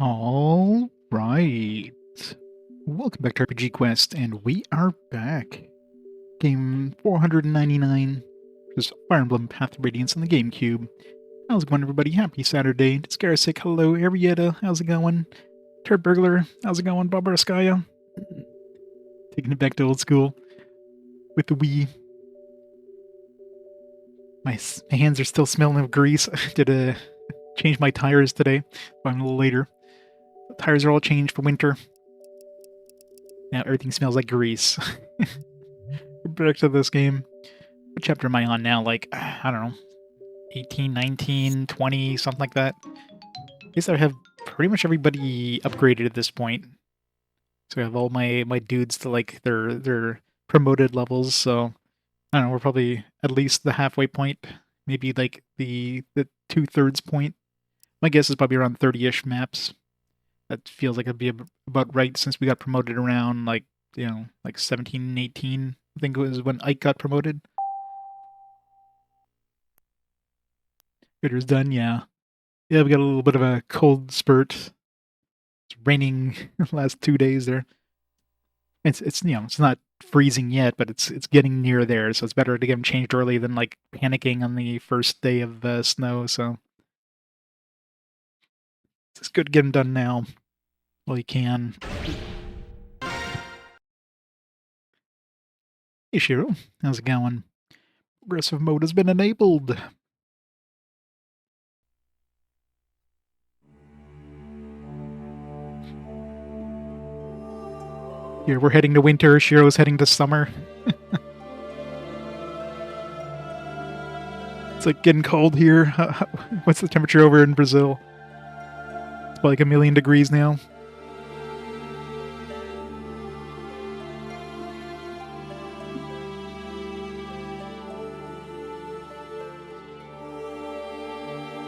All right. Welcome back to RPG Quest, and we are back. Game 499, which is Fire Emblem Path to Radiance on the GameCube. How's it going, everybody? Happy Saturday. Scarasic, hello. Arietta, how's it going? Turd Burglar, how's it going? Bobberskaya? Taking it back to old school with the Wii. My hands are still smelling of grease. I did change my tires today, but I'm a little later. The tires are all changed for winter. Now everything smells like grease. Back to this game. What chapter am I on now? Like, I don't know, 18, 19, 20, something like that. I guess I have pretty much everybody upgraded at this point. So I have all my dudes to like their promoted levels, so I don't know, we're probably at least the halfway point. Maybe like the 2/3 point. My guess is probably around 30-ish maps. That feels like it'd be about right since we got promoted around like, you know, like 17 and 18. I think it was when Ike got promoted. Fitter's done, yeah. Yeah, we got a little bit of a cold spurt. It's raining the last 2 days there. It's you know, it's not freezing yet, but it's getting near there, so it's better to get them changed early than like panicking on the first day of snow, so it's good to get them done now while you can. Hey Shiro, how's it going? Progressive mode has been enabled. Here, we're heading to winter, Shiro's heading to summer. It's like getting cold here. What's the temperature over in Brazil? It's about like 1,000,000 degrees now.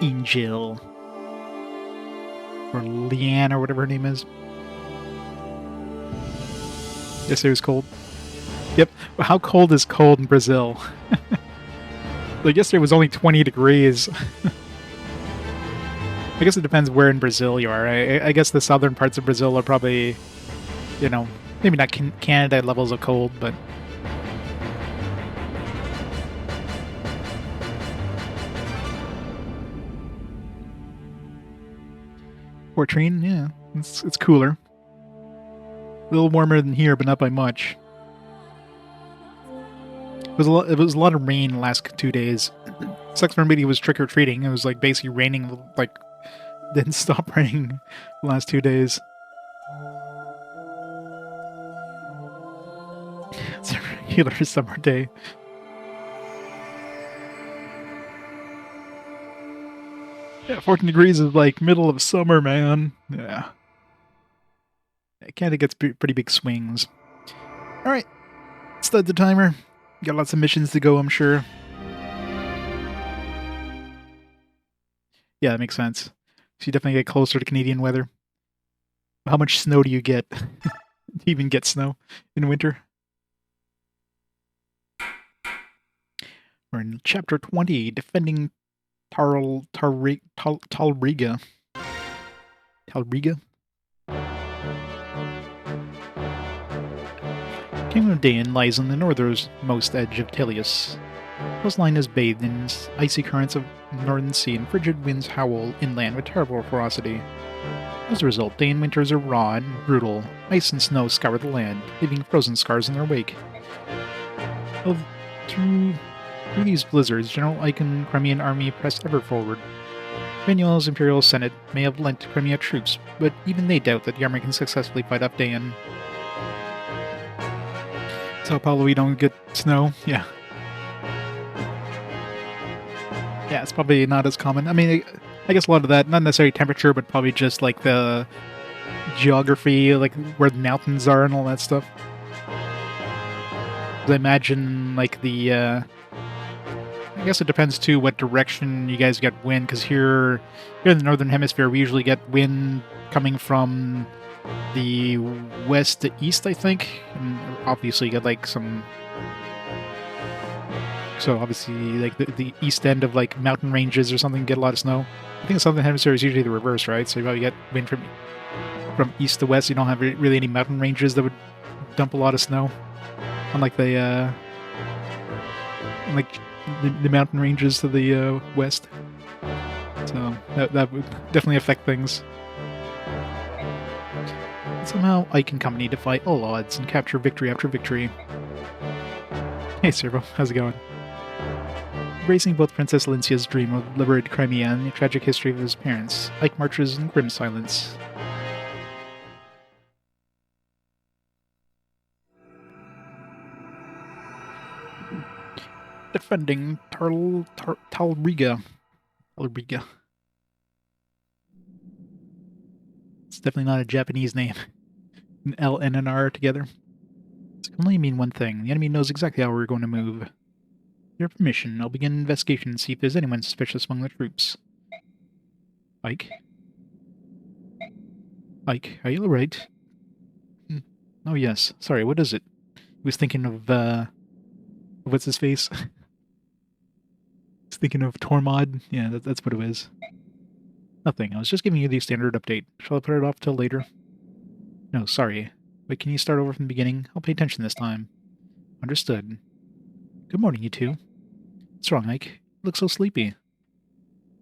Angel. Or Leanne, or whatever her name is. Yesterday was cold. Yep. How cold is cold in Brazil? Like, yesterday was only 20 degrees. I guess it depends where in Brazil you are. I guess the southern parts of Brazil are probably, you know, maybe not Canada levels of cold, but... Fortrine, yeah, it's cooler. A little warmer than here, but not by much. It was a lot of rain the last 2 days. Sucks for everybody who was trick-or-treating. It was like basically raining, like, didn't stop raining the last 2 days. It's a regular summer day. Yeah, 14 degrees is like middle of summer, man. Yeah. It kind of gets pretty big swings. Alright, start the timer. Got lots of missions to go, I'm sure. Yeah, that makes sense. So you definitely get closer to Canadian weather. How much snow do you get? Do you even get snow in winter? We're in chapter 20, defending Talriga. Talriga? Kingdom of Daein lies on the northernmost edge of Telius. The coastline is bathed in icy currents of the northern sea, and frigid winds howl inland with terrible ferocity. As a result, Daein winters are raw and brutal. Ice and snow scour the land, leaving frozen scars in their wake. Through these blizzards, General Ike and Crimean army pressed ever forward. Manuel's Imperial Senate may have lent Crimea troops, but even they doubt that the army can successfully fight off Daein. Sao Paulo, we don't get snow. Yeah. Yeah, it's probably not as common. I mean, I guess a lot of that, not necessarily temperature, but probably just like the geography, like where the mountains are and all that stuff. I imagine like the, I guess it depends too what direction you guys get wind, because here in the Northern Hemisphere, we usually get wind coming from the west to east, I think, and obviously you get like some, so obviously like the east end of like mountain ranges or something get a lot of snow. I think the Southern Hemisphere is usually the reverse, right? So you probably get wind from east to west. You don't have really any mountain ranges that would dump a lot of snow. Unlike the mountain ranges to the west. So that would definitely affect things. And somehow Ike and company defy all odds and capture victory after victory. Hey Servo, how's it going? Embracing both Princess Lincia's dream of liberated Crimea and the tragic history of his parents, Ike marches in grim silence. Defending Talriga. It's definitely not a Japanese name. An L and an R together. It can only mean one thing. The enemy knows exactly how we're going to move. With your permission, I'll begin an investigation and see if there's anyone suspicious among the troops. Ike? Ike, are you alright? Oh yes. Sorry, what is it? He was thinking of, what's his face? He's thinking of Tormod. Yeah, that's what it was. Nothing. I was just giving you the standard update. Shall I put it off till later? No, sorry. Wait, can you start over from the beginning? I'll pay attention this time. Understood. Good morning, you two. What's wrong, Ike? You look so sleepy.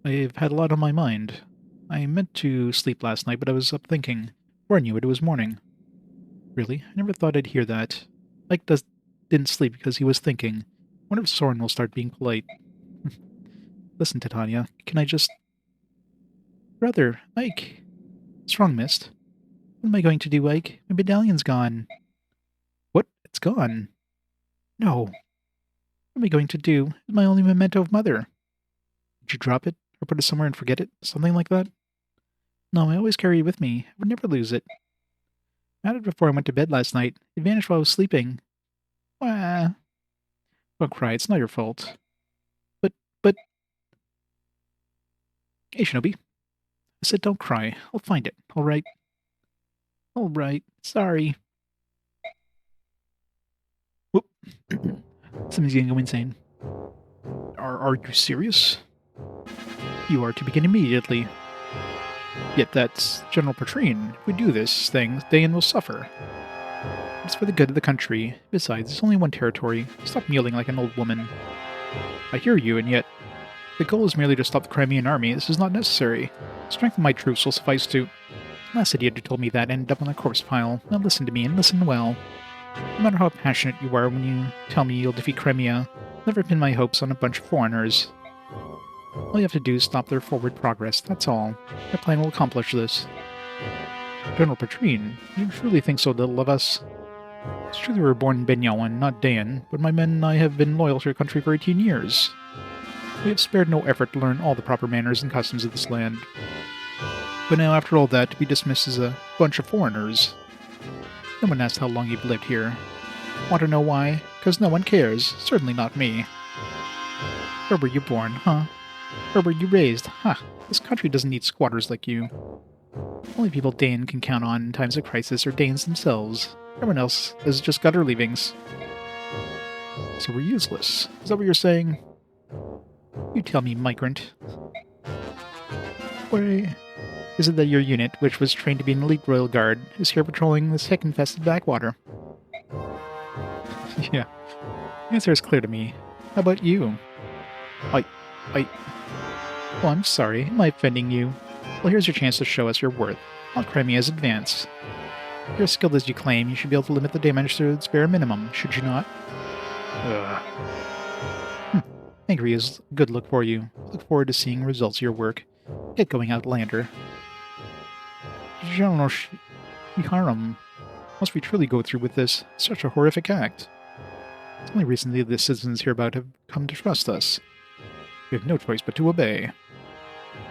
I've had a lot on my mind. I meant to sleep last night, but I was up thinking. Before I knew it was morning. Really? I never thought I'd hear that. Ike didn't sleep because he was thinking. I wonder if Soren will start being polite. Listen, Titania, can I just... Brother, Ike. What's wrong, Mist? What am I going to do, Ike? My medallion's gone. What? It's gone? No. What am I going to do? It's my only memento of Mother. Did you drop it? Or put it somewhere and forget it? Something like that? No, I always carry it with me. I would never lose it. I had it before I went to bed last night. It vanished while I was sleeping. Wah. Don't cry, it's not your fault. But... Hey, Shinobi. I said don't cry. I'll find it, alright? Alright, sorry. Whoop. Something's gonna go insane. Are you serious? You are to begin immediately. Yet that's General Petrine. If we do this thing, Daein will suffer. It's for the good of the country. Besides, it's only one territory. Stop kneeling like an old woman. I hear you, and yet... The goal is merely to stop the Crimean army. This is not necessary. The strength of my troops will suffice to... The last idiot who told me that ended up on the corpse pile. Now listen to me, and listen well. No matter how passionate you are when you tell me you'll defeat Crimea, never pin my hopes on a bunch of foreigners. All you have to do is stop their forward progress, that's all. Your plan will accomplish this. General Petrine, you truly think so little of us? It's true we were born in Benyawan, not Daein, but my men and I have been loyal to your country for 18 years. We have spared no effort to learn all the proper manners and customs of this land. But now, after all that, to be dismissed as a bunch of foreigners. No one asked how long you've lived here. Want to know why? Because no one cares. Certainly not me. Where were you born, huh? Where were you raised? Huh. This country doesn't need squatters like you. Only people Daein can count on in times of crisis are Danes themselves. Everyone else is just gutter leavings. So we're useless. Is that what you're saying? You tell me, migrant. Why is it that your unit, which was trained to be an elite royal guard, is here patrolling this heck-infested backwater? Yeah. The answer is clear to me. How about you? Oh, I'm sorry. Am I offending you? Well, here's your chance to show us your worth. All Crimea's advance. If you're as skilled as you claim, you should be able to limit the damage to its bare minimum, should you not? Angry is a good look for you. Look forward to seeing results of your work. Get going, Outlander. General Shiharam, must we truly go through with this? Such a horrific act. It's only recently the citizens hereabout have come to trust us. We have no choice but to obey.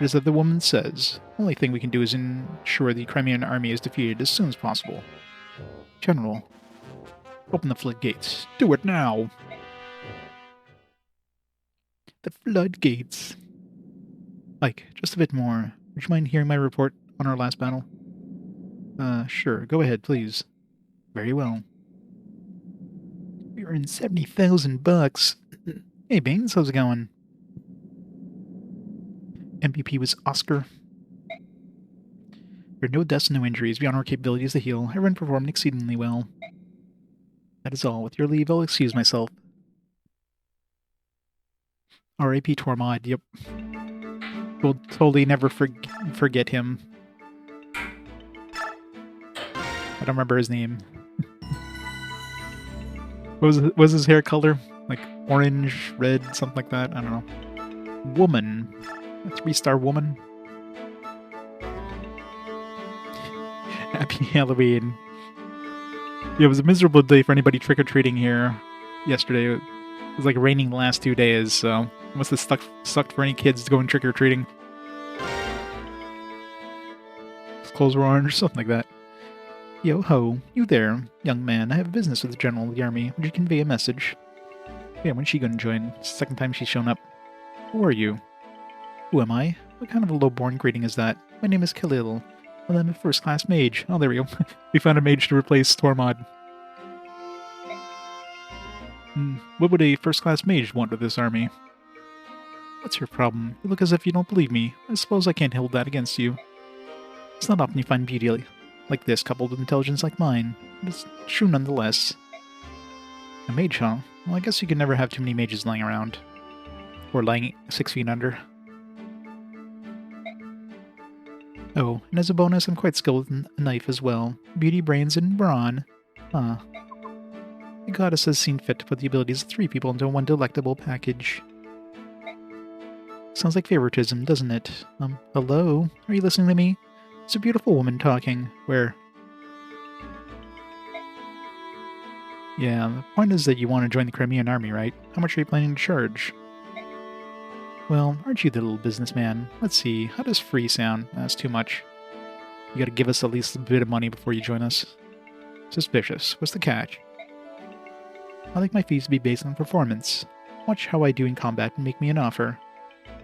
It is as the woman says. The only thing we can do is ensure the Crimean army is defeated as soon as possible. General, open the floodgates. Do it now! The floodgates. Ike, just a bit more. Would you mind hearing my report on our last battle? Sure. Go ahead, please. Very well. We earned 70,000 bucks. Hey, Baines, how's it going? MVP was Oscar. There are no deaths and no injuries beyond our capabilities to heal. Everyone performed exceedingly well. That is all. With your leave, I'll excuse myself. R.A.P. Tormod, yep. We'll totally never forget him. I don't remember his name. What was his hair color? Like orange, red, something like that? I don't know. Woman. A 3-star woman. Happy Halloween. Yeah, it was a miserable day for anybody trick-or-treating here yesterday. It was like raining the last 2 days, so it must have sucked for any kids going trick-or-treating. His clothes were orange, something like that. Yo-ho, you there, young man. I have business with the general of the army. Would you convey a message? Yeah, when's she gonna join? It's the second time she's shown up. Who are you? Who am I? What kind of a low-born greeting is that? My name is Khalil. Well, I'm a first-class mage. Oh, there we go. We found a mage to replace Tormod. What would a first-class mage want with this army? What's your problem? You look as if you don't believe me. I suppose I can't hold that against you. It's not often you find beauty like this coupled with intelligence like mine. But it's true nonetheless. A mage, huh? Well, I guess you can never have too many mages lying around. Or lying 6 feet under. Oh, and as a bonus, I'm quite skilled with a knife as well. Beauty, brains, and brawn. Huh. The goddess has seen fit to put the abilities of 3 people into one delectable package. Sounds like favoritism, doesn't it? Hello? Are you listening to me? It's a beautiful woman talking. Where? Yeah, the point is that you want to join the Crimean army, right? How much are you planning to charge? Well, aren't you the little businessman? Let's see, how does free sound? That's too much. You gotta give us at least a bit of money before you join us. Suspicious. What's the catch? I like my fees to be based on performance. Watch how I do in combat and make me an offer.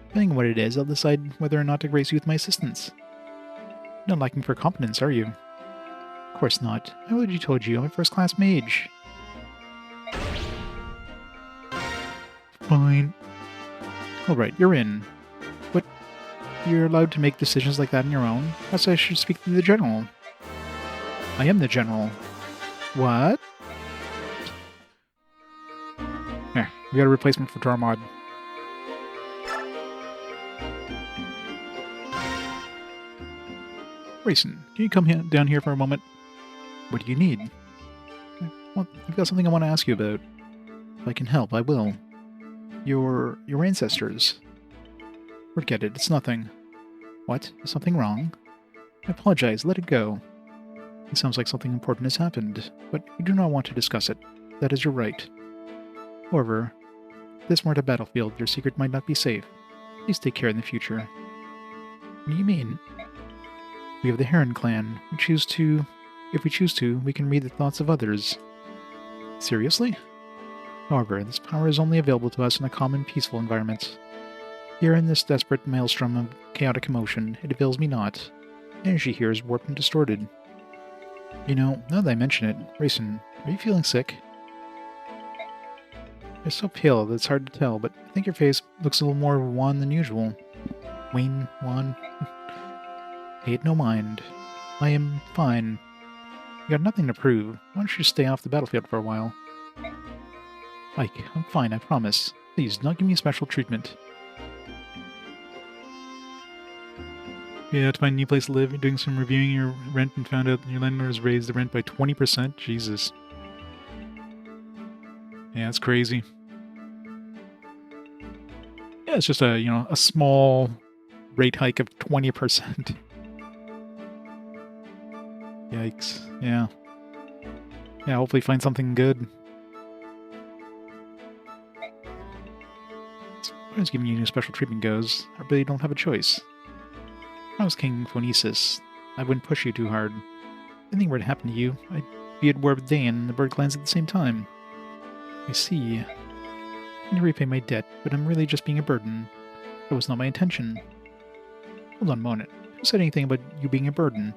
Depending on what it is, I'll decide whether or not to grace you with my assistance. Not lacking for competence, are you? Of course not. I already told you, I'm a first-class mage. Fine. Alright, you're in. But you're allowed to make decisions like that on your own? Perhaps I should speak to the general. I am the general. What? Here, we got a replacement for Tormod. Grayson, can you come down here for a moment? What do you need? Well, I've got something I want to ask you about. If I can help, I will. Your ancestors. Forget it, it's nothing. What? Is something wrong? I apologize, let it go. It sounds like something important has happened, but you do not want to discuss it. That is your right. However, if this weren't a battlefield, your secret might not be safe. Please take care in the future. What do you mean? We have the Heron clan. If we choose to, we can read the thoughts of others. Seriously? However, this power is only available to us in a calm and peaceful environment. Here in this desperate maelstrom of chaotic emotion, it avails me not. Energy here is warped and distorted. You know, now that I mention it, Grayson, are you feeling sick? You're so pale that it's hard to tell, but I think your face looks a little more wan than usual. Wan. Pay it no mind. I am fine. You got nothing to prove. Why don't you stay off the battlefield for a while? Ike, I'm fine, I promise. Please, do not give me special treatment. Yeah, to find a new place to live, you're doing some reviewing your rent and found out your landlord has raised the rent by 20%? Jesus. Yeah, that's crazy. Yeah, it's just a small rate hike of 20%. Yikes. Yeah. Yeah, hopefully find something good. As far as giving you special treatment goes, I really don't have a choice. If I was King Phonesis, I wouldn't push you too hard. If anything were to happen to you, I'd be at war with Daein and the Bird Clans at the same time. I see. I need to repay my debt, but I'm really just being a burden. That was not my intention. Hold on a moment. Who said anything about you being a burden?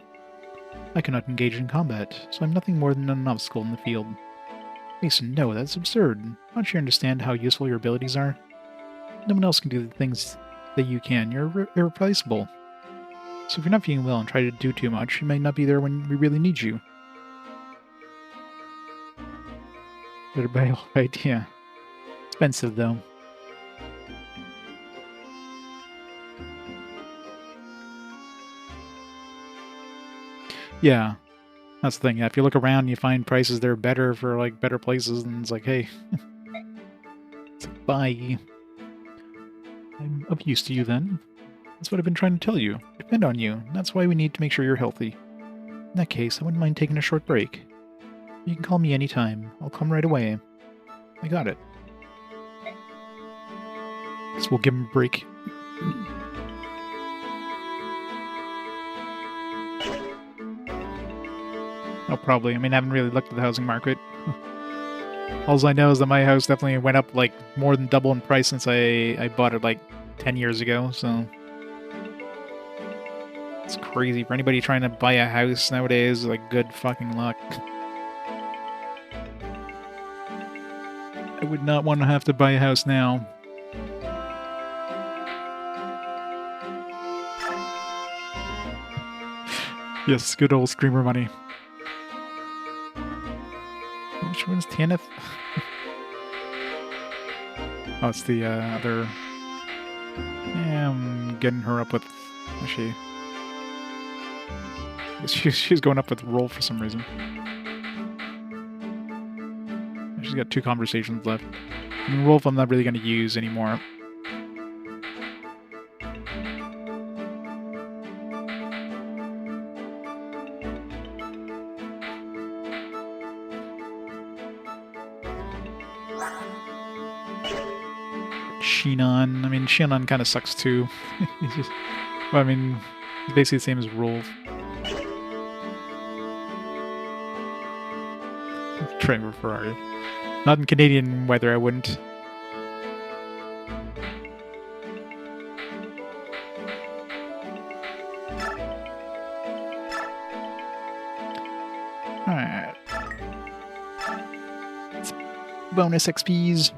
I cannot engage in combat, so I'm nothing more than an obstacle in the field. Mason, no, that's absurd. Don't you understand how useful your abilities are? No one else can do the things that you can. You're irreplaceable. So if you're not feeling well and try to do too much, you might not be there when we really need you. Better buy all right, yeah. Expensive though. Yeah, that's the thing. Yeah, if you look around and you find prices that are better for like better places, then it's like, hey, it's like, bye. I'm of use to you then. That's what I've been trying to tell you. Depend on you. That's why we need to make sure you're healthy. In that case, I wouldn't mind taking a short break. You can call me anytime. I'll come right away. I got it. Guess we'll give him a break. Oh, probably. I mean, I haven't really looked at the housing market. All I know is that my house definitely went up, like, more than double in price since I bought it, like, 10 years ago, so... It's crazy. For anybody trying to buy a house nowadays, like, good fucking luck. I would not want to have to buy a house now. Yes, good old streamer money. Which one's Tanith? Oh, it's the other... Yeah, I'm getting her up with... Is she? She's going up with Roll for some reason. She's got 2 conversations left. I mean, Rolf I'm not really going to use anymore. Shinon. I mean, Shinon kind of sucks too. He's just... Well, I mean, he's basically the same as Rolf. Driver Ferrari. Not in Canadian weather, I wouldn't. Alright. Bonus XPs.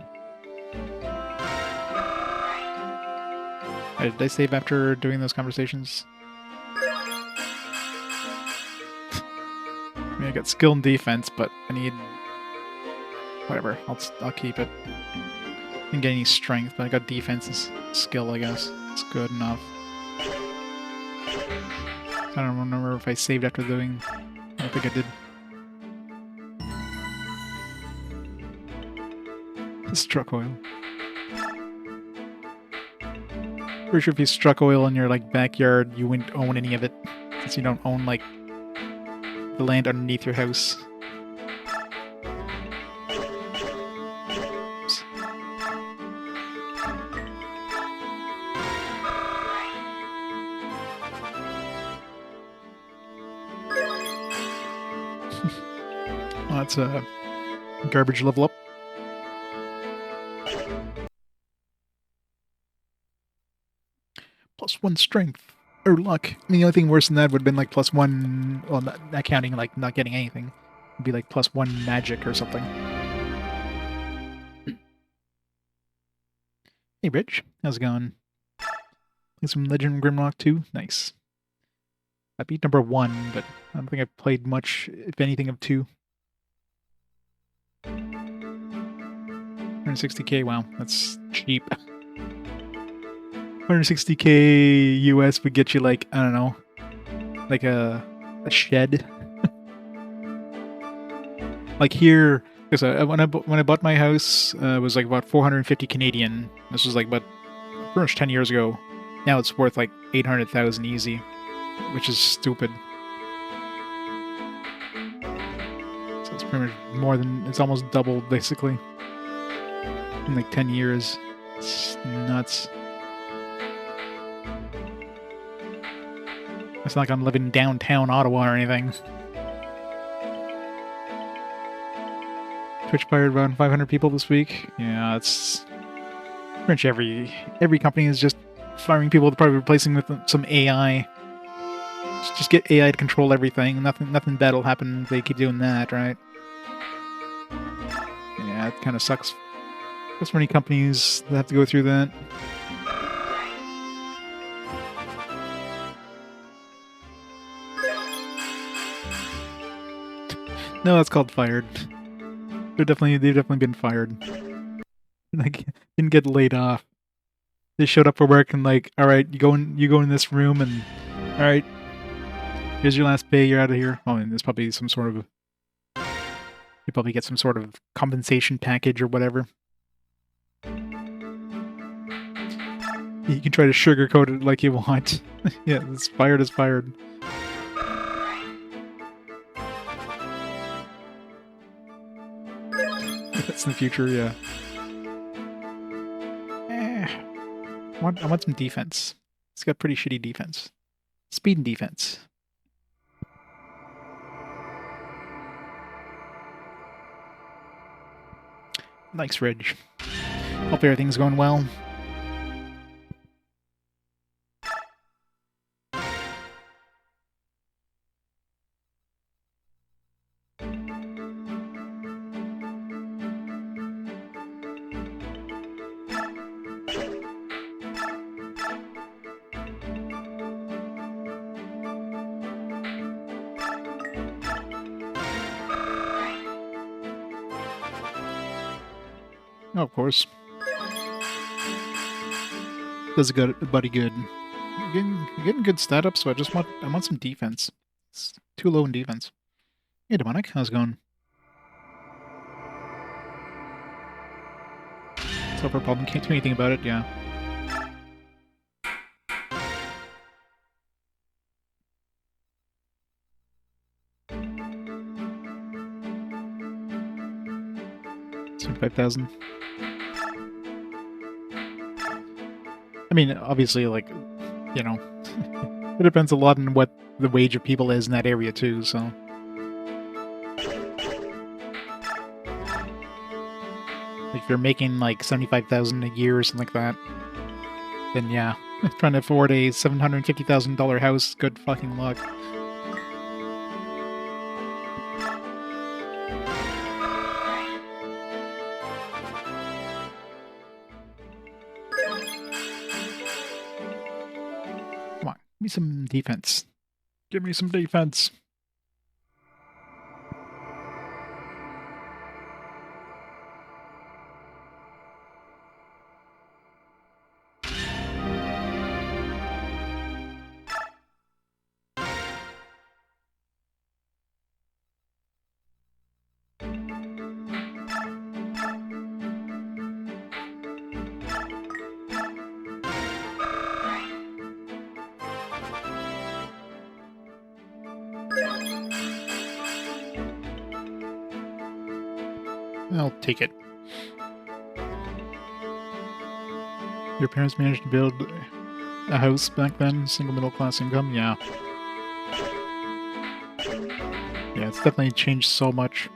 Did I save after doing those conversations? I mean, I got skill and defense, but I need... Whatever, I'll keep it. I didn't get any strength, but I got defense and skill, I guess. It's good enough. I don't remember if I saved after doing... I don't think I did. Struck oil. Pretty sure if you struck oil in your, like, backyard, you wouldn't own any of it. Since you don't own, like, the land underneath your house. Well, that's a garbage level up. +1 strength. Or luck. I mean, the only thing worse than that would have been like +1... Well, not counting like not getting anything. It'd be like +1 magic or something. Hey, Rich. How's it going? Playing some Legend of Grimrock 2? Nice. I beat number 1, but I don't think I've played much, if anything, of 2. 160k, wow, that's cheap. 160k US would get you like, I don't know, like a shed. Like here, so when I bought my house, it was like about 450 Canadian. This was like about pretty much 10 years ago. Now it's worth like 800,000 easy, which is stupid. So it's pretty much more than, it's almost doubled basically in like 10 years. It's nuts. It's not like I'm living downtown Ottawa or anything. Twitch fired around 500 people this week. Yeah, it's pretty much every company is just firing people, probably replacing with some AI. Just get AI to control everything. Nothing bad will happen if they keep doing that, right? Yeah, it kind of sucks. There's many companies that have to go through that. No, that's called fired. They've definitely been fired. Like, didn't get laid off. They showed up for work and like, all right, you go in this room and, all right, here's your last pay. You're out of here. Oh, and there's probably some sort of, you probably get some sort of compensation package or whatever. You can try to sugarcoat it like you want. Yeah, it's fired is fired. That's in the future, yeah. I want some defense. It's got pretty shitty defense. Speed and defense. Thanks, Ridge. Hope everything's going well. Oh, of course. Does a good buddy good. You're getting good stat up, so I want some defense. It's too low in defense. Hey, Demonic, how's it going? Solve our problem. Can't do anything about it. Yeah. $5,000. I mean, obviously, like, you know, it depends a lot on what the wage of people is in that area too. So, like, if you're making like 75,000 a year or something like that, then yeah, trying to afford a $750,000 house, good fucking luck. Give me some defense. Give me some defense. I'll take it. Your parents managed to build a house back then? Single middle class income? Yeah. Yeah, it's definitely changed so much.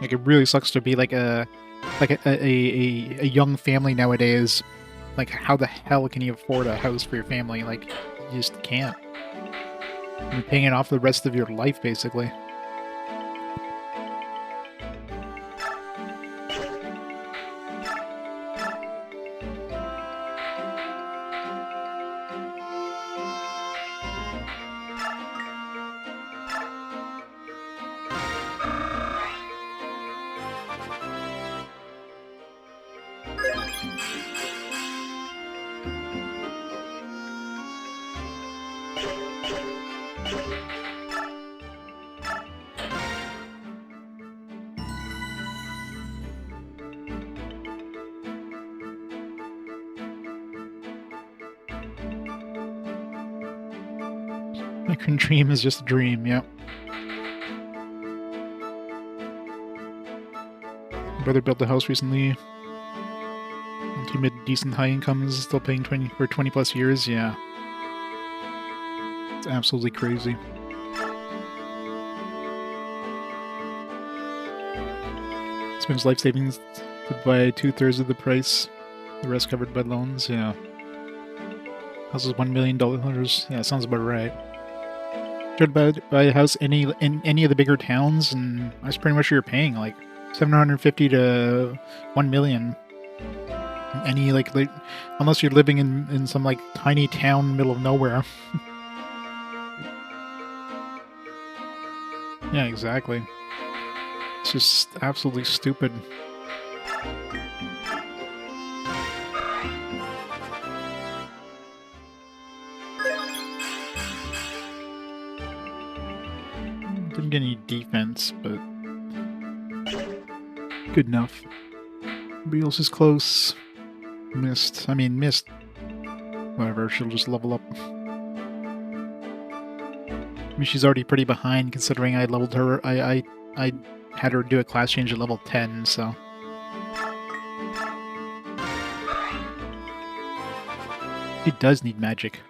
Like, it really sucks to be like a young family nowadays. Like, how the hell can you afford a house for your family? Like, you just can't. You're paying it off the rest of your life, basically. A dream is just a dream, yeah. My brother built a house recently. He made decent high incomes, still paying 20 for 20 plus years, yeah. It's absolutely crazy. Spent his life savings to buy 2/3 of the price, the rest covered by loans, yeah. House is $1 million. Yeah, sounds about right. Should buy a house in any of the bigger towns, and that's pretty much what you're paying, like 750 to 1 million. Any like unless you're living in some like tiny town middle of nowhere. Yeah, exactly. It's just absolutely stupid. Didn't get any defense, but good enough. Everybody else is close. Missed. I mean, missed. Whatever, she'll just level up. I mean, she's already pretty behind considering I leveled her. I had her do a class change at level 10, so. She does need magic.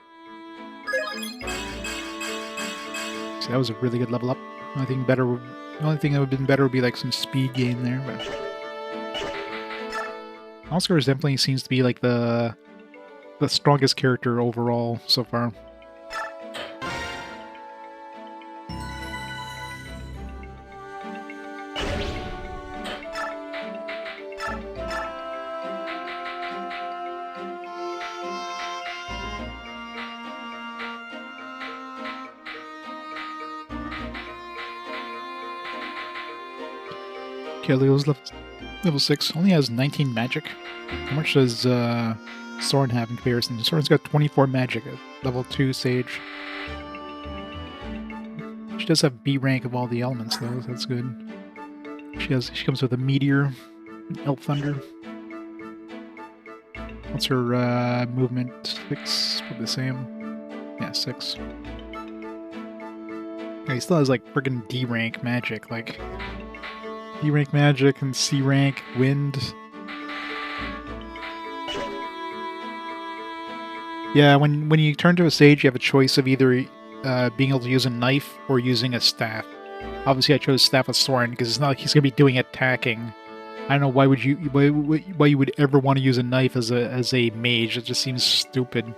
So that was a really good level up. The only thing that would have been better would be like some speed gain there, but Oscar definitely seems to be like the strongest character overall so far. Kelio's level 6, only has 19 magic. How much does Soren have in comparison? Soren's got 24 magic at level 2 Sage. She does have B rank of all the elements though, so that's good. She comes with a meteor, an elf thunder. What's her movement? 6, probably the same. Yeah, 6. Yeah, he still has like friggin' D rank magic, like D rank magic and C rank wind. Yeah, when you turn to a sage, you have a choice of either being able to use a knife or using a staff. Obviously, I chose staff with Soren because it's not like he's gonna be doing attacking. I don't know why you would ever want to use a knife as a mage. It just seems stupid.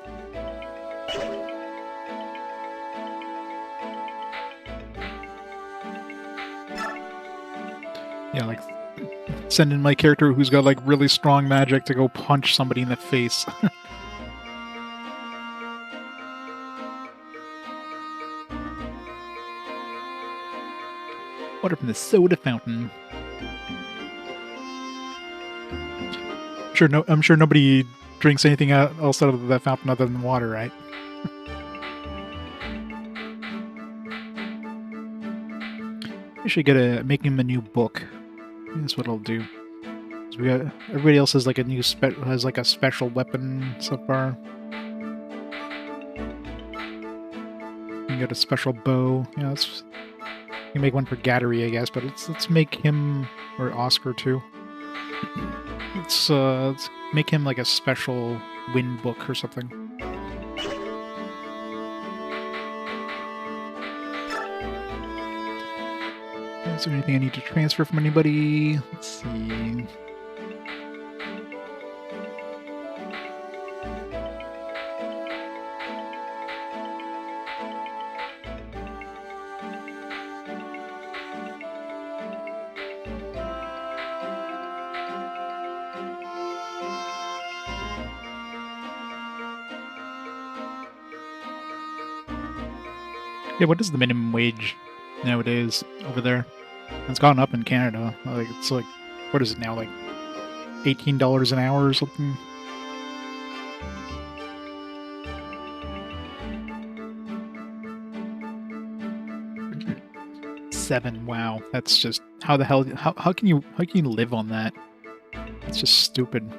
Yeah, like sending my character who's got like really strong magic to go punch somebody in the face. Water from the soda fountain. I'm sure nobody drinks anything else out of that fountain other than water, right? I should make him a new book. That's what I'll do. We got everybody else has like a has like a special weapon so far. You got a special bow. Yeah, you can make one for Gattery, I guess, but let's make him, or Oscar too. Let's make him like a special wind book or something. Is there anything I need to transfer from anybody? Let's see. Yeah, what is the minimum wage nowadays over there? It's gone up in Canada. Like it's like, what is it now? Like $18 an hour or something? $7. Wow, that's just how the hell? How can you live on that? It's just stupid.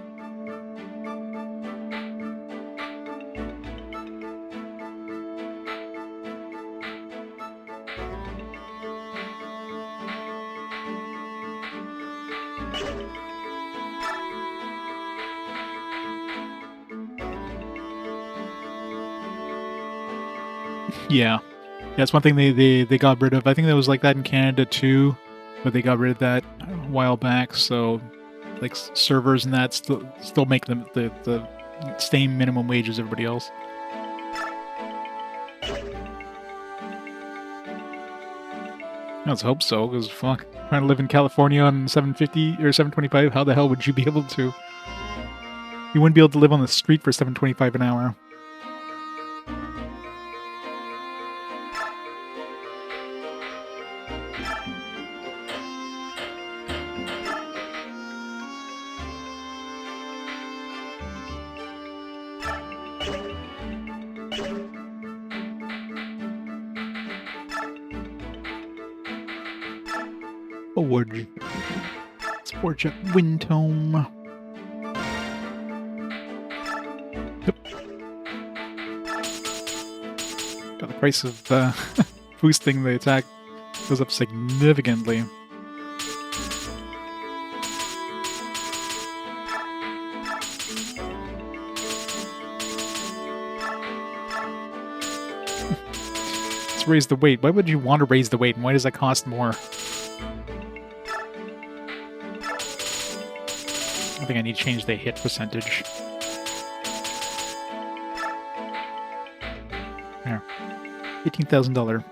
Yeah. That's one thing they got rid of. I think that was like that in Canada too, but they got rid of that a while back. So, like servers and that still make them the same minimum wage as everybody else. Let's hope so, because fuck, trying to live in California on $7.50 or $7.25, how the hell would you be able to? You wouldn't be able to live on the street for $7.25 an hour. Forward. Let's forge at Windtome. Yep. God, the price of boosting the attack goes up significantly. Let's raise the weight. Why would you want to raise the weight, and why does that cost more? I think I need to change the hit percentage. There. $18,000.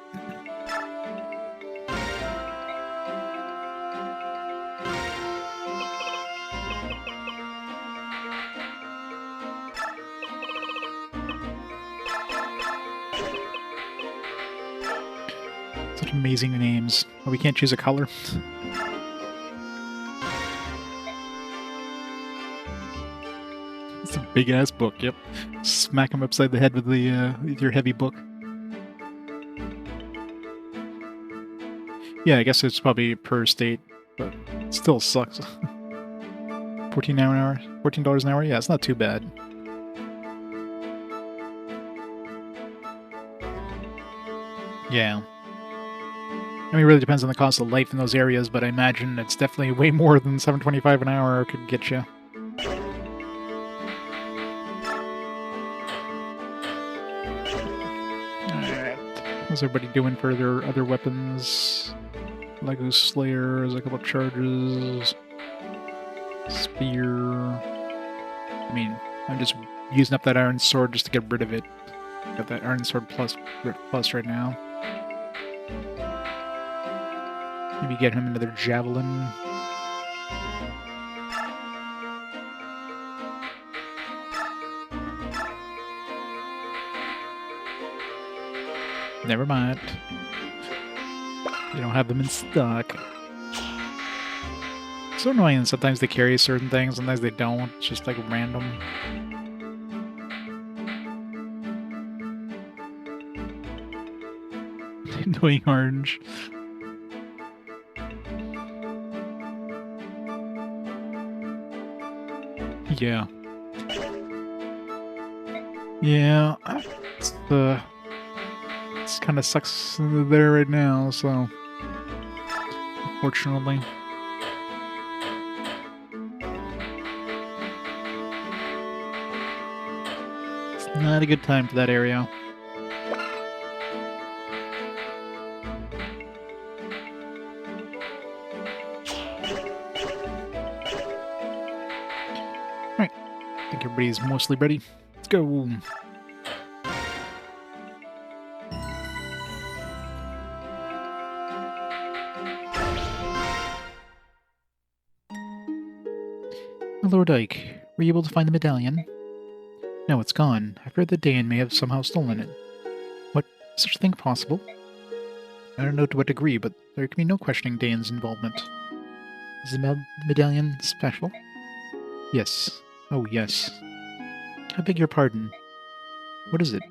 Such amazing names. Oh, we can't choose a color. It's a big ass book. Yep. Smack him upside the head with the with your heavy book. Yeah, I guess it's probably per state, but it still sucks. $14 an hour? $14 an hour? Yeah, it's not too bad. Yeah. I mean, it really depends on the cost of life in those areas, but I imagine it's definitely way more than $7.25 an hour could get you. Alright. How's everybody doing for their other weapons? Lego Slayer, there's a couple of charges. Spear. I mean, I'm just using up that iron sword just to get rid of it. Got that iron sword plus right now. Maybe get him another javelin. Never mind. You don't have them in stock. It's so annoying. Sometimes they carry certain things, sometimes they don't. It's just like random. Annoying orange. Yeah. Yeah. It's kind of sucks there right now, so unfortunately. It's not a good time for that area. Alright. I think everybody's mostly ready. Let's go. Lord Ike, were you able to find the medallion? No, it's gone. I've heard that Daein may have somehow stolen it. What? Is such a thing possible? I don't know to what degree, but there can be no questioning Daein's involvement. Is the medallion special? Yes. Oh, yes. I beg your pardon. What is it?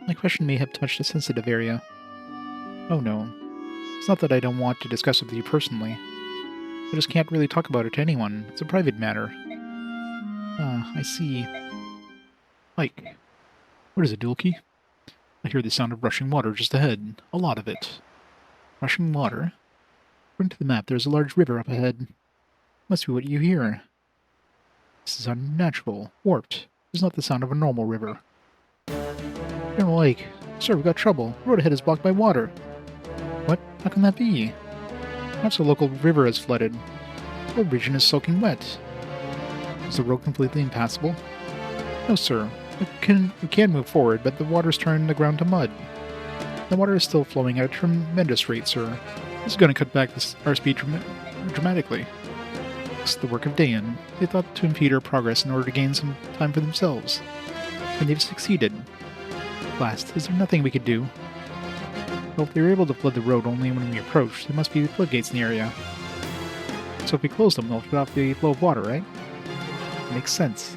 My question may have touched a sensitive area. Oh no. It's not that I don't want to discuss it with you personally. I just can't really talk about it to anyone. It's a private matter. Ah, I see. Ike. What is it, Dulky? I hear the sound of rushing water just ahead. A lot of it. Rushing water? According to the map, there's a large river up ahead. Must be what you hear. This is unnatural. Warped. It's not the sound of a normal river. General Ike. Sir, we've got trouble. The road ahead is blocked by water. What? How can that be? Perhaps a local river has flooded. The whole region is soaking wet. Is the road completely impassable? No, sir. We can move forward, but the water's turned the ground to mud. The water is still flowing at a tremendous rate, sir. This is going to cut back our speed dramatically. It's the work of Daein. They thought to impede our progress in order to gain some time for themselves. And they've succeeded. Last, is there nothing we could do? Well, if they were able to flood the road only when we approached, there must be floodgates in the area. So if we close them, they'll shut off the flow of water, right? Makes sense.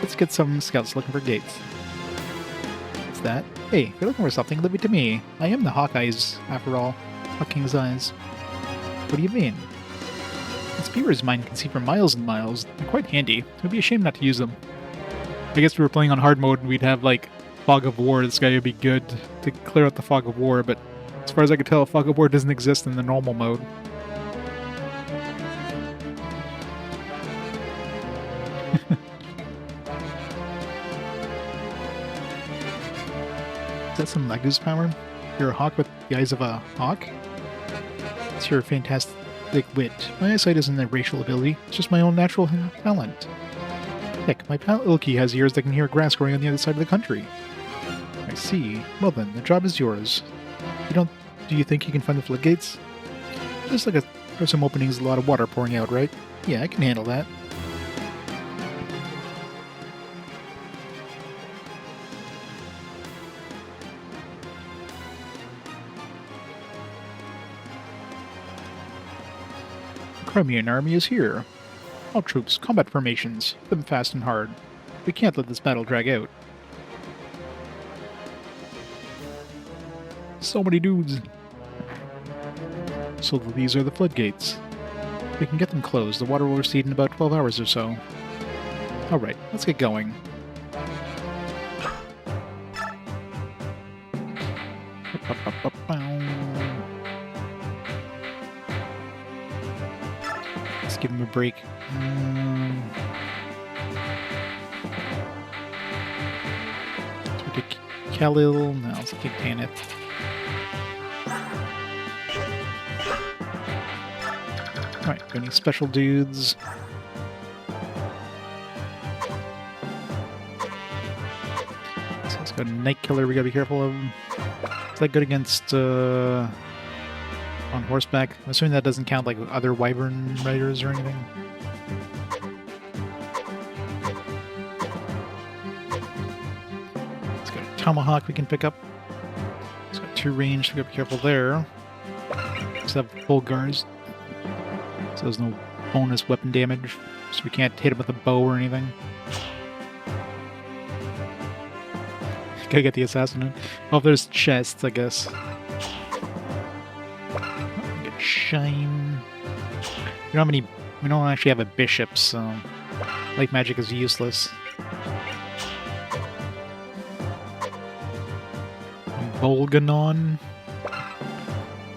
Let's get some scouts looking for gates. What's that? Hey, if you're looking for something, leave it to me. I am the Hawkeye's, after all. Hawking's eyes. What do you mean? These beaver's mind can see for miles and miles. They're quite handy. It would be a shame not to use them. I guess if we were playing on hard mode and we'd have, like, Fog of War, this guy would be good to clear out the Fog of War, but as far as I can tell, Fog of War doesn't exist in the normal mode. Is that some Lagoose power? You're a hawk with the eyes of a hawk? It's your fantastic wit. My eyesight isn't a racial ability, it's just my own natural talent. Heck, my pal Ilky has ears that can hear grass growing on the other side of the country. I see. Well then, the job is yours. Do you think you can find the floodgates? There's some openings, a lot of water pouring out, right? Yeah, I can handle that. The Crimean army is here. All troops, combat formations. Hit them fast and hard. We can't let this battle drag out. So many dudes. So these are the floodgates. We can get them closed. The water will recede in about 12 hours or so. Alright, let's get going. Let's give him a break. Let's take Khalil. No, let's take Tanith. Alright, got any special dudes? So let's go Night Killer, we gotta be careful of. Is that good against on horseback? I'm assuming that doesn't count like other Wyvern riders or anything. Let's got a Tomahawk we can pick up. It's got 2 range, so we gotta be careful there. Let's have full guards. So there's no bonus weapon damage, so we can't hit him with a bow or anything. Gotta get the assassin. Well, if there's chests, I guess. Get shine. We don't actually have a bishop, so light magic is useless. Bolganon.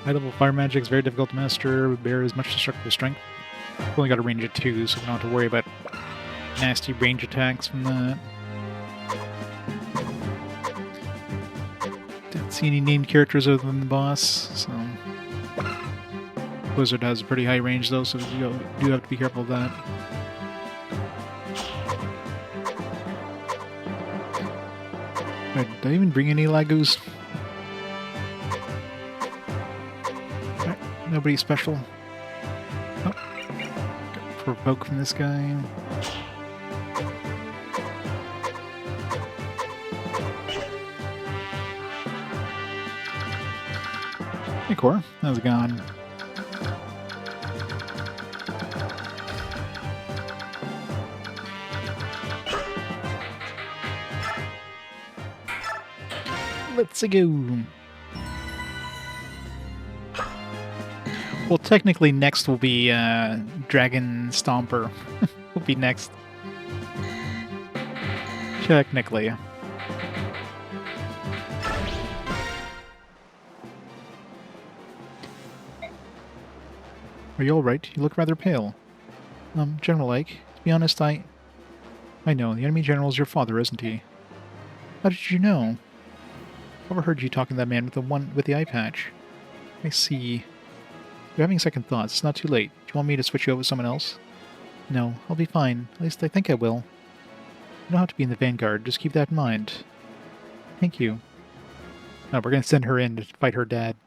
High-level fire magic is very difficult to master. Bears much destructive strength. We've only got a range of 2, so we don't have to worry about nasty range attacks from that. Didn't see any named characters other than the boss, so... Blizzard has a pretty high range, though, so you do have to be careful of that. Wait, did I even bring any Lagoos? Nobody special. Oh. Got provoke from this guy. Hey, Cor. How's it going? Let's go. Well, technically next will be Dragon Stomper. Will be next. Technically. Are you alright? You look rather pale. General Ike, to be honest, I know, the enemy general is your father, isn't he? How did you know? I overheard you talking to that man with the eye patch. I see. You're having second thoughts. It's not too late. Do you want me to switch you over with someone else? No, I'll be fine. At least I think I will. You don't have to be in the vanguard. Just keep that in mind. Thank you. No, we're going to send her in to fight her dad.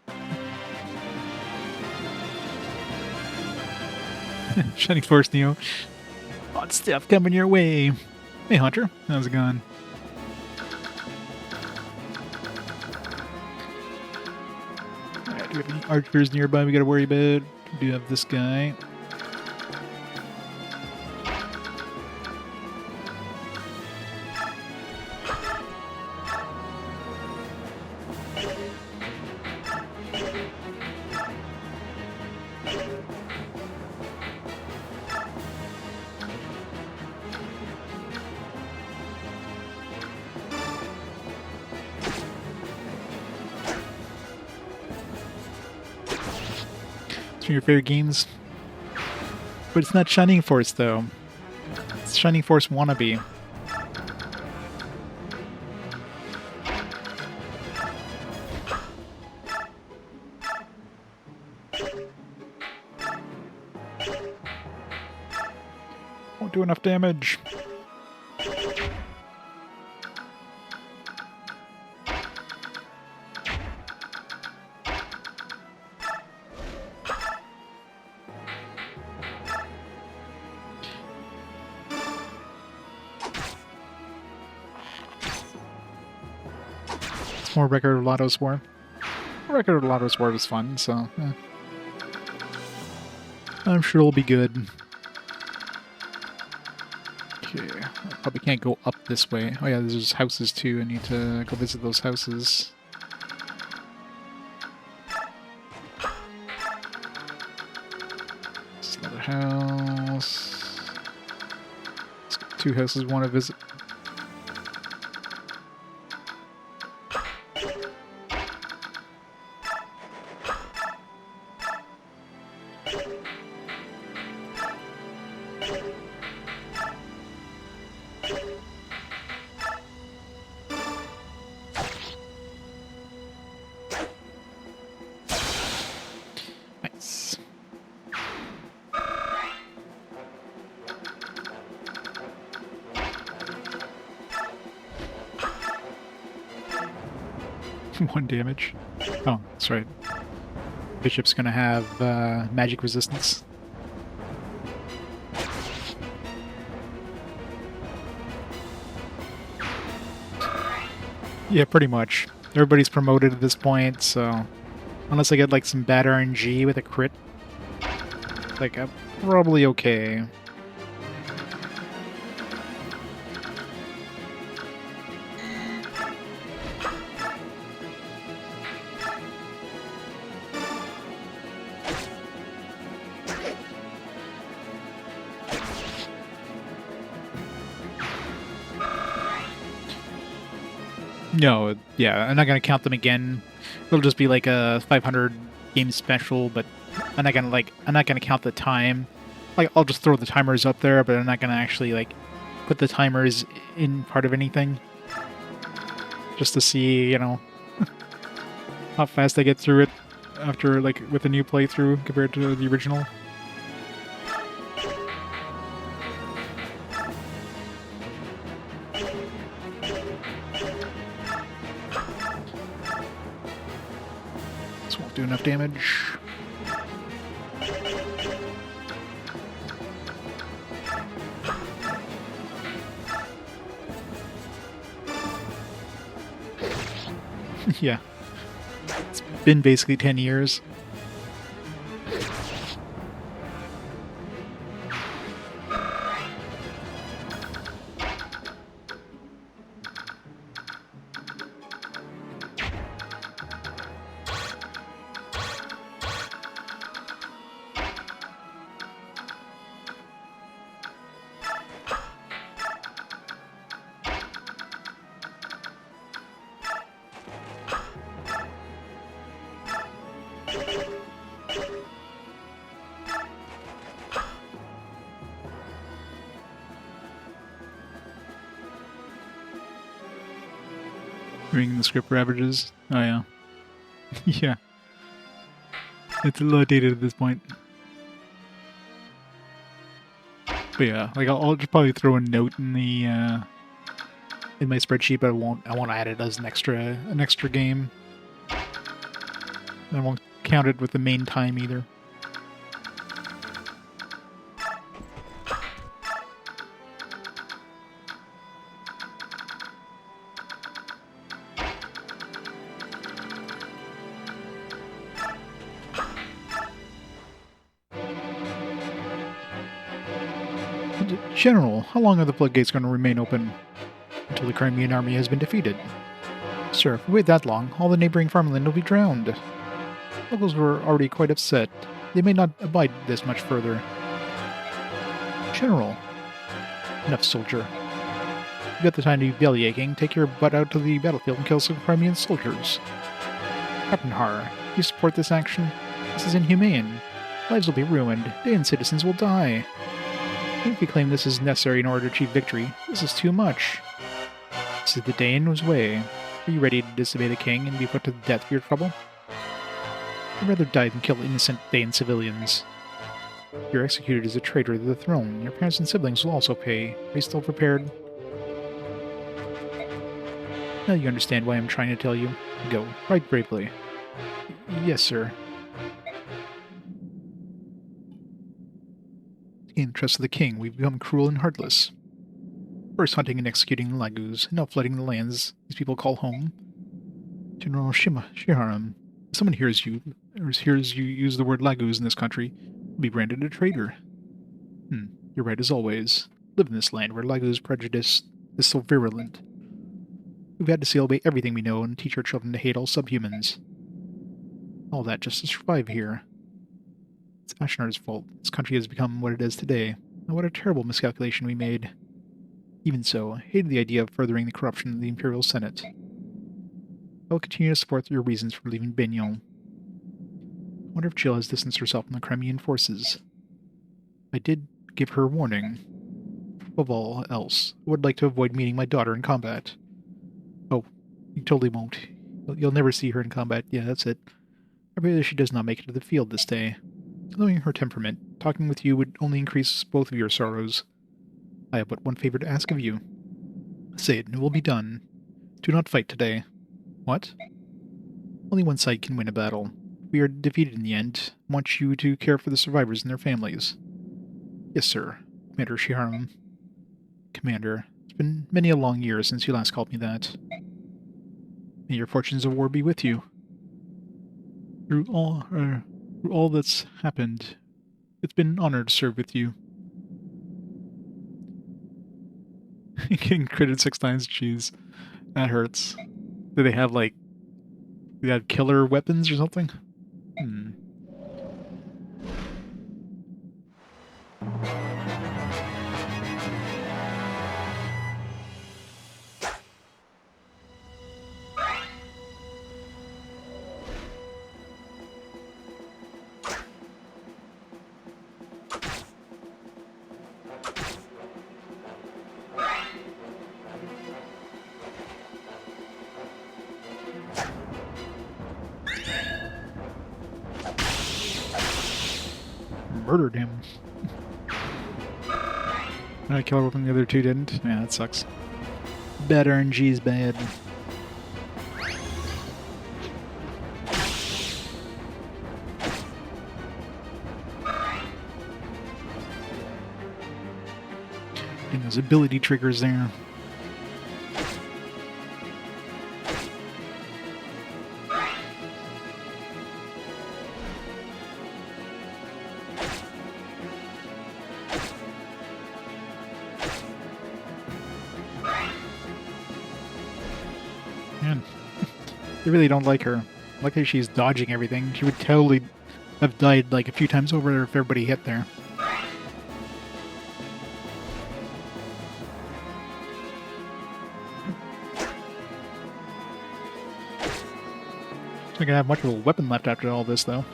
Shining Force Neo. Hot stuff coming your way. Hey, Hunter. How's it going? Alright, do we have any archers nearby we gotta worry about? We do have this guy. of your favorite games. But it's not Shining Force, though. It's Shining Force wannabe. Won't do enough damage. More Record of Lotto's War. Record of Lotto's War was fun, so I'm sure it'll be good. Okay, I probably can't go up this way. Oh yeah, there's houses too. I need to go visit those houses. There's another house. Let's get 2 houses we want to visit. One damage. Oh, that's right. Bishop's gonna have magic resistance. Yeah, pretty much. Everybody's promoted at this point, so unless I get like some bad RNG with a crit, like I'm probably okay. No, yeah, I'm not gonna count them again. It'll just be like a 500 game special, but I'm not gonna count the time. Like, I'll just throw the timers up there, but I'm not gonna actually like put the timers in part of anything. Just to see, you know, how fast I get through it after like with a new playthrough compared to the original. Do enough damage. Yeah. It's been basically 10 years. Reading the script ravages. Oh yeah. Yeah. It's a little dated at this point. But yeah, like I'll just probably throw a note in the in my spreadsheet, but I won't add it as an extra game. I won't count it with the main time either. General, how long are the floodgates going to remain open? Until the Crimean army has been defeated. Sir, if we wait that long, all the neighboring farmland will be drowned. Locals were already quite upset. They may not abide this much further. General. Enough, soldier. You've got the time to be bellyaching. Take your butt out to the battlefield and kill some Crimean soldiers. Captain Har, you support this action? This is inhumane. Lives will be ruined. Daein citizens will die. If you claim this is necessary in order to achieve victory, this is too much. This is the Daein's way. Are you ready to disobey the king and be put to death for your trouble? I'd rather die than kill innocent Daein civilians. If you're executed as a traitor to the throne, your parents and siblings will also pay. Are you still prepared? Now you understand why I'm trying to tell you. Go. Fight bravely. Yes, sir. To gain the trust of the king, we've become cruel and heartless. First hunting and executing the Lagus, now flooding the lands these people call home. General Shiharam, if someone hears you use the word Lagus in this country, you'll be branded a traitor. You're right as always. Live in this land where Lagus prejudice is so virulent. We've had to seal away everything we know and teach our children to hate all subhumans. All that just to survive here. It's Ashnar's fault. This country has become what it is today. And what a terrible miscalculation we made. Even so, I hated the idea of furthering the corruption of the Imperial Senate. I will continue to support your reasons for leaving Baignon. I wonder if Jill has distanced herself from the Crimean forces. I did give her warning. Above all else, I would like to avoid meeting my daughter in combat. Oh, you totally won't. You'll never see her in combat. Yeah, that's it. I pray that she does not make it to the field this day. Knowing her temperament, talking with you would only increase both of your sorrows. I have but one favor to ask of you. Say it, and it will be done. Do not fight today. What? Only one side can win a battle. If we are defeated in the end, I want you to care for the survivors and their families. Yes, sir. Commander Shiharam. Commander, it's been many a long year since you last called me that. May your fortunes of war be with you. Through all that's happened, it's been an honor to serve with you. Getting critted 6 times, jeez. That hurts. Do they have, like... Do they have killer weapons or something? Murdered him. I killed her when the other two didn't. Yeah, that sucks. Bad RNG is bad. And those ability triggers there. Man, I really don't like her. Luckily she's dodging everything. She would totally have died like a few times over if everybody hit there. Not gonna have much of a weapon left after all this, though.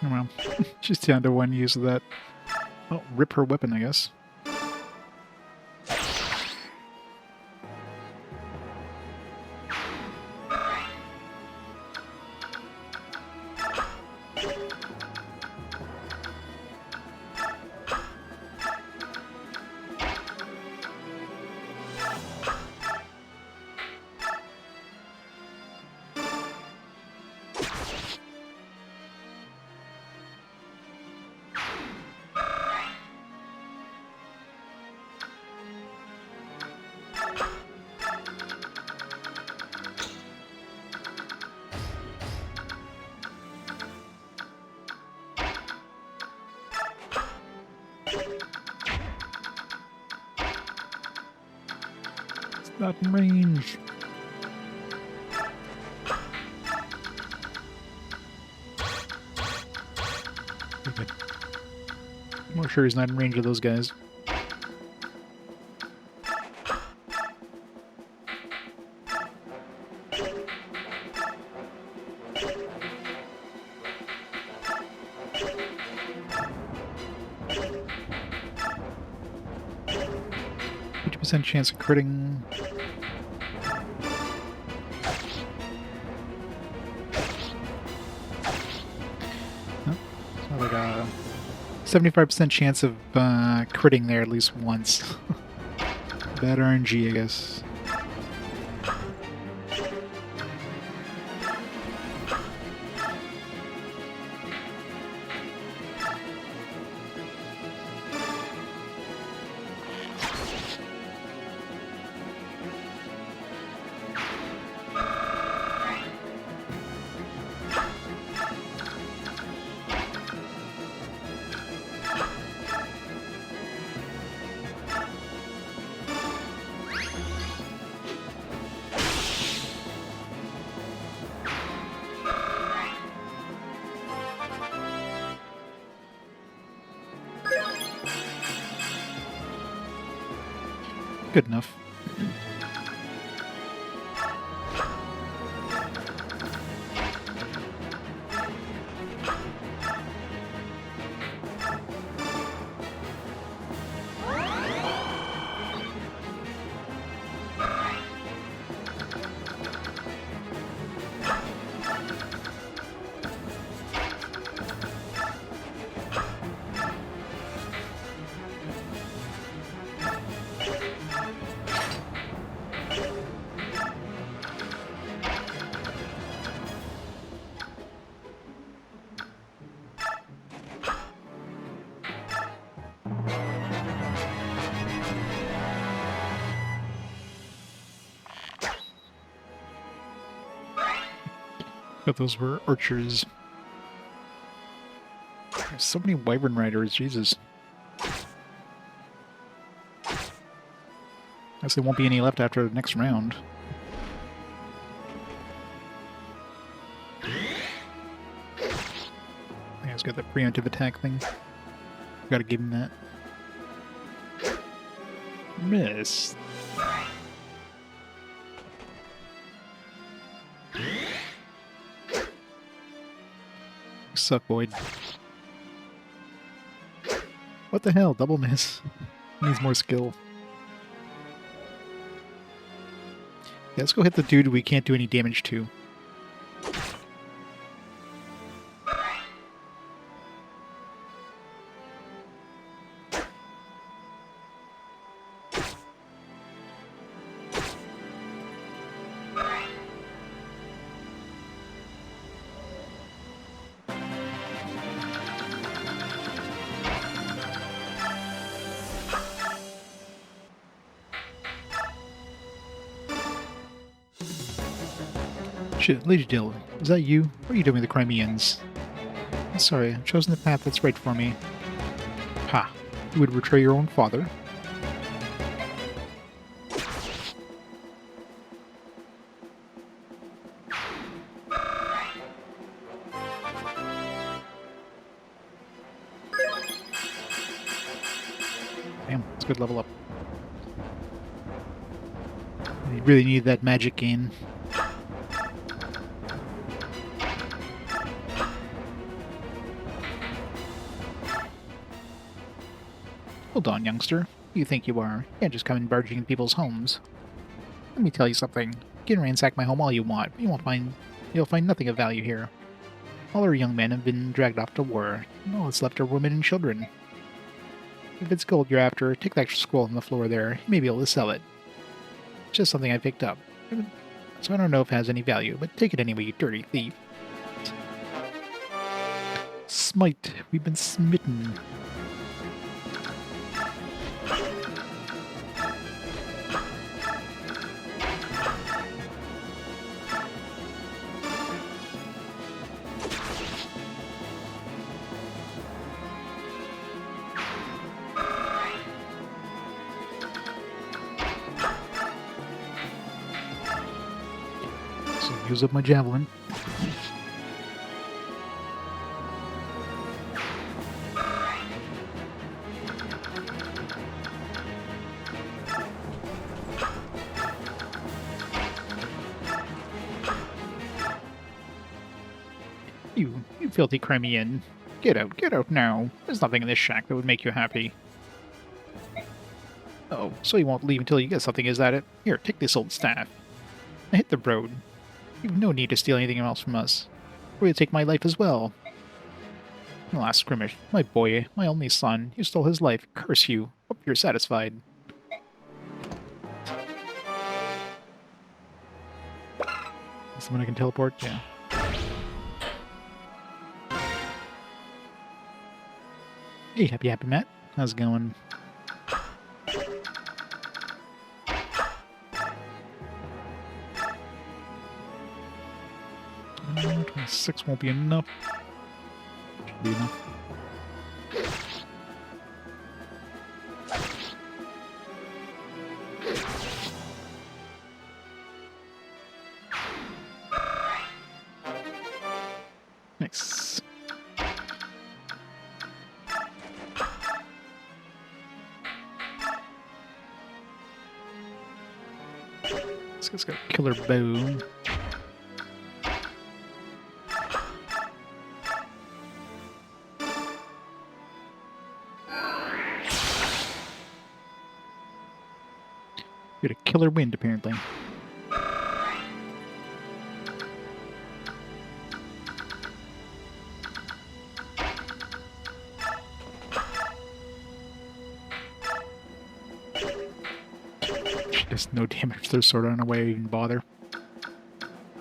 Well, she's down to one use of that. Oh, rip her weapon, I guess. It's not in range. Okay. I'm more sure he's not in range of those guys. Chance of critting. Oh, so like a 75% chance of critting there at least once. Bad RNG, I guess. Good enough. But those were archers. There's so many wyvern riders, Jesus. Guess there won't be any left after the next round. I he's got that preemptive attack thing. Gotta give him that. Miss. Suck, Boyd. What the hell? Double miss. Needs more skill. Yeah, let's go hit the dude we can't do any damage to. Shit, Lady Dill, is that you? What are you doing with the Crimeans? I'm sorry, I've chosen the path that's right for me. Ha! You would betray your own father? Damn, it's a good level up. You really need that magic gain. Hold on, youngster. Who you think you are? You can't just come in barging in people's homes. Let me tell you something. You can ransack my home all you want. You'll find nothing of value here. All our young men have been dragged off to war. And all that's left are women and children. If it's gold you're after, take that scroll on the floor there. You may be able to sell it. It's just something I picked up. So I don't know if it has any value, but take it anyway, you dirty thief. Smite. We've been smitten. Use up my javelin. You filthy Crimean. Get out now. There's nothing in this shack that would make you happy. Oh, so you won't leave until you get something, is that it? Here, take this old staff. Now hit the road. You've no need to steal anything else from us. Or you'll take my life as well. In the last skirmish, my boy, my only son, you stole his life. Curse you. Hope you're satisfied. Someone I can teleport? Yeah. Hey, happy Matt. How's it going? 26 won't be enough. Should be enough. Nice. This guy's got a killer bow. Got a killer wind, apparently. Just no damage to their sword. I don't know why I even bother.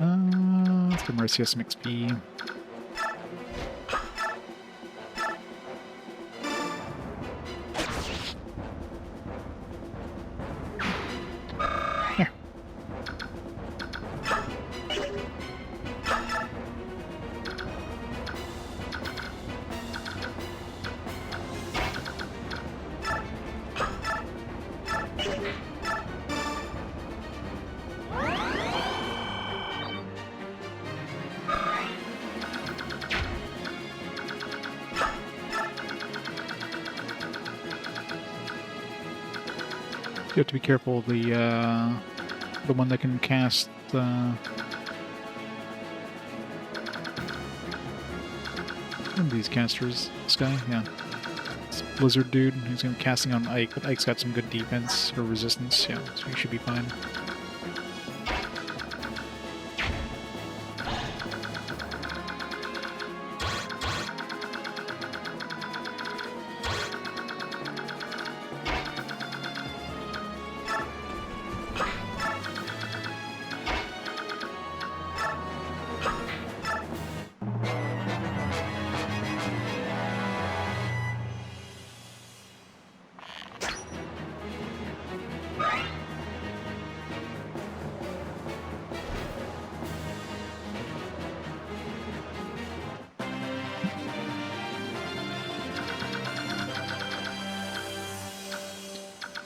Let's go Mercy has some XP. Here. You have to be careful of the one that can cast one of these casters. This guy, yeah. This Blizzard dude, he's gonna be casting on Ike, but Ike's got some good defense or resistance, yeah, so he should be fine.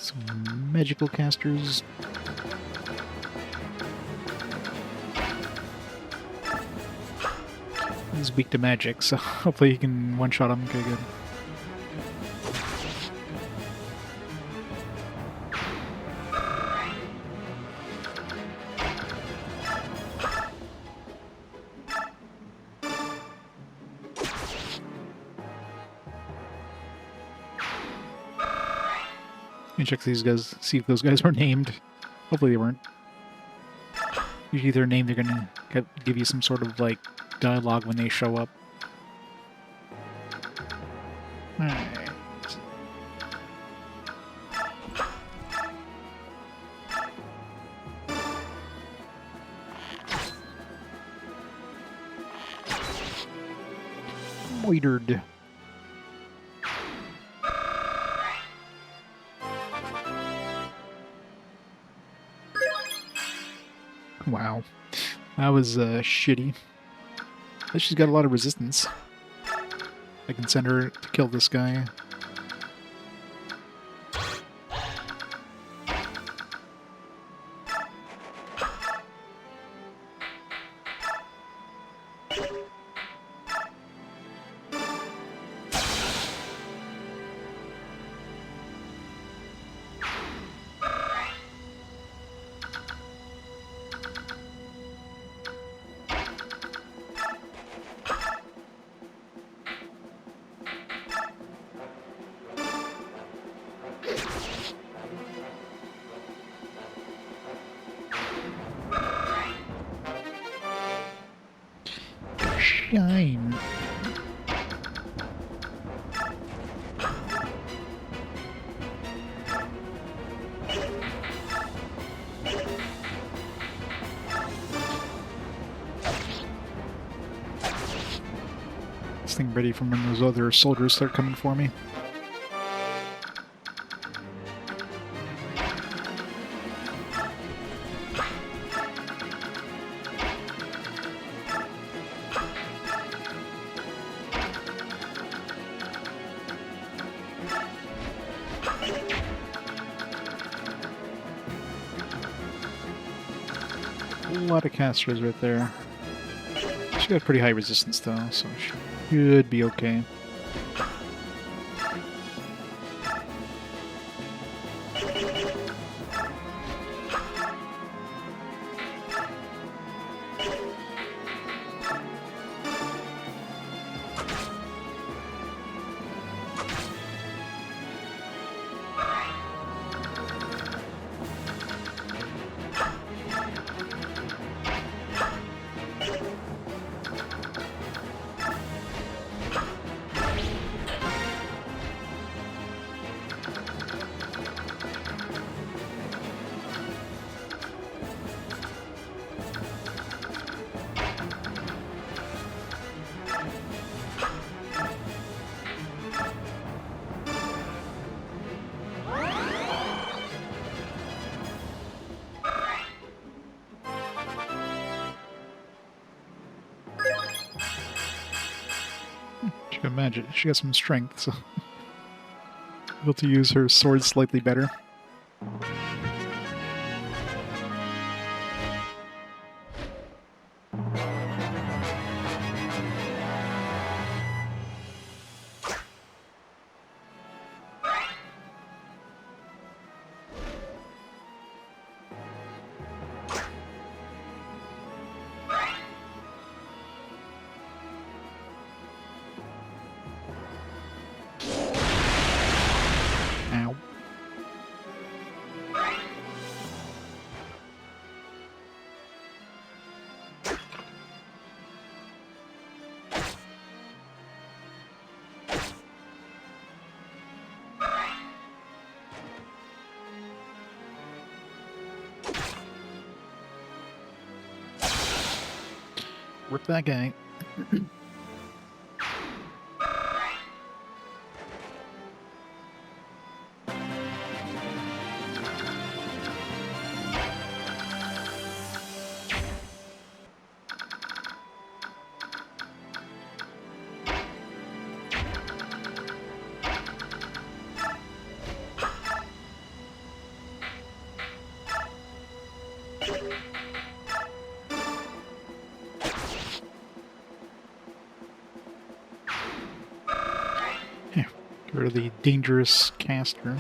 Some magical casters. He's weak to magic, so hopefully you can one-shot him. Okay, good. Let me check these guys, see if those guys were named. Hopefully they weren't. Usually they're named, they're gonna give you some sort of, like, dialogue when they show up. Alright. Moitered. Wow. That was shitty. But she's got a lot of resistance. I can send her to kill this guy. Daein. This thing ready for when those other soldiers start coming for me. A lot of casters right there. She got pretty high resistance though, so she should be okay. You can imagine she has some strength, so able to use her sword slightly better. Ow. Rip that guy. Get rid of the dangerous caster.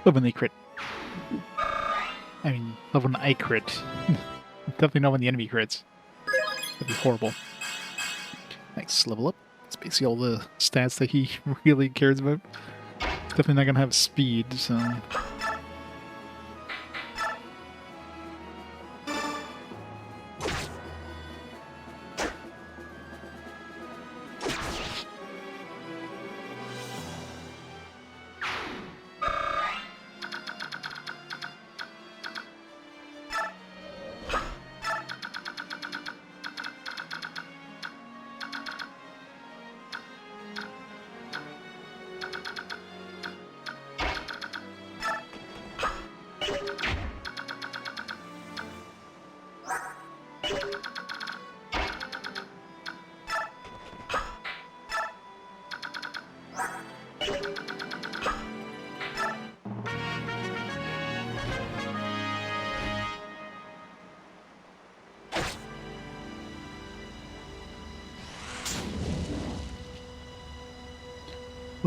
Love when they crit. I mean, love when I crit. Definitely not when the enemy crits. That'd be horrible. Nice, level up. That's basically all the stats that he really cares about. Definitely not gonna have speed, so...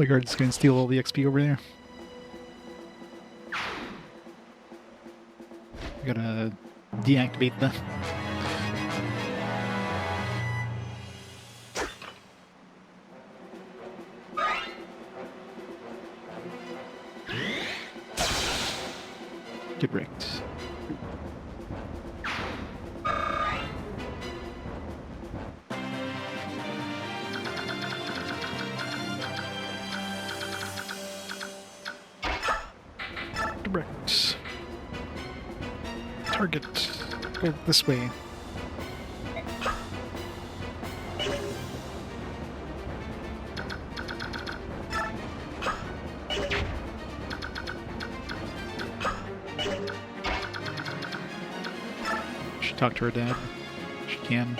Guard's gonna steal all the XP over there. I gotta deactivate the... Get wrecked. Direct. Target. Go this way. She talk to her dad. She can.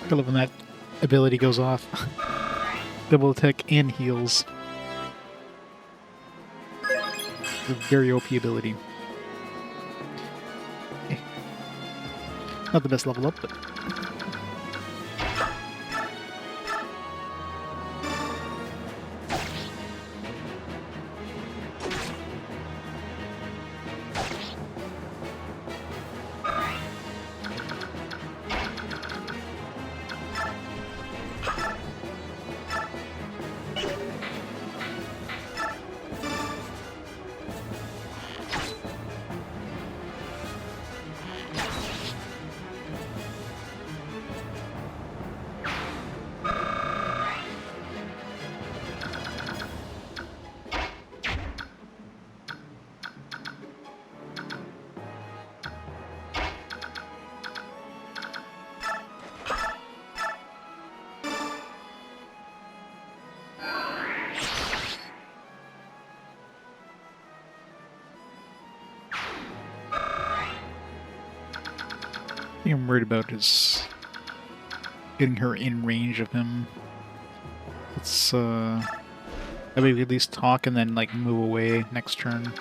I love when that ability goes off. Double attack and heals. A very OP ability. Okay. Not the best level up, but... The thing I'm worried about is getting her in range of him. Let's maybe at least talk and then like move away next turn.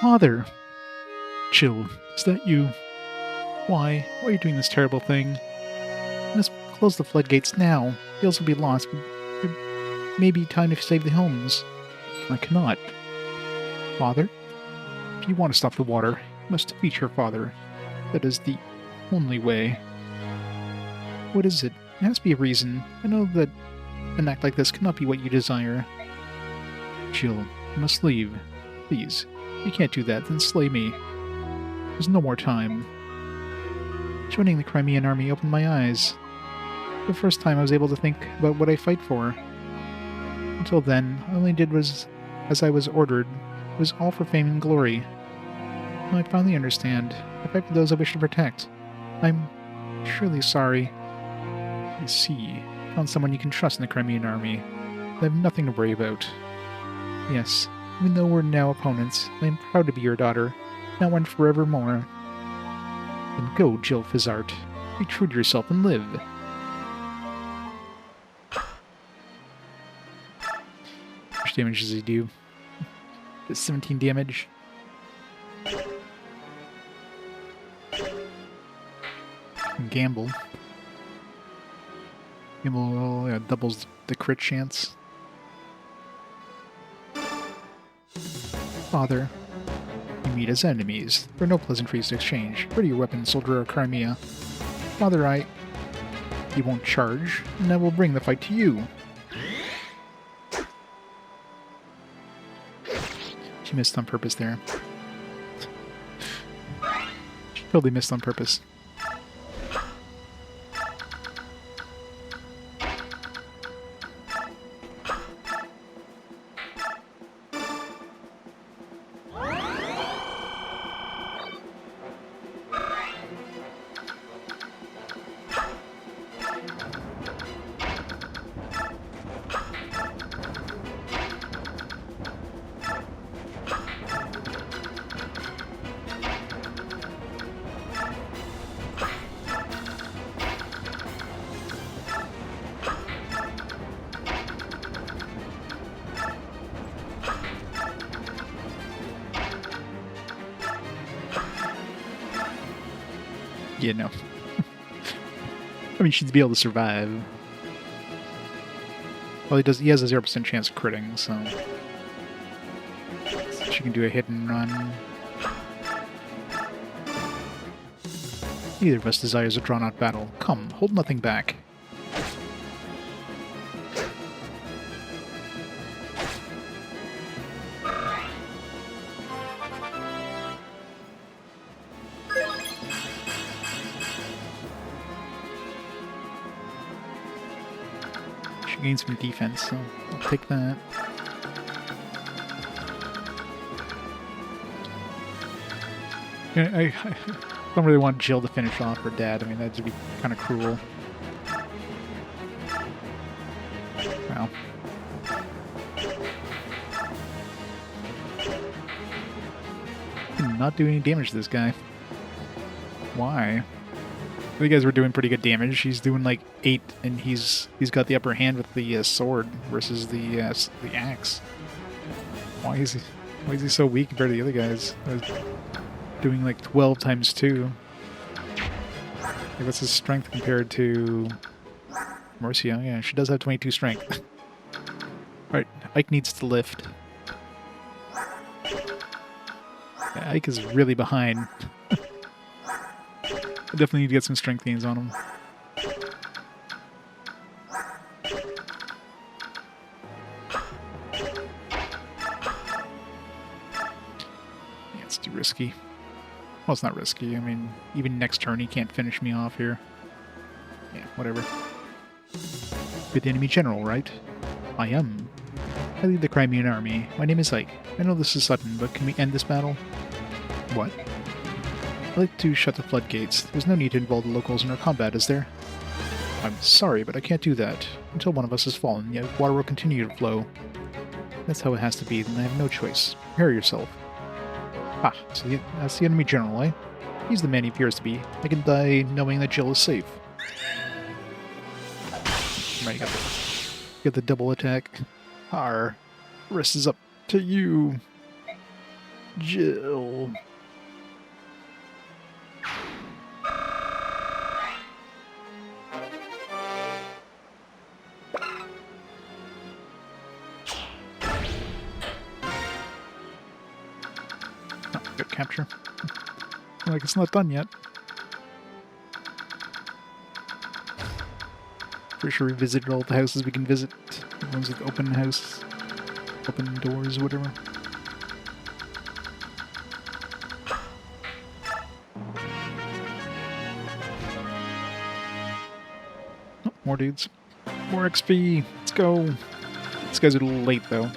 Father! Chill. Is that you? Why? Why are you doing this terrible thing? You must close the floodgates now. Heals will be lost, but it may be time to save the homes. I cannot. Father? If you want to stop the water, you must defeat your father. That is the only way. What is it? There has to be a reason. I know that an act like this cannot be what you desire. Chill. You must leave. Please. If you can't do that, then slay me. There's no more time. Joining the Crimean army opened my eyes. For the first time I was able to think about what I fight for. Until then, all I did was as I was ordered. It was all for fame and glory. I finally understand. Affected those I wish to protect. I'm truly sorry. I see. Found someone you can trust in the Crimean army. I have nothing to worry about. Yes, even though we're now opponents, I am proud to be your daughter, now and forevermore. Then go, Jill Fizzart. Be true to yourself and live. How much damage does he do? Just 17 damage. Gamble. Gamble doubles the crit chance. Father, you meet as enemies. There are no pleasantries to exchange. Ready your weapon, soldier of Crimea. Father, you won't charge, and I will bring the fight to you. She missed on purpose there. She totally missed on purpose. Yeah, no. I mean, she'd be able to survive. Well, he has a 0% chance of critting, so she can do a hit and run. Neither of us desires a drawn-out battle. Come, hold nothing back. Gain some defense, so I'll take that. I don't really want Jill to finish off her dad. I mean, that'd be kind of cruel. Wow. Did not do any damage to this guy. Why? You guys were doing pretty good damage. He's doing like 8, and he's got the upper hand with the sword versus the axe. Why is he so weak compared to the other guys? Doing like 12 times 2. Like, what's his strength compared to Marcia? Yeah, she does have 22 strength. Alright, Ike needs to lift. Yeah, Ike is really behind. I definitely need to get some strength gains on him. Yeah, it's too risky. Well, it's not risky. I mean, even next turn he can't finish me off here. Yeah, whatever. You're the enemy general, right? I am. I lead the Crimean army. My name is Ike. I know this is sudden, but can we end this battle? What? I'd like to shut the floodgates. There's no need to involve the locals in our combat, is there? I'm sorry, but I can't do that. Until one of us has fallen, yet water will continue to flow. That's how it has to be, then I have no choice. Prepare yourself. Ah, so that's the enemy general, eh? He's the man he appears to be. I can die knowing that Jill is safe. Right, get the double attack. Har. The rest is up to you, Jill. Good capture. Like it's not done yet. Pretty sure we visited all the houses we can visit. The ones with open house, open doors, whatever. Oh, more dudes. More XP. Let's go. This guy's a little late though.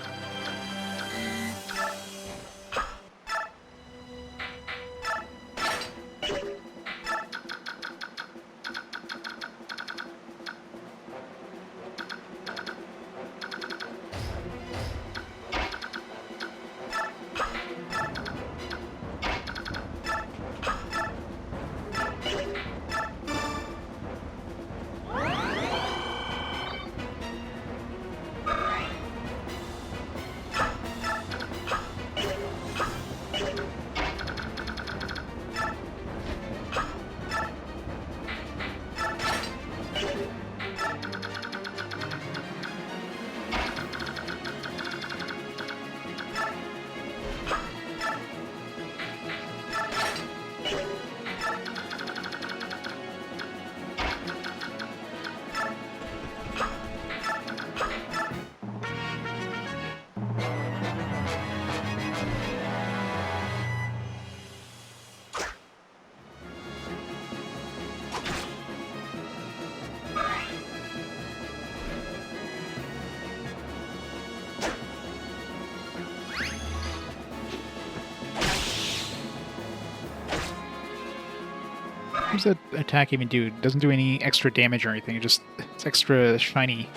What does that attack even do? It doesn't do any extra damage or anything. It's extra shiny.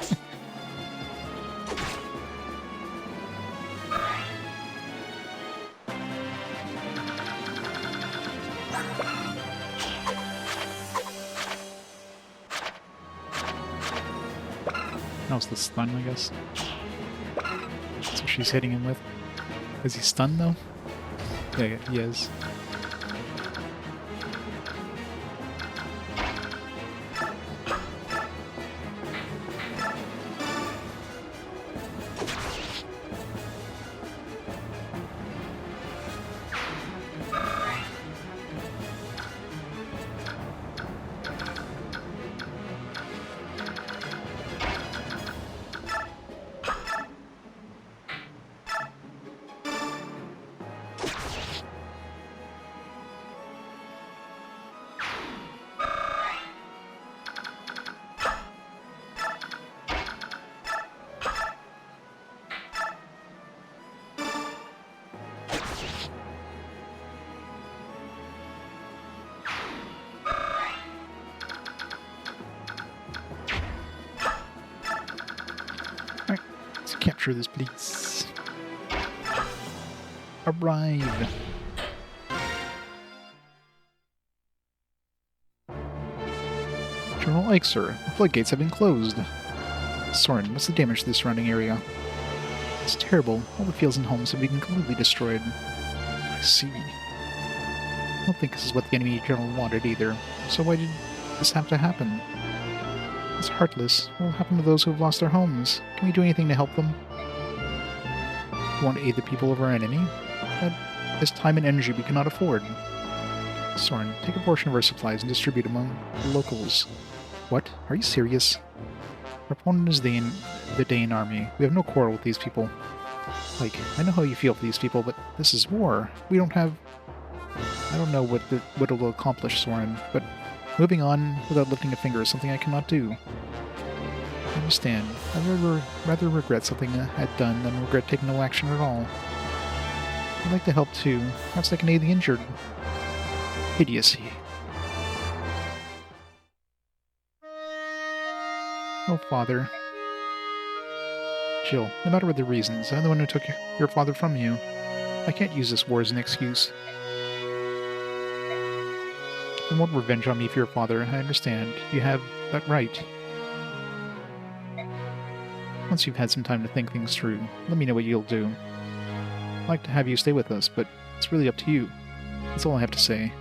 That was the stun, I guess. That's what she's hitting him with. Is he stunned, though? Yeah, he is. Capture this, please. Arrive. General Eichser, the floodgates have been closed. Soren, what's the damage to the surrounding area? It's terrible. All the fields and homes have been completely destroyed. I see. I don't think this is what the enemy general wanted either. So why did this have to happen? It's heartless. What will happen to those who have lost their homes? Can we do anything to help them? We want to aid the people of our enemy? But this time and energy we cannot afford. Soren, take a portion of our supplies and distribute among the locals. What? Are you serious? Our opponent is the Daein army. We have no quarrel with these people. Like, I know how you feel for these people, but this is war. We don't have... I don't know what it will accomplish, Soren, but moving on without lifting a finger is something I cannot do. I understand. I'd rather regret something I had done than regret taking no action at all. I'd like to help too. Perhaps I can aid the injured. Idiocy. Oh, Father. Jill, no matter what the reasons, I'm the one who took your father from you. I can't use this war as an excuse. You want revenge on me for your father, I understand. You have that right. Once you've had some time to think things through, let me know what you'll do. I'd like to have you stay with us, but it's really up to you. That's all I have to say.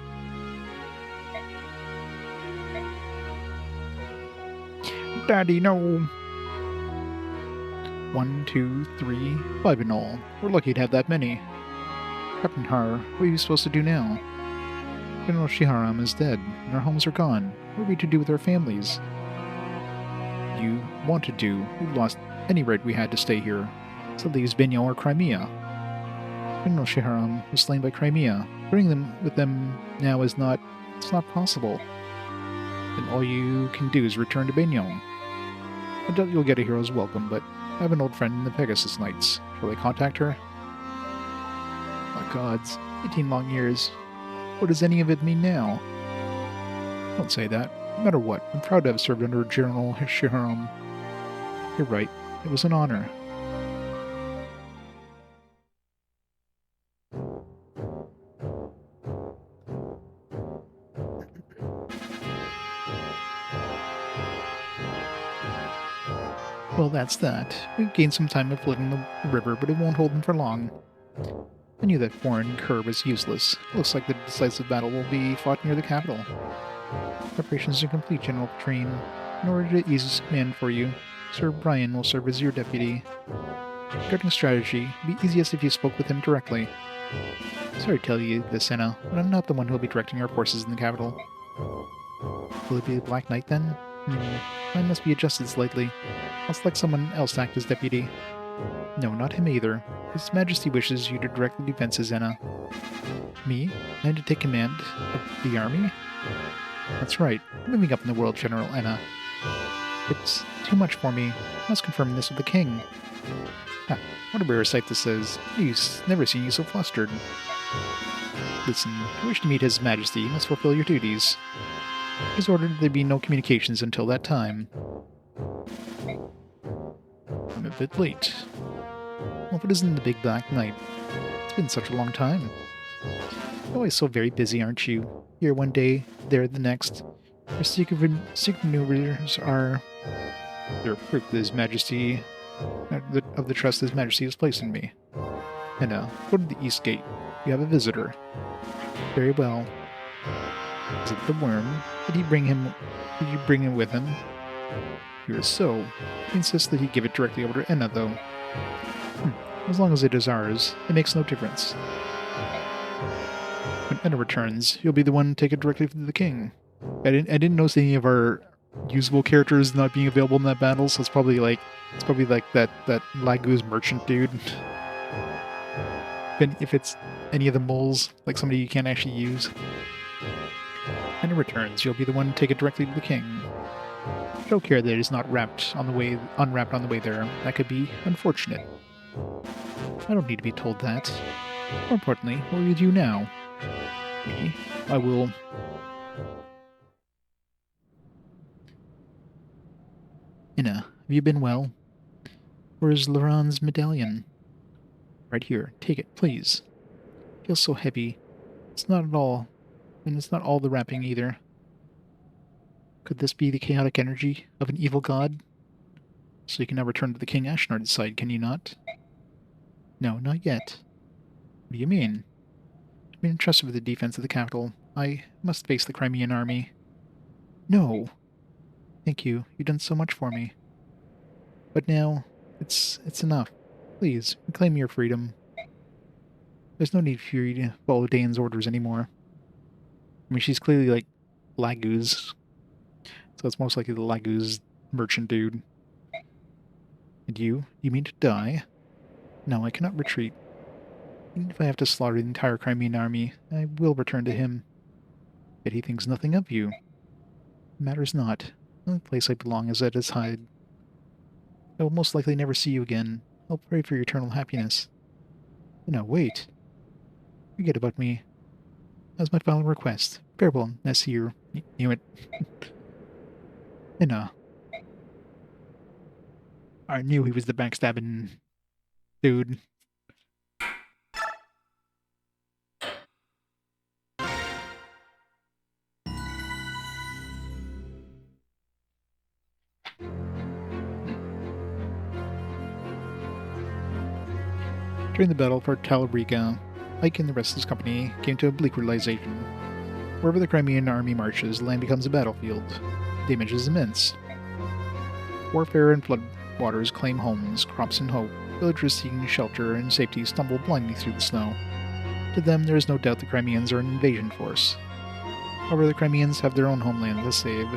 Daddy, no! 1, 2, 3, 5 in all. We're lucky to have that many. Captain Har, what are you supposed to do now? General Shiharam is dead, and our homes are gone. What are we to do with our families? You want to do. We've lost any right we had to stay here. So leaves Benyo or Crimea. General Shiharam was slain by Crimea. Bringing them with them now is not... it's not possible. Then all you can do is return to Benyo. I doubt you'll get a hero's welcome, but I have an old friend in the Pegasus Knights. Shall I contact her? My gods, 18 long years. What does any of it mean now? Don't say that. No matter what, I'm proud to have served under General Shiharam. You're right. It was an honor. Well, that's that. We've gained some time of flooding the river, but it won't hold them for long. I knew that foreign cur was useless. Looks like the decisive battle will be fought near the capital. Preparations are complete, General Petrine. In order to ease his command for you, Sir Brian will serve as your deputy. Regarding strategy, it'd be easiest if you spoke with him directly. Sorry to tell you this, Anna, but I'm not the one who'll be directing our forces in the capital. Will it be the Black Knight, then? Mine must be adjusted slightly. I'll select someone else to act as deputy. No, not him either. His Majesty wishes you to direct the defenses, Anna. Me? I am to take command of the army? That's right. Moving up in the world, General Anna. It's too much for me. I must confirm this with the king. Ah, what a rare sight this is. He's never seen you so flustered. Listen, if you wish to meet His Majesty, you must fulfill your duties. He's ordered there be no communications until that time. I'm a bit late. Well, if it isn't the big black night. It's been such a long time. You're always so very busy, aren't you? Here one day, there the next. Your secret maneuvers are... They're proof that His Majesty... of the trust His Majesty has placed in me. And now, go to the East Gate. You have a visitor. Very well. Is it the worm? Did you bring him with him? If it is so, he insists that he give it directly over to Enna, though. As long as it is ours, it makes no difference. When Enna returns, you'll be the one to take it directly to the king. I didn't notice any of our usable characters not being available in that battle, so it's probably like that Laguz merchant dude. If it's any of the moles, like somebody you can't actually use. When it returns, you'll be the one to take it directly to the king. Show care that it is not unwrapped on the way there. That could be unfortunate. I don't need to be told that. More importantly, what will you do now? Me? I will... Enna, have you been well? Where's Laurent's medallion? Right here. Take it, please. It feels so heavy. It's not at all. And it's not all the wrapping either. Could this be the chaotic energy of an evil god? So you can now return to the King Ashnard's side, can you not? No, not yet. What do you mean? I've been entrusted with the defense of the capital. I must face the Crimean army. No. Thank you. You've done so much for me. But now, it's enough. Please, reclaim your freedom. There's no need for you to follow Daein's orders anymore. I mean, she's clearly like Laguz. So it's most likely the Laguz merchant dude. And you? You mean to die? No, I cannot retreat. Even if I have to slaughter the entire Crimean army, I will return to him. Yet he thinks nothing of you. It matters not. The only place I belong is at his hide. I will most likely never see you again. I'll pray for your eternal happiness. No, wait. Forget about me. That's my final request. Farewell, Nasir. Knew it. Enna. I knew he was the backstabbing dude. During the battle for Talarica, Ike and the rest of his company came to a bleak realization. Wherever the Crimean army marches, land becomes a battlefield. Damage is immense. Warfare and floodwaters claim homes, crops and hope. Villagers seeking shelter and safety stumble blindly through the snow. To them, there is no doubt the Crimeans are an invasion force. However, the Crimeans have their own homeland to save.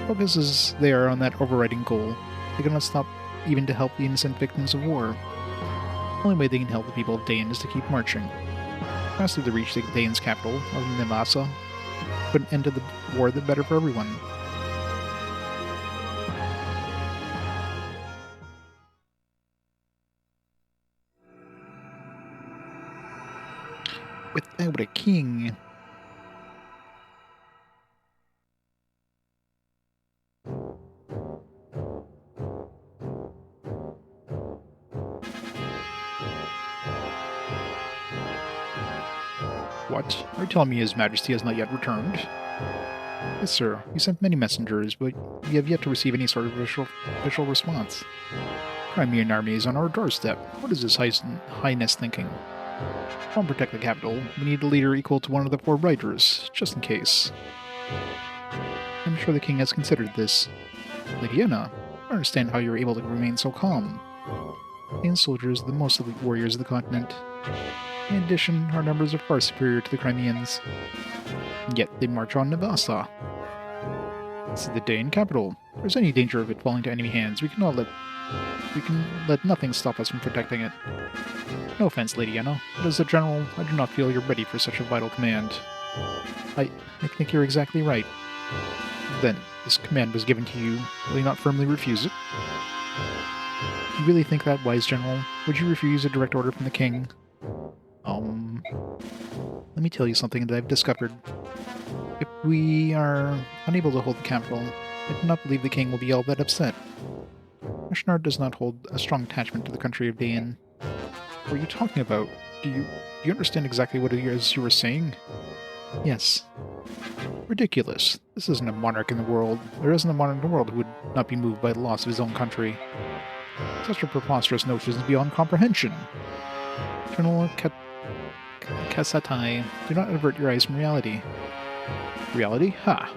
Focus as they are on that overriding goal, they cannot stop even to help the innocent victims of war. The only way they can help the people of Daein is to keep marching. The faster they reach Daein's capital, of Nevasa, put an end to the war, the better for everyone. Without a king... What? Are you telling me His Majesty has not yet returned? Yes, sir. We sent many messengers, but we have yet to receive any sort of official response. Crimean army is on our doorstep. What is His Highness thinking? To protect the capital, we need a leader equal to one of the 4 riders, just in case. I'm sure the king has considered this. Lady Enna, I don't understand how you're able to remain so calm. Daein's soldiers are the most elite warriors of the continent. In addition, our numbers are far superior to the Crimeans. Yet they march on Nevasa. This is the Daein capital. If there's any danger of it falling to enemy hands, we can let nothing stop us from protecting it. No offense, Lady Enna, but as a general, I do not feel you're ready for such a vital command. I think you're exactly right. Then, this command was given to you. Will you not firmly refuse it? You really think that, wise general? Would you refuse a direct order from the king? Let me tell you something that I've discovered. If We are unable to hold the capital. I do not believe the king will be all that upset. Ashnard does not hold a strong attachment to the country of Daein. What are you talking about? Do you understand exactly what it is you were saying? Yes. Ridiculous. This isn't a monarch in the world. There isn't a monarch in the world who would not be moved by the loss of his own country. Such a preposterous notion is beyond comprehension. General Kasatai, do not avert your eyes from reality. Reality? Ha!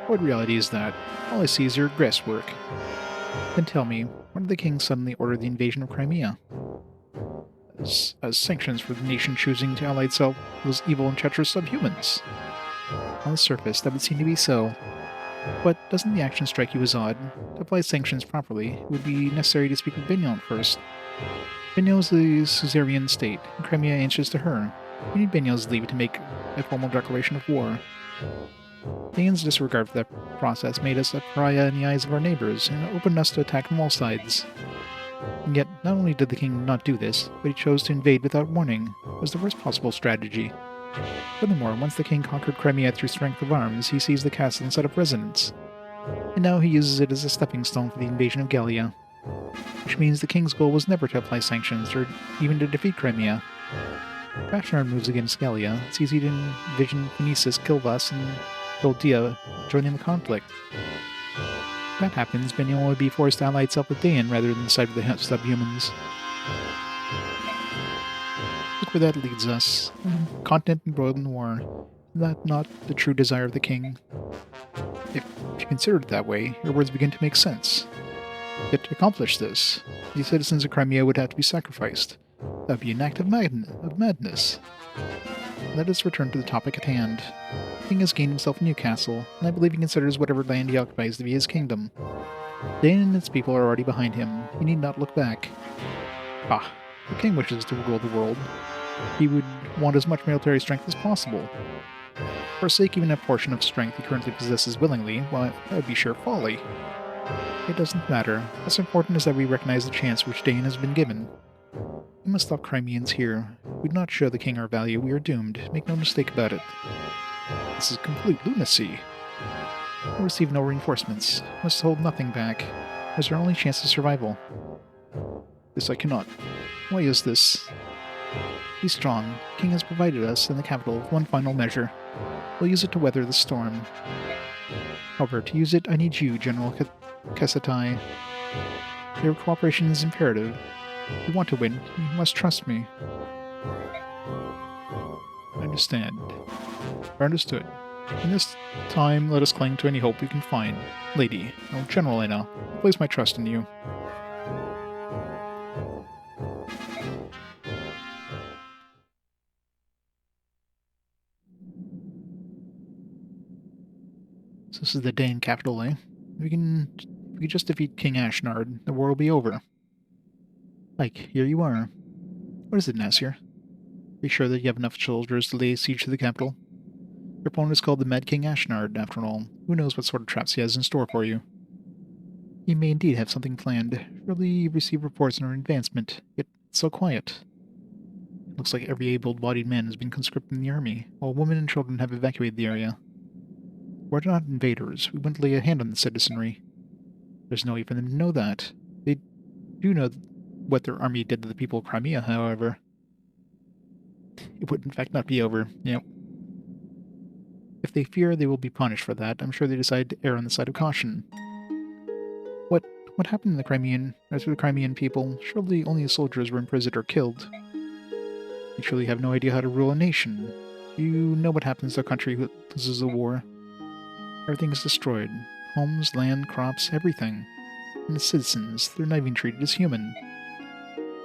What reality is that? All I see is your guesswork. Then tell me, why did the king suddenly order the invasion of Crimea? As sanctions for the nation choosing to ally itself with those evil and treacherous subhumans. On the surface, that would seem to be so. But doesn't the action strike you as odd? To apply sanctions properly, it would be necessary to speak with Binyal first. Binyal is the suzerain state, and Crimea answers to her. We need Binyal's leave to make a formal declaration of war. Daein's disregard for that process made us a pariah in the eyes of our neighbors, and opened us to attack from all sides. And yet, not only did the king not do this, but he chose to invade without warning. It was the worst possible strategy. Furthermore, once the king conquered Crimea through strength of arms, he seized the castle and set up residence. And now he uses it as a stepping stone for the invasion of Gallia. Which means the king's goal was never to apply sanctions, or even to defeat Crimea. If Ashnard moves against Gallia, it's easy to envision Phoenicis, Kilvas, and Goldia joining the conflict. If that happens, Binyal would be forced to ally itself with Daein rather than side with the subhumans. Look where that leads us. Continent embroiled in war. Is that not the true desire of the king? If you consider it that way, your words begin to make sense. Yet to accomplish this, the citizens of Crimea would have to be sacrificed. That would be an act of madness. Let us return to the topic at hand. The king has gained himself a new castle, and I believe he considers whatever land he occupies to be his kingdom. Daein and its people are already behind him. He need not look back. Ah, the king wishes to rule the world. He would want as much military strength as possible. Forsake even a portion of strength he currently possesses willingly, well, that would be sheer folly. It doesn't matter. What's important is that we recognize the chance which Daein has been given. We must stop Crimeans here. If we do not show the king our value, we are doomed. Make no mistake about it. This is complete lunacy. We'll receive no reinforcements. Must hold nothing back. It is our only chance of survival. This I cannot. Why is this? Be strong. The king has provided us in the capital with one final measure. We'll use it to weather the storm. However, to use it, I need you, General Kasatai. Your cooperation is imperative. If you want to win, you must trust me. I understand. Understood. In this time, let us cling to any hope we can find. Lady, oh, General Ena, I place my trust in you. So this is the Daein capital, eh? If we can just defeat King Ashnard, the war will be over. Like, here you are. What is it, Nasir? Be sure that you have enough soldiers to lay siege to the capital. Your opponent is called the Mad King Ashnard, after all. Who knows what sort of traps he has in store for you? He may indeed have something planned. Surely you receive reports on our advancement, yet it's so quiet. It looks like every able-bodied man has been conscripted in the army, while women and children have evacuated the area. We're not invaders. We wouldn't lay a hand on the citizenry. There's no way for them to know that. They do know what their army did to the people of Crimea, however. It would in fact not be over. Yep. If they fear they will be punished for that, I'm sure they decide to err on the side of caution. What happened to the Crimean people? Surely only the soldiers were imprisoned or killed. You surely have no idea how to rule a nation. You know what happens to a country who loses a war. Everything is destroyed. Homes, land, crops, everything. And the citizens, they're not even treated as human.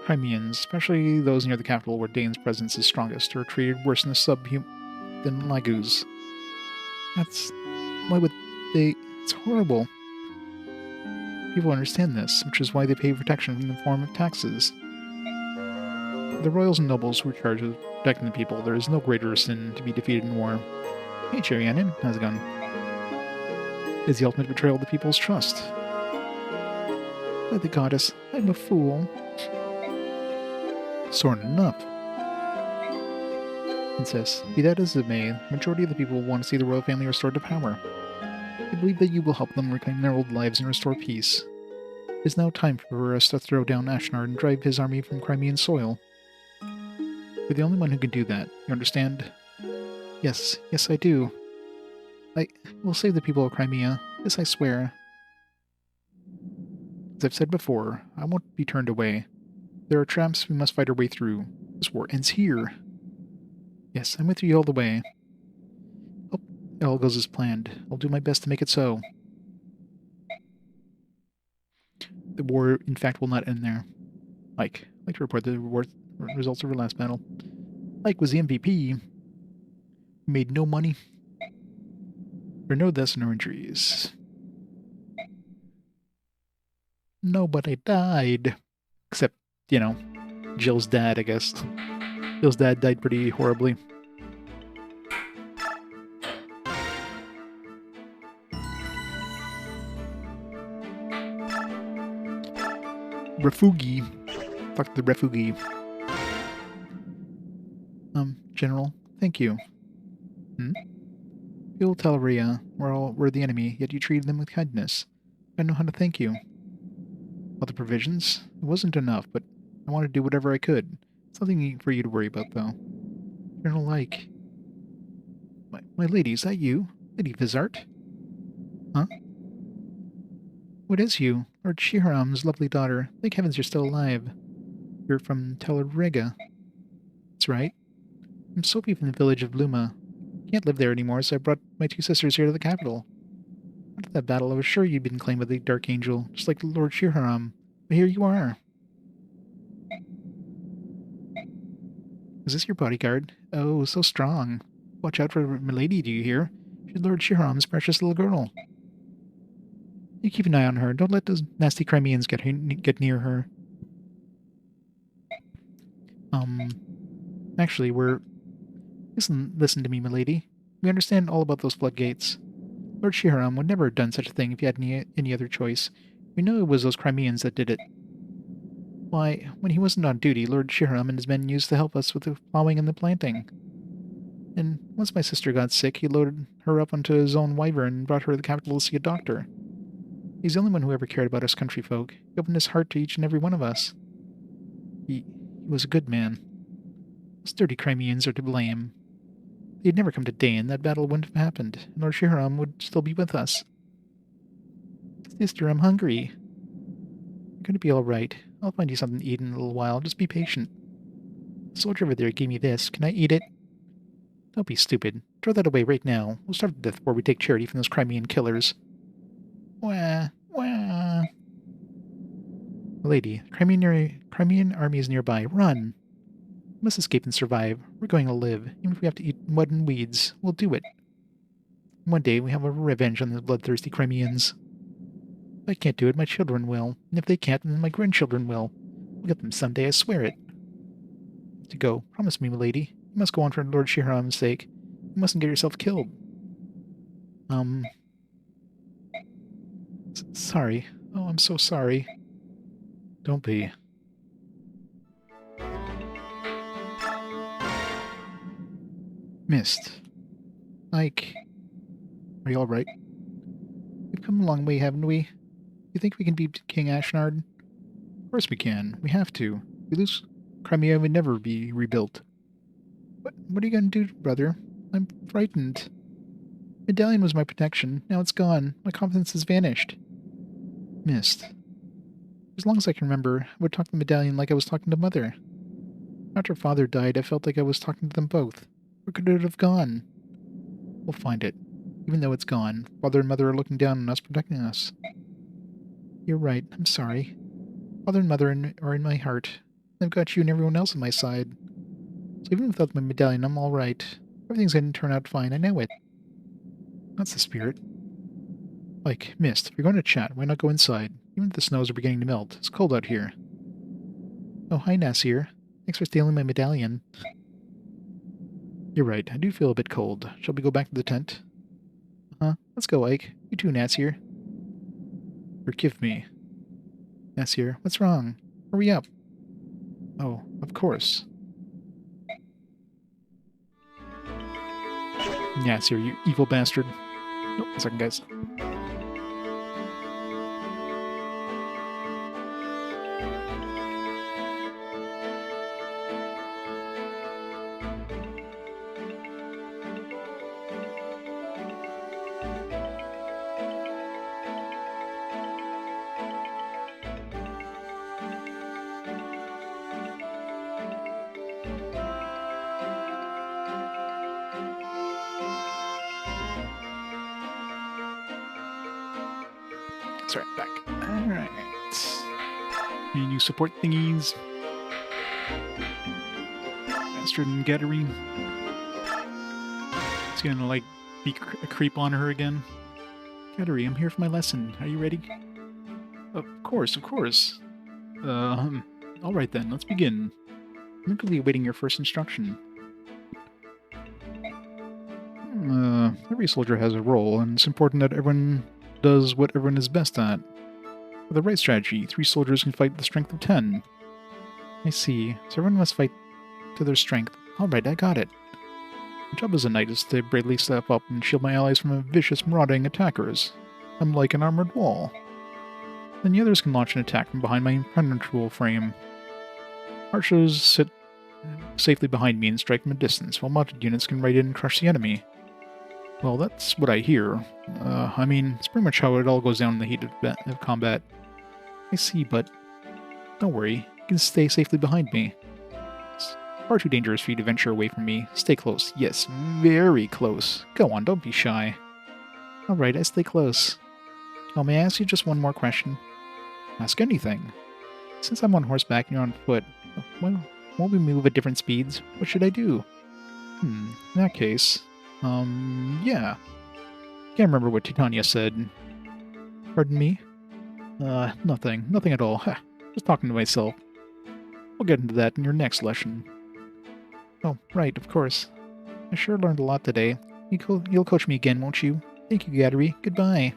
Crimeans, especially those near the capital where Daein's presence is strongest, are treated worse than than Lagus. Why would they... It's horrible. People understand this, which is why they pay protection in the form of taxes. The royals and nobles who are charged with protecting the people, there is no greater sin to be defeated in war. Hey, Cherianin, how's it going? It is the ultimate betrayal of the people's trust. By the goddess, I'm a fool. Sorn enough. Princess, be that as it may, the majority of the people want to see the royal family restored to power. I believe that you will help them reclaim their old lives and restore peace. It is now time for us to throw down Ashnard and drive his army from Crimean soil. You're the only one who can do that, you understand? Yes, I do. I will save the people of Crimea. This I swear. As I've said before, I won't be turned away. There are traps we must fight our way through. This war ends here. Yes, I'm with you all the way. Oh, it all goes as planned. I'll do my best to make it so. The war, in fact, will not end there. Mike, I'd like to report the results of our last battle. Mike was the MVP. He made no money. There are no deaths nor injuries. Nobody died. Except, you know, Jill's dad, I guess. Jill's dad died pretty horribly. Refugi. Fuck the Refugi. General, thank you. You'll tell Rhea we're the enemy, yet you treated them with kindness. I don't know how to thank you. All the provisions? It wasn't enough, but I wanted to do whatever I could. It's nothing for you to worry about, though. General Like. My lady, is that you? Lady Vizart? Huh? What is you? Lord Shiharam's lovely daughter. Thank heavens you're still alive. You're from Teleriga. That's right. I'm Sophie from the village of Luma. Can't live there anymore, so I brought my two sisters here to the capital. After that battle, I was sure you'd been claimed by the Dark Angel, just like Lord Shiharam. But here you are. Is this your bodyguard? Oh, so strong. Watch out for Milady, do you hear? She's Lord Shiharam's precious little girl. You keep an eye on her. Don't let those nasty Crimeans get near her. Actually, Listen to me, milady. We understand all about those floodgates. Lord Shiharam would never have done such a thing if he had any other choice. We know it was those Crimeans that did it. Why, when he wasn't on duty, Lord Shiharam and his men used to help us with the plowing and the planting. And once my sister got sick, he loaded her up onto his own wyvern and brought her to the capital to see a doctor. He's the only one who ever cared about us country folk. He opened his heart to each and every one of us. He was a good man. Those dirty Crimeans are to blame. If they'd never come to Daein, that battle wouldn't have happened, and Lord Shiharam would still be with us. Sister, I'm hungry. You're going to be all right. I'll find you something to eat in a little while. Just be patient. The soldier over there gave me this. Can I eat it? Don't be stupid. Throw that away right now. We'll starve to death before we take charity from those Crimean killers. Wah, wah. Lady, Crimean army is nearby. Run! We must escape and survive. We're going to live. Even if we have to eat mud and weeds, we'll do it. One day we have a revenge on the bloodthirsty Crimeans. If I can't do it, my children will. And if they can't, then my grandchildren will. We'll get them someday, I swear it. You have to go. Promise me, milady. You must go on for Lord Shiharam's sake. You mustn't get yourself killed. Sorry. Oh, I'm so sorry. Don't be. Mist. Ike. Are you alright? We've come a long way, haven't we? You think we can beat King Ashnard? Of course we can. We have to. If we lose Crimea, would never be rebuilt. What are you going to do, brother? I'm frightened. Medallion was my protection. Now it's gone. My confidence has vanished. Mist. As long as I can remember, I would talk to Medallion like I was talking to Mother. After Father died, I felt like I was talking to them both. Where could it have gone? We'll find it. Even though it's gone, Father and Mother are looking down on us, protecting us. You're right. I'm sorry. Father and Mother are in my heart. I've got you and everyone else on my side. So even without my medallion, I'm all right. Everything's going to turn out fine. I know it. That's the spirit. Like, Mist, if you're going to chat, why not go inside? Even if the snows are beginning to melt. It's cold out here. Oh, hi, Nasir. Thanks for stealing my medallion. You're right. I do feel a bit cold. Shall we go back to the tent? Let's go, Ike. You too, Nasir. Forgive me. Nasir, what's wrong? Hurry up. Oh, of course. Yeah, sir, you evil bastard. Oh, 1 second, guys. Sorry, back. Alright. Any new support thingies? Bastard and Gathering. It's gonna, like, be a creep on her again. Gathering, I'm here for my lesson. Are you ready? Of course, of course. Alright then, let's begin. I'm eagerly awaiting your first instruction. Every soldier has a role, and it's important that everyone does what everyone is best at. With the right strategy, 3 soldiers can fight with the strength of 10. I see. So everyone must fight to their strength. Alright, I got it. My job as a knight is to bravely step up and shield my allies from vicious, marauding attackers. I'm like an armored wall. Then the others can launch an attack from behind my impenetrable frame. Archers sit safely behind me and strike from a distance, while mounted units can ride in and crush the enemy. Well, that's what I hear. I mean, it's pretty much how it all goes down in the heat of combat. I see, but don't worry. You can stay safely behind me. It's far too dangerous for you to venture away from me. Stay close. Yes, very close. Go on, don't be shy. Alright, I stay close. Oh, may I ask you just one more question? Ask anything. Since I'm on horseback and you're on foot, won't we move at different speeds? What should I do? In that case... yeah. Can't remember what Titania said. Pardon me? Nothing. Nothing at all. Just talking to myself. We'll get into that in your next lesson. Oh, right, of course. I sure learned a lot today. You'll coach me again, won't you? Thank you, Gattery. Goodbye.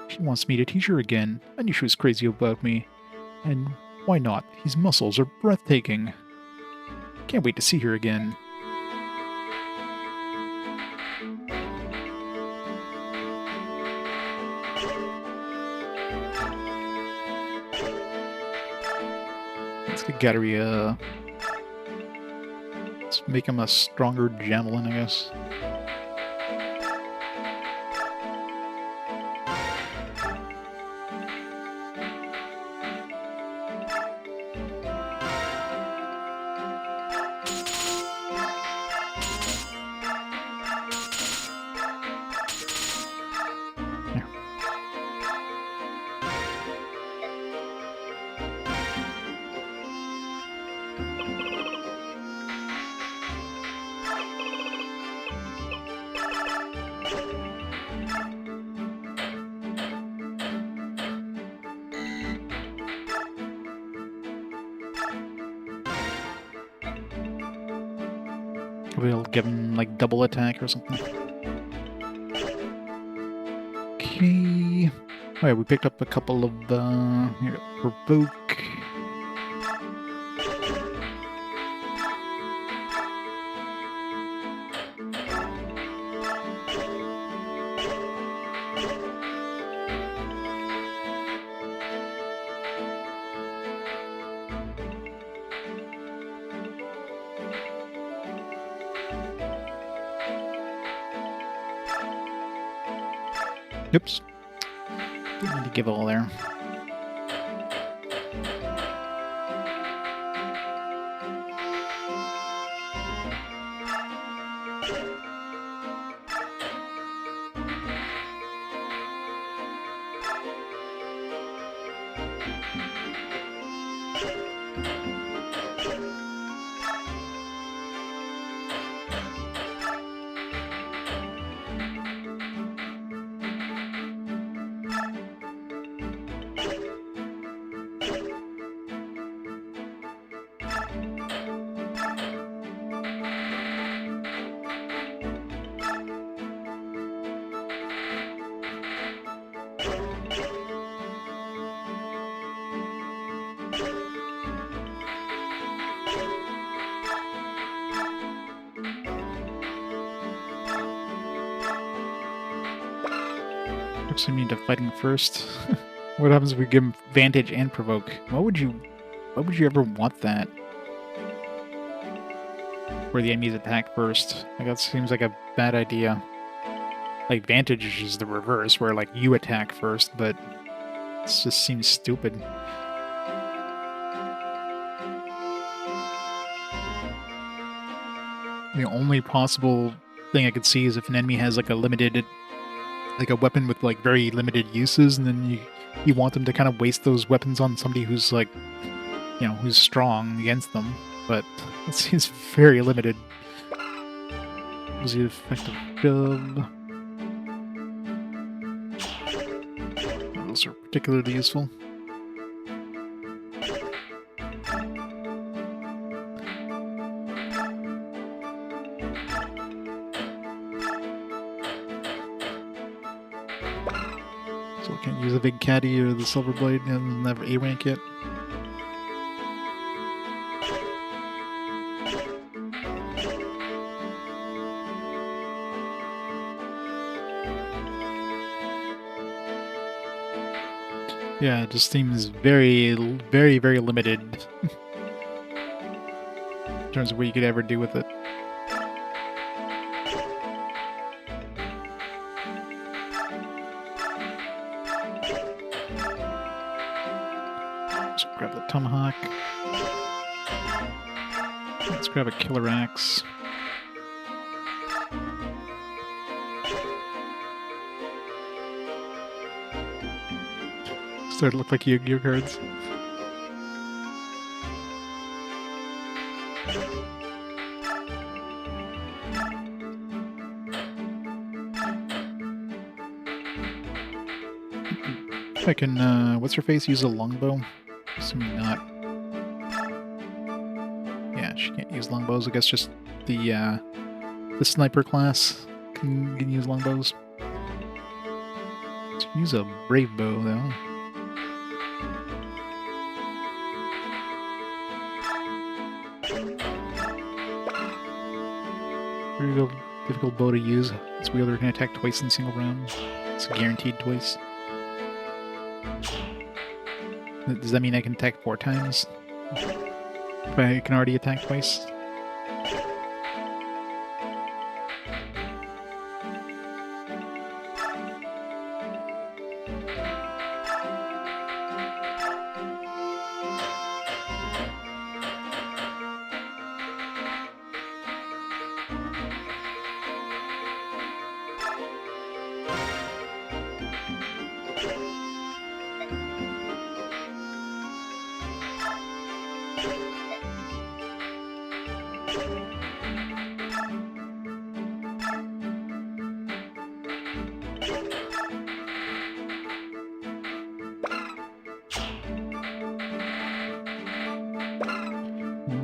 She wants me to teach her again. I knew she was crazy about me. And why not? These muscles are breathtaking. Can't wait to see her again. Let's get Gattery, let's make him a stronger javelin, I guess. We'll give him, like, double attack or something. Okay. Oh yeah, we picked up a couple of, here, provoke. Oops. Didn't need to give all there. Actually, need to fighting first. What happens if we give him Vantage and Provoke? Why would you ever want that? Where the enemies attack first. Like, that seems like a bad idea. Like, Vantage is the reverse, where, like, you attack first, but it just seems stupid. The only possible thing I could see is if an enemy has, like, a limited... like, a weapon with, like, very limited uses, and then you want them to kind of waste those weapons on somebody who's, like, you know, who's strong against them. But it seems very limited. What was the effect of shove? Those are particularly useful. So I can't use the big caddy or the silver blade, and doesn't have A rank yet. Yeah, it just seems very, very, very limited in terms of what you could ever do with it. Let's grab the tomahawk. Let's grab a killer axe. Start to look like Yu-Gi-Oh cards. If I can, what's her face, use a longbow? Assuming not. Yeah, she can't use longbows. I guess just the sniper class can use longbows. Let's use a brave bow, though. Very difficult bow to use. Its wielder can attack twice in a single round. It's guaranteed twice. Does that mean I can attack 4 times? If I can already attack twice?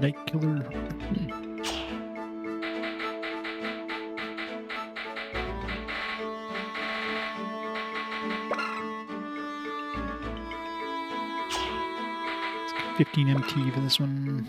Night Killer. Let's get 15 MT for this one.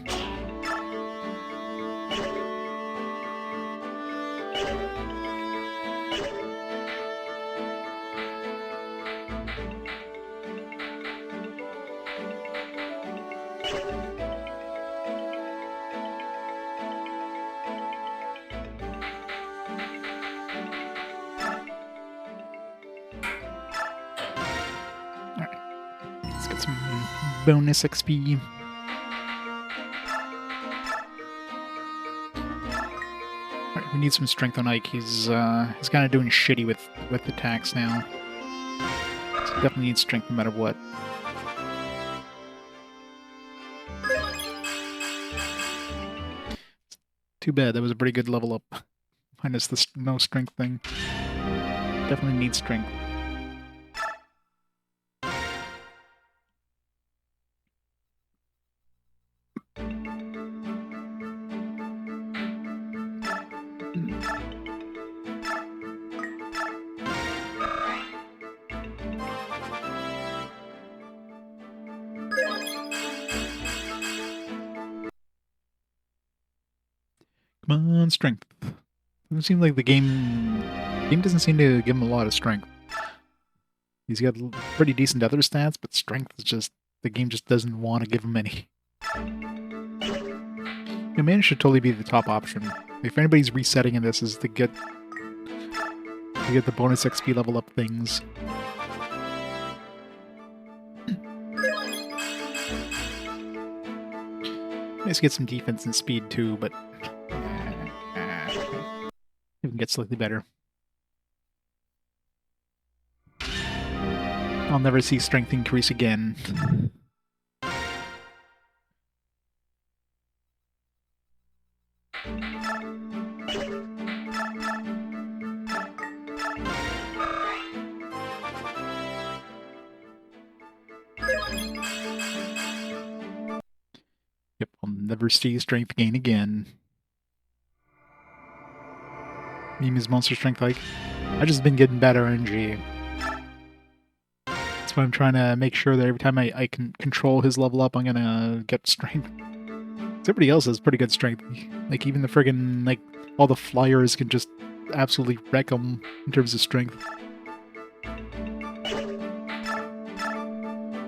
Bonus XP. Alright, we need some strength on Ike. He's kind of doing shitty with attacks now. So definitely needs strength no matter what. Too bad, that was a pretty good level up. Minus the no strength thing. Definitely needs strength. Come on, strength. Doesn't seem like the game doesn't seem to give him a lot of strength. He's got pretty decent other stats, but strength is just, the game just doesn't want to give him any. Mana should totally be the top option. If anybody's resetting in this, is to get the bonus XP level up things. Nice to get some defense and speed too, but it can get slightly better. I'll never see strength increase again. Yep, I'll never see strength gain again. Mimi's monster strength hike. I've just been getting better RNG. That's why I'm trying to make sure that every time I can control his level up, I'm gonna get strength. Everybody else has pretty good strength. Like, even the friggin', like, all the flyers can just absolutely wreck him in terms of strength.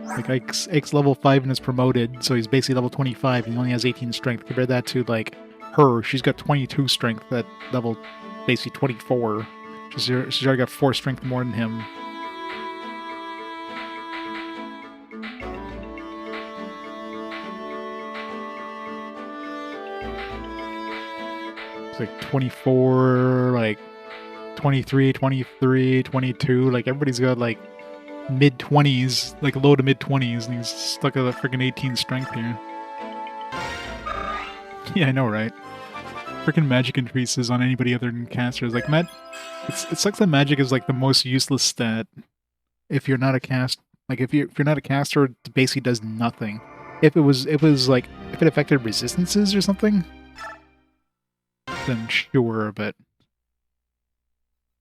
Like, Ike's level 5 and is promoted, so he's basically level 25, and he only has 18 strength. Compare that to, like, her. She's got 22 strength at level, basically 24. She's already got 4 strength more than him. It's like 24, like 23, 23, 22. Like, everybody's got, like, mid-20s, like low to mid-20s, and he's stuck at a freaking 18 strength here. Yeah, I know, right? Freaking magic increases on anybody other than casters. Like, it sucks that magic is, like, the most useless stat if you're not a cast. Like, if you're not a caster, it basically does nothing. If it affected resistances or something, then sure, but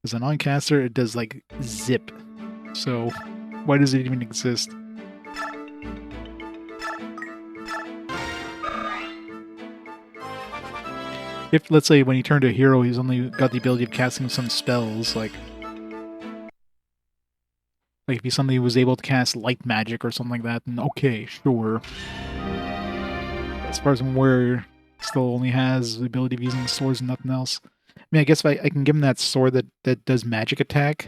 as a non-caster, it does, like, zip. So, why does it even exist? If, let's say, when he turned to a hero, he's only got the ability of casting some spells, like if he suddenly was able to cast light magic or something like that, then okay, sure. As far as I'm aware, still only has the ability of using swords and nothing else. I mean, I guess if I can give him that sword that does magic attack.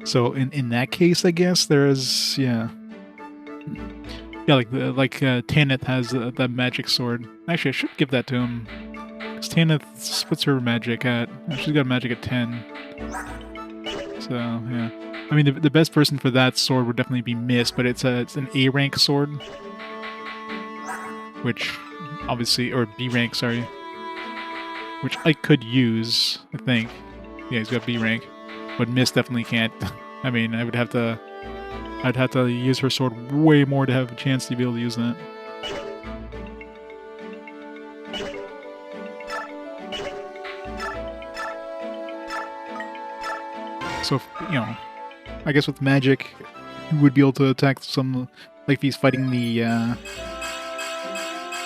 So in that case, I guess there is, yeah, like Tanith has that magic sword. Actually, I should give that to him. Because Tanith, what's her magic at? She's got magic at 10. So yeah, I mean the best person for that sword would definitely be Mist, but it's an A rank sword, which obviously, or B rank, sorry, which I could use. I think, yeah, he's got B rank. But Mist definitely can't. I mean, I'd have to use her sword way more to have a chance to be able to use that. So, I guess with magic, he would be able to attack some, like if he's fighting the, yeah,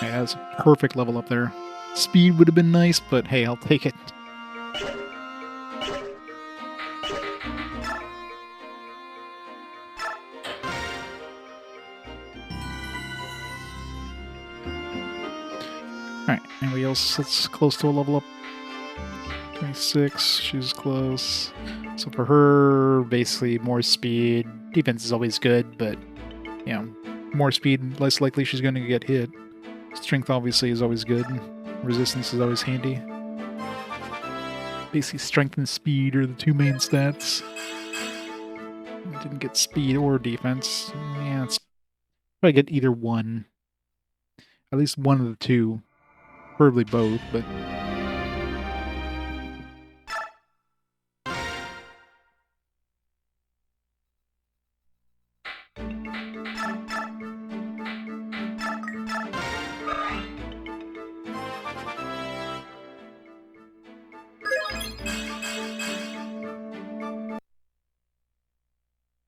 that's a perfect level up there. Speed would have been nice, but hey, I'll take it. Alright, anybody else that's close to a level up? 26, she's close. So for her, basically more speed. Defense is always good, but, more speed, less likely she's going to get hit. Strength obviously is always good. Resistance is always handy. Basically strength and speed are the two main stats. I didn't get speed or defense. Yeah, it's probably get either one. At least one of the two. Preferably both, but...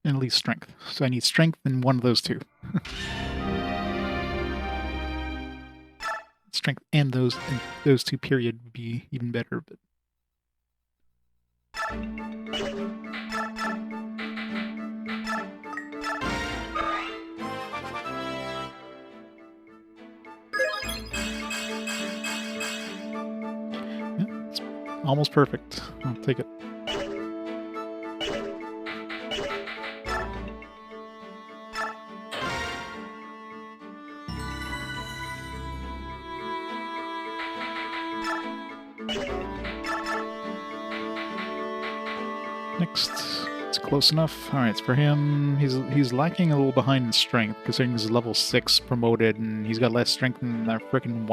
and at least strength. So I need strength in one of those two. Strength and those two period would be even better, but Almost perfect. I'll take it. Next, it's close enough. All right, it's for him. He's lacking a little behind in strength, considering he's level 6 promoted, and he's got less strength than our frickin'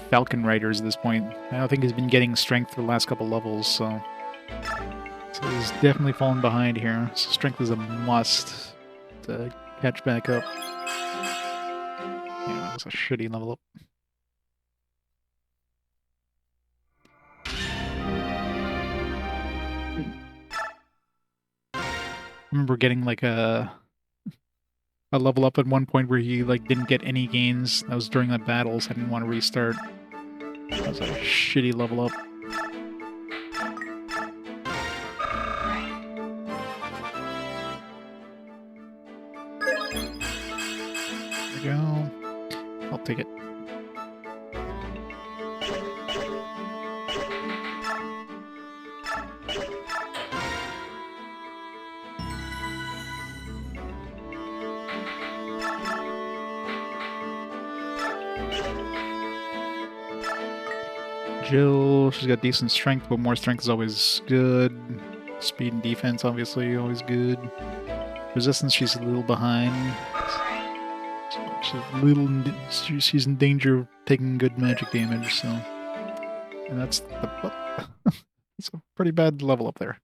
Falcon Riders at this point. I don't think he's been getting strength for the last couple levels, so he's definitely fallen behind here. So strength is a must to catch back up. Yeah, that's a shitty level up. I remember getting like a level up at one point where he like didn't get any gains. That was during that battle, so I didn't want to restart. That was a shitty level up. There we go. I'll take it. Jill, she's got decent strength, but more strength is always good. Speed and defense, obviously, always good. Resistance, she's a little behind. She's in danger of taking good magic damage, so... And that's it's a pretty bad level up there.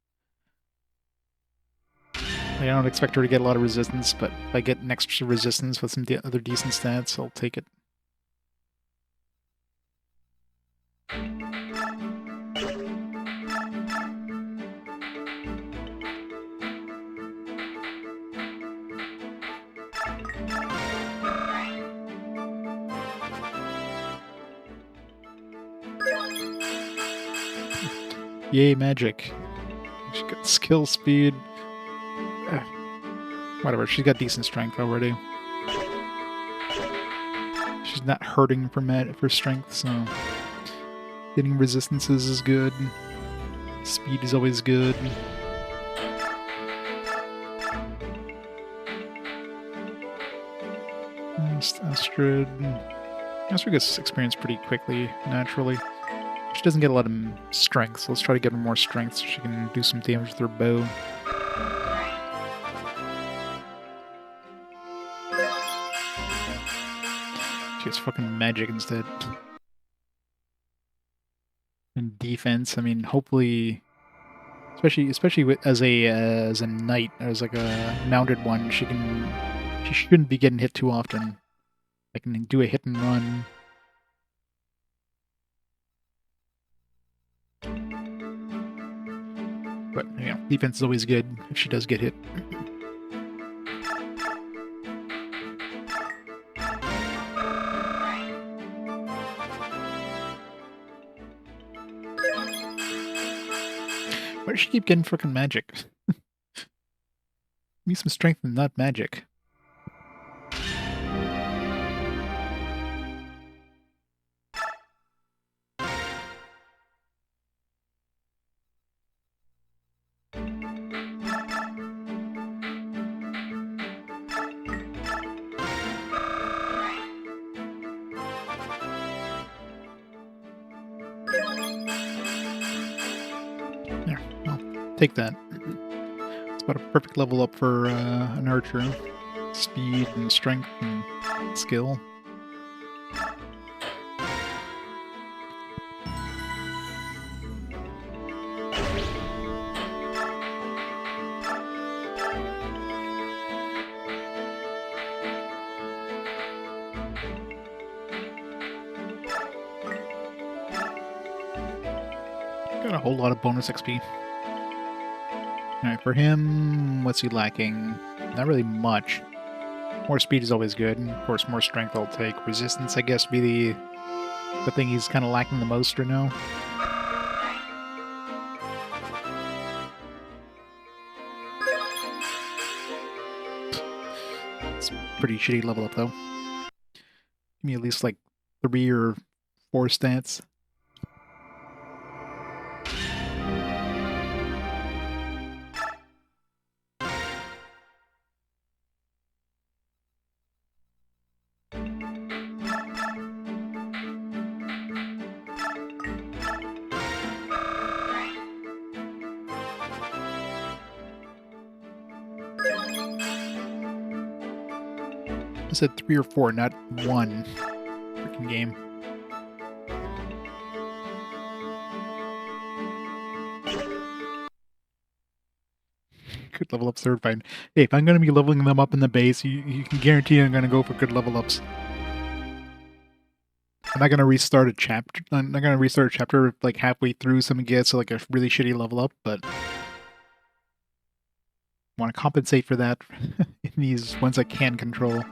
I don't expect her to get a lot of resistance, but if I get an extra resistance with some other decent stats, I'll take it. Yay, magic. She got skill, speed. Whatever, she's got decent strength already. She's not hurting for strength, so... Getting resistances is good. Speed is always good. Astrid gets experience pretty quickly, naturally. She doesn't get a lot of strength, so let's try to get her more strength so she can do some damage with her bow. She gets fucking magic instead. And defense, I mean, hopefully, especially as a knight, as like a mounted one, she shouldn't be getting hit too often. I can do a hit and run. But, yeah, defense is always good if she does get hit. Why does she keep getting frickin' magic? Need some strength and not magic. Take that. It's about a perfect level up for an archer. Speed and strength and skill. Got a whole lot of bonus XP. Alright, for him, what's he lacking? Not really much. More speed is always good, and of course more strength I'll take. Resistance, I guess, be the thing he's kind of lacking the most right now. It's a pretty shitty level up, though. Give me at least, like, 3 or 4 stats. I said 3 or 4, not 1. Freaking game. Good level ups are fine. Hey, if I'm going to be leveling them up in the base, you can guarantee I'm going to go for good level ups. I'm not going to restart a chapter. I'm not going to restart a chapter like halfway through someone gets like a really shitty level up, but I want to compensate for that in these ones I can control.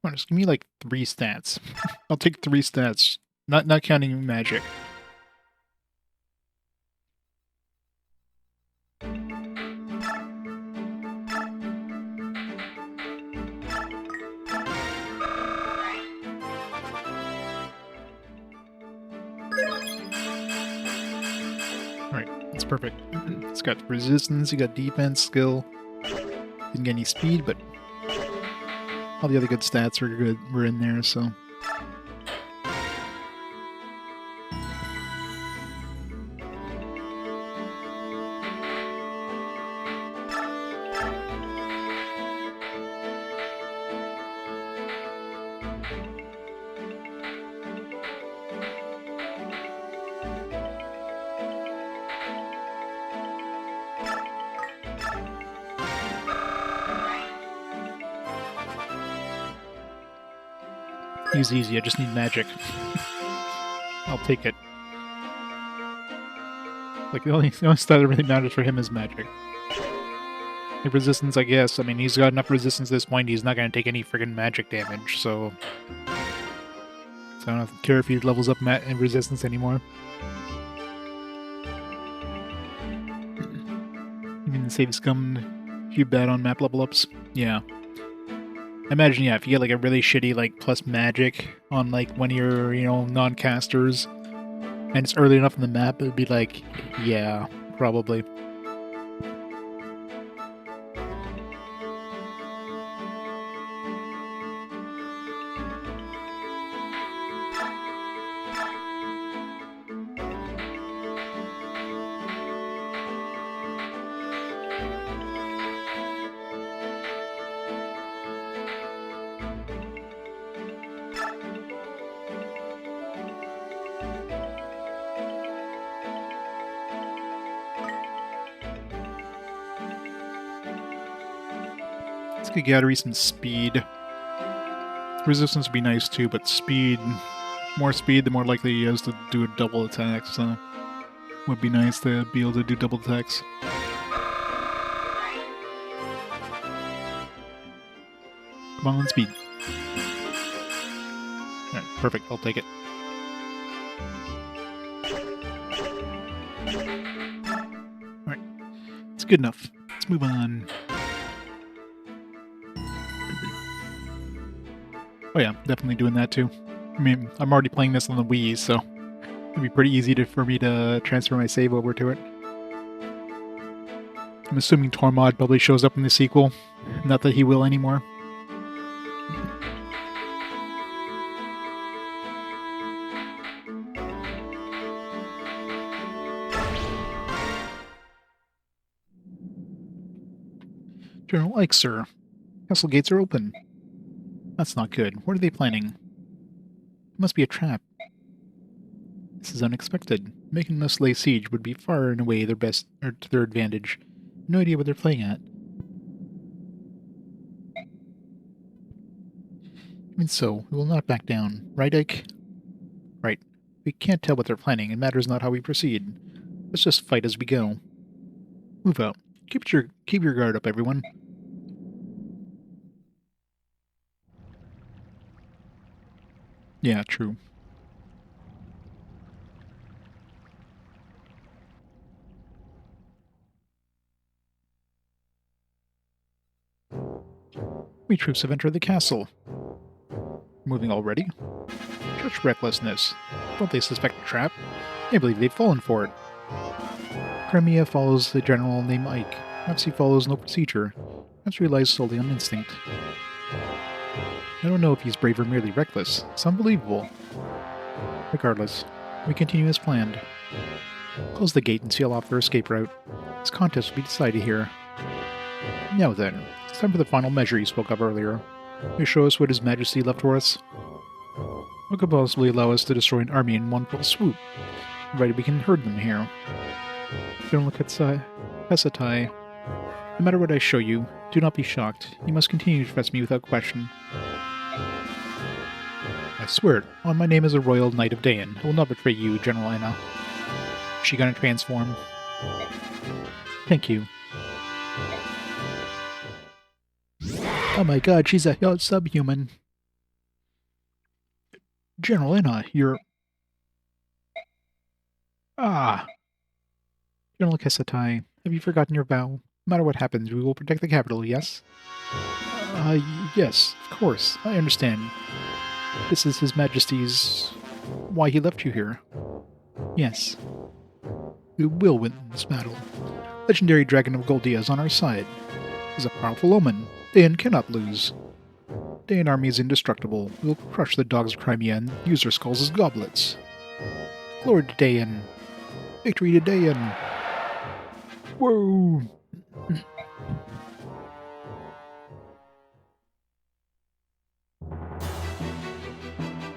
Come on, just give me like 3 stats. I'll take 3 stats, not counting magic. Alright, that's perfect. It's got resistance, you got defense, skill. Didn't get any speed, but all the other good stats are good. Were in there, so. He's easy, I just need magic. I'll take it. Like, the only stat that really matters for him is magic. Like, resistance, I guess. I mean, he's got enough resistance at this point, he's not going to take any friggin' magic damage, so... I don't care if he levels up in resistance anymore. You mean the save scum if you bad on map level ups? Yeah. I imagine, yeah, if you get like a really shitty like plus magic on like one of your, non-casters, and it's early enough in the map, it'd be like, yeah, probably. Could gather some speed. Resistance would be nice too, but speed, more speed, the more likely he is to do a double attack, so would be nice to be able to do double attacks. Come on, speed. Alright, perfect, I'll take it. Alright, it's good enough. Let's move on. Oh yeah, definitely doing that too. I mean, I'm already playing this on the Wii, so it'd be pretty easy for me to transfer my save over to it. I'm assuming Tormod probably shows up in the sequel. Not that he will anymore. General Ike, sir. Castle gates are open. That's not good. What are they planning? It must be a trap. This is unexpected. Making us lay siege would be far and away their best, or to their advantage. No idea what they're playing at. Even so, we will not back down. Right, Ike? Right. We can't tell what they're planning. It matters not how we proceed. Let's just fight as we go. Move out. Keep your guard up, everyone. Yeah, true. We troops have entered the castle. Moving already? Such recklessness. Don't they suspect a trap? I believe they've fallen for it. Crimea follows the general named Ike. Perhaps he follows no procedure. Perhaps relies solely on instinct. I don't know if he's brave or merely reckless. It's unbelievable. Regardless, we continue as planned. Close the gate and seal off their escape route. This contest will be decided here. Now then, it's time for the final measure you spoke of earlier. Will you show us what His Majesty left for us? What could possibly allow us to destroy an army in one fell swoop? Provided we can herd them here. Don't look at Hesatai. No matter what I show you, do not be shocked. You must continue to trust me without question. I swear it, on my name as a royal knight of Daein, I will not betray you, General Anna. Is she gonna transform? Thank you. Oh my god, she's a subhuman. General Anna, you're... Ah! General Kesatai, have you forgotten your vow? No matter what happens, we will protect the capital, yes? Yes, of course, I understand. This is His Majesty's... why he left you here. Yes. We will win this battle. Legendary Dragon of Goldia is on our side. He's a powerful omen. Daein cannot lose. Daein army is indestructible. We will crush the dogs of Crimea and use their skulls as goblets. Glory to Daein. Victory to Daein. Whoa!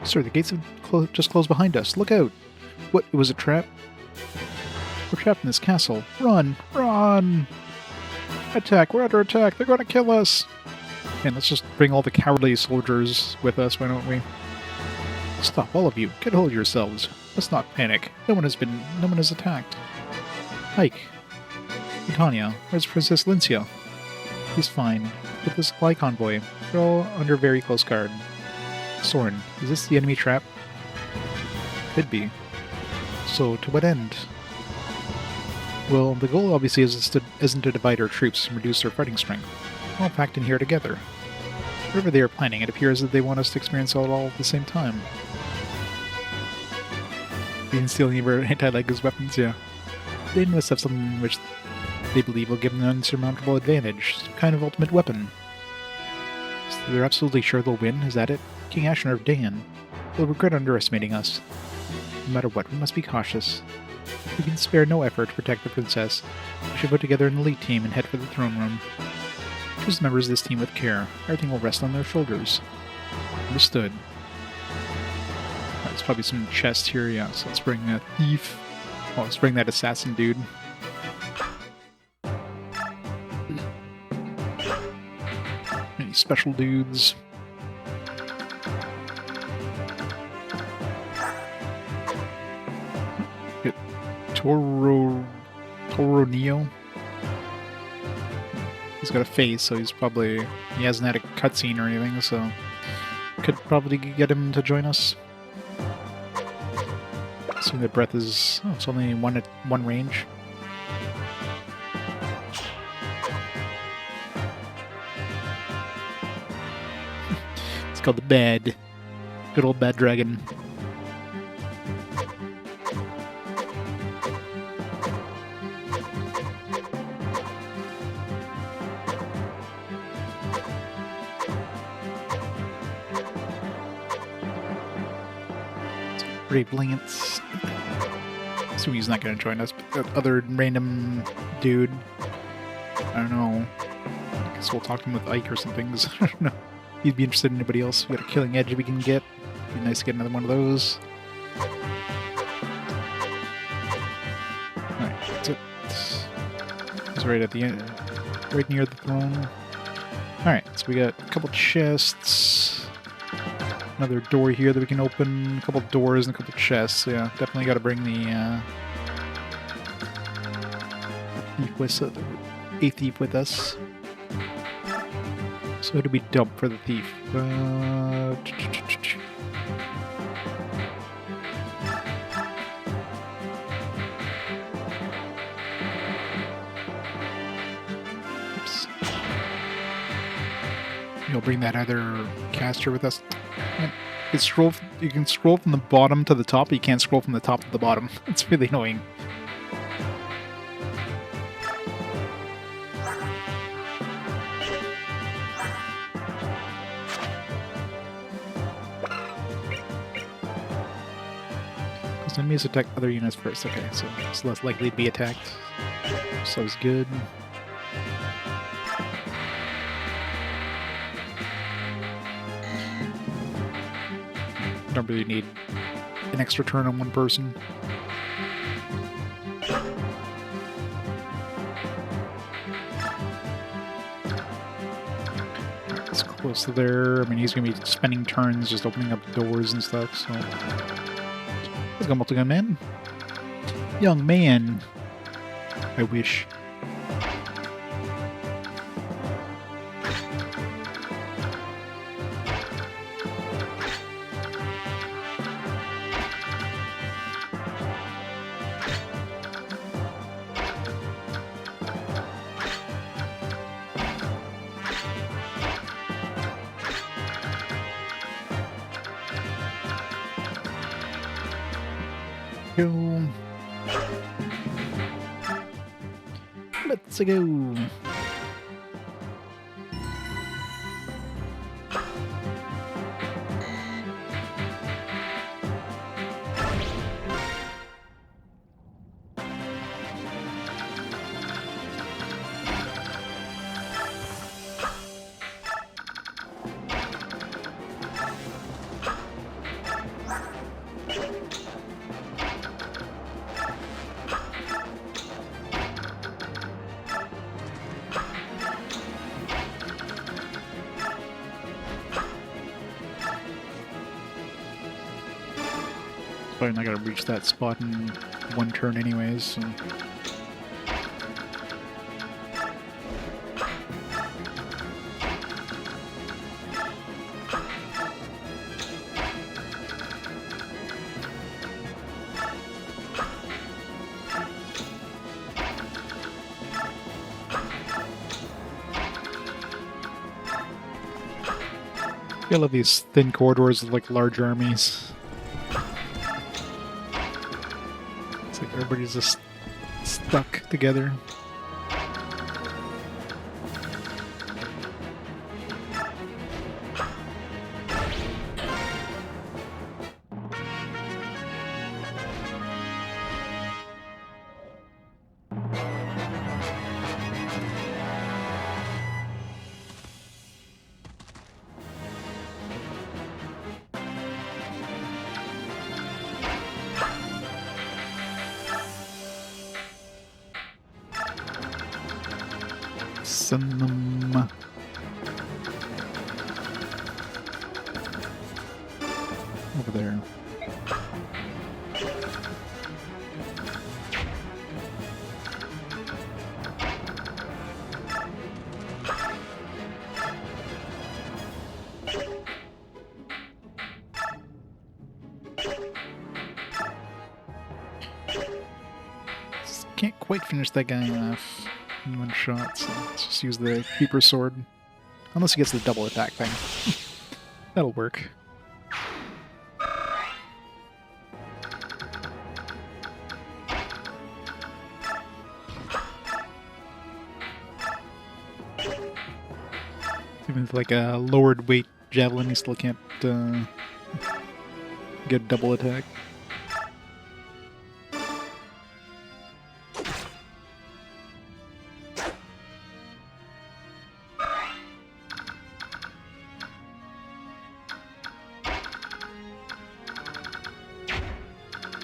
Sir, the gates have just closed behind us. Look out! What? It was a trap? We're trapped in this castle. Run! Run! Attack! We're under attack! They're going to kill us! And let's just bring all the cowardly soldiers with us, why don't we? Stop, all of you. Get hold of yourselves. Let's not panic. No one has attacked. Ike. Titania. Where's Princess Lincia? He's fine. With the supply convoy. They're all under very close guard. Soren, is this the enemy trap? Could be. So, to what end? Well, the goal obviously isn't to divide our troops and reduce their fighting strength. We're all packed in here together. Whatever they are planning, it appears that they want us to experience it all at the same time. Being stealing of our anti-Legos weapons, yeah. They must have something which they believe will give them an insurmountable advantage. Some kind of ultimate weapon. So they're absolutely sure they'll win, is that it? King Ashnor of Daein. They'll regret underestimating us. No matter what, we must be cautious. We can spare no effort to protect the princess. We should put together an elite team and head for the throne room. Choose members of this team with care. Everything will rest on their shoulders. Understood. There's probably some chests here, yeah, so let's bring that thief. Oh, let's bring that assassin dude. Any special dudes? Get Toro Neo. He's got a face, so he hasn't had a cutscene or anything, so could probably get him to join us. Assuming the breath is... oh, it's only one range. It's called the Bad. Good old Bad Dragon. Brave Lance. So he's not going to join us, but that other random dude, I don't know. I guess we'll talk to him with Ike or something. I don't know. He'd be interested in anybody else. We got a killing edge we can get. Be nice to get another one of those. Alright, that's it. It's right at the end, right near the throne. Alright, so we got a couple chests. Another door here that we can open, a couple doors and a couple chests. So yeah, definitely got to bring the thief with us. So who do we dump for the thief? Oops. You'll bring that other caster with us. Is you can scroll from the bottom to the top, but you can't scroll from the top to the bottom. It's really annoying. Because enemies attack other units first. Okay, so it's less likely to be attacked. So it's good. Don't really need an extra turn on one person. It's close to there. I mean, he's going to be spending turns just opening up doors and stuff, so... Let's go, multi-gun man. Young man. I wish. Go. Let's go. Probably not gonna reach that spot in one turn anyways, so... I love these thin corridors with like large armies. It's like everybody's just stuck together. Send them over there. Can't quite finish that guy off in one shot, so let's just use the Keeper Sword. Unless he gets the double attack thing. That'll work. Even with like a lowered weight javelin, you still can't get a double attack.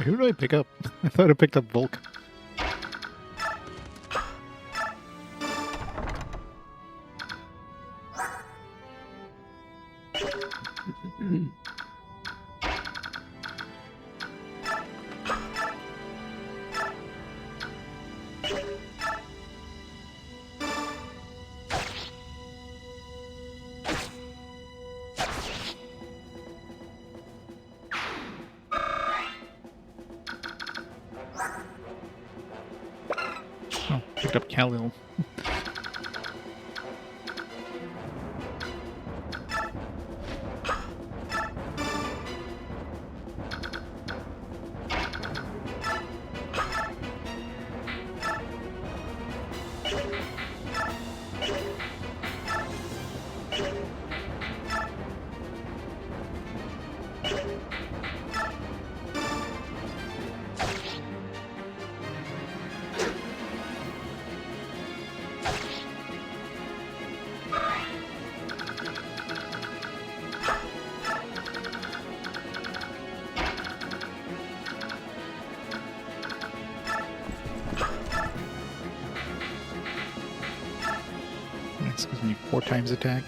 Who did I pick up? I thought I picked up Volk. Picked up Khalil. This gives me 4 times attack.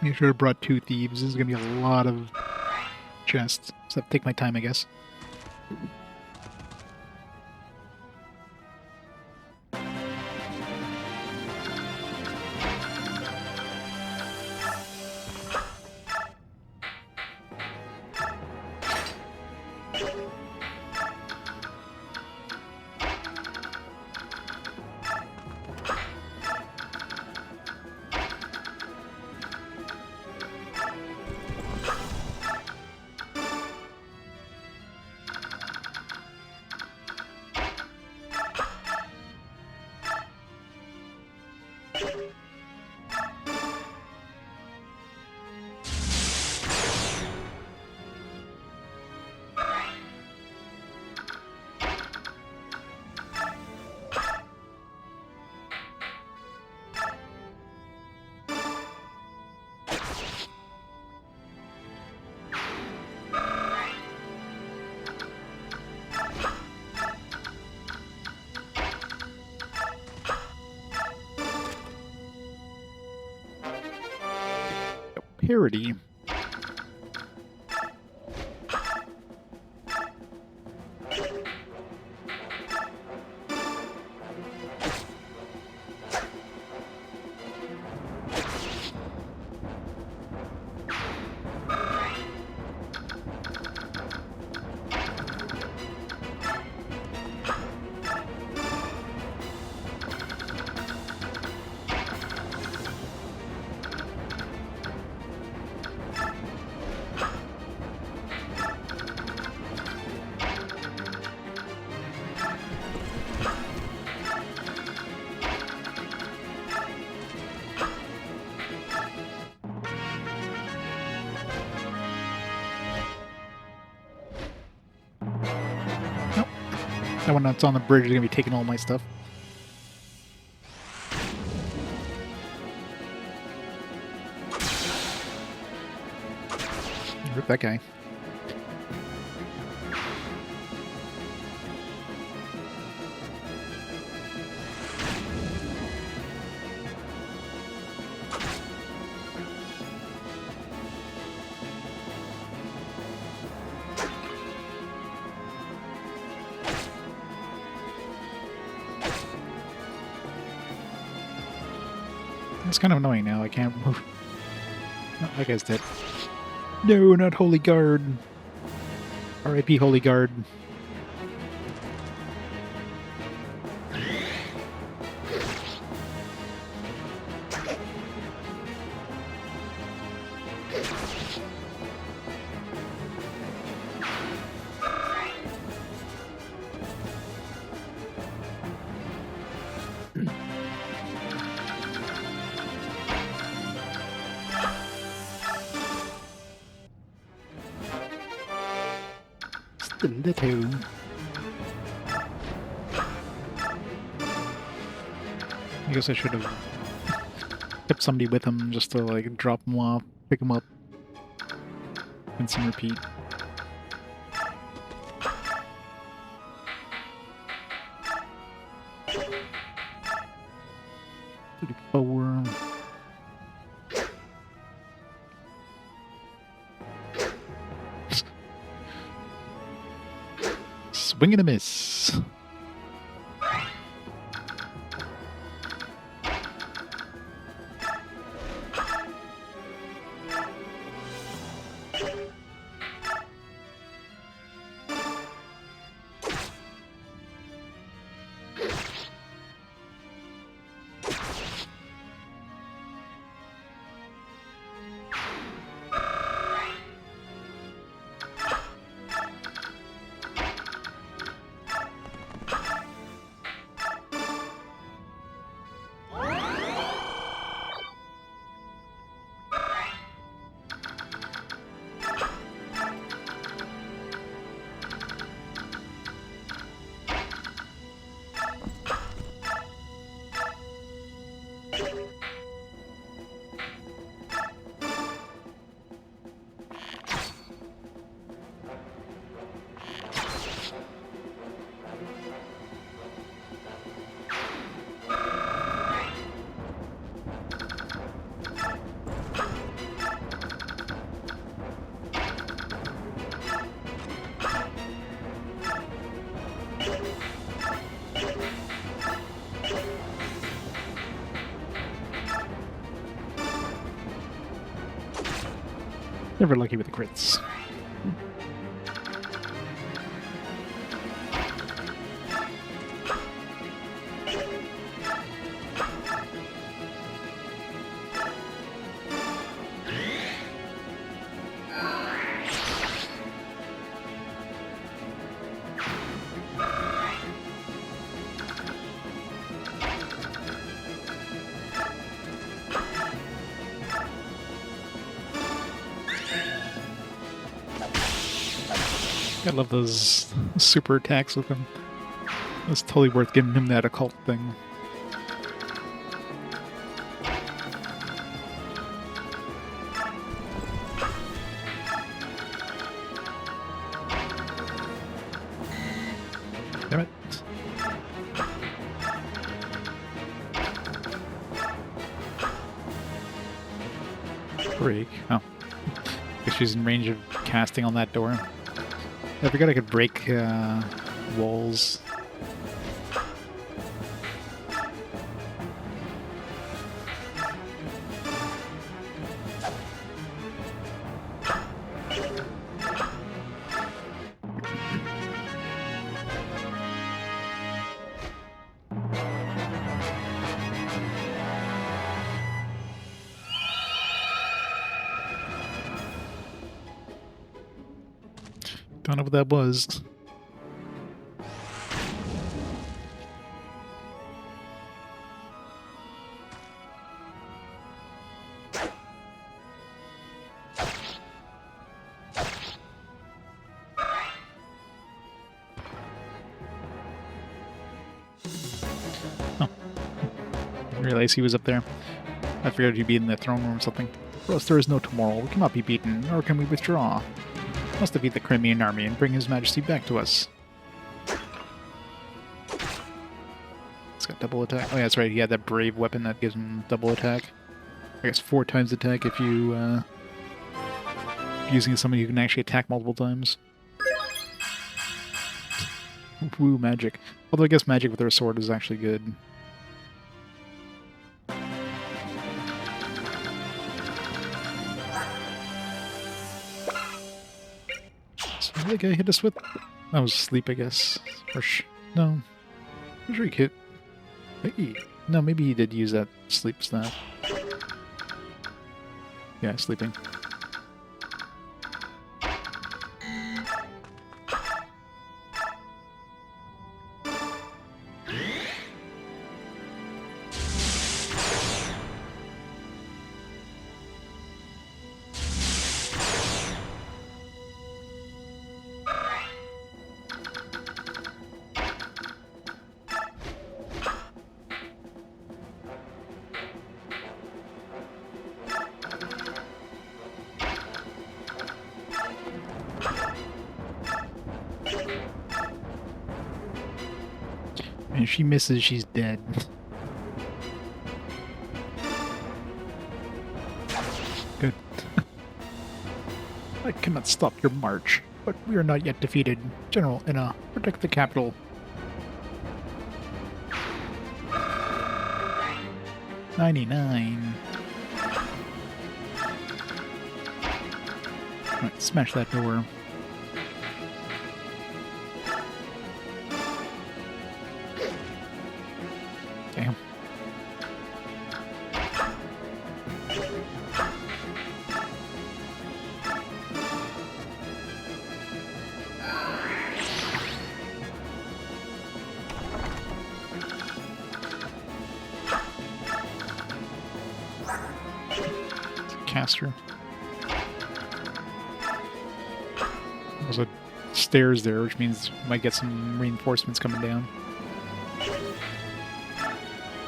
I should have brought 2 thieves. This is going to be a lot of chests. So take my time, I guess. Parody. That one that's on the bridge is going to be taking all my stuff. Rip that guy. It's kind of annoying now. I can't move. Oh, that guy's dead. No, not Holy Guard. R.I.P. Holy Guard. Little. I guess I should have kept somebody with him just to like drop him off, pick him up, and some repeat. Forward. Swing and a miss. Never lucky with the crits. I love those super attacks with him. It's totally worth giving him that occult thing. Damn it. Break. Oh. Guess she's in range of casting on that door. I forgot I could break walls. Don't know what that was. Oh. Didn't realize he was up there. I figured he'd be in the throne room or something. For us there is no tomorrow. We cannot be beaten, nor can we withdraw. Must defeat the Crimean army and bring His Majesty back to us. It's got double attack. Oh yeah, that's right. He had that brave weapon that gives him double attack. I guess 4 times attack if you using somebody who can actually attack multiple times. Woo, magic. Although I guess magic with their sword is actually good. What did the guy hit us with? That was sleep, I guess. Or no. I'm sure he hit. Maybe. No, maybe he did use that sleep snap. Yeah, sleeping. If she misses, she's dead. Good. I cannot stop your march, but we are not yet defeated. General Enna, protect the capital. $99. Alright, smash that door. Damn. Caster. There's a stairs there, which means we might get some reinforcements coming down.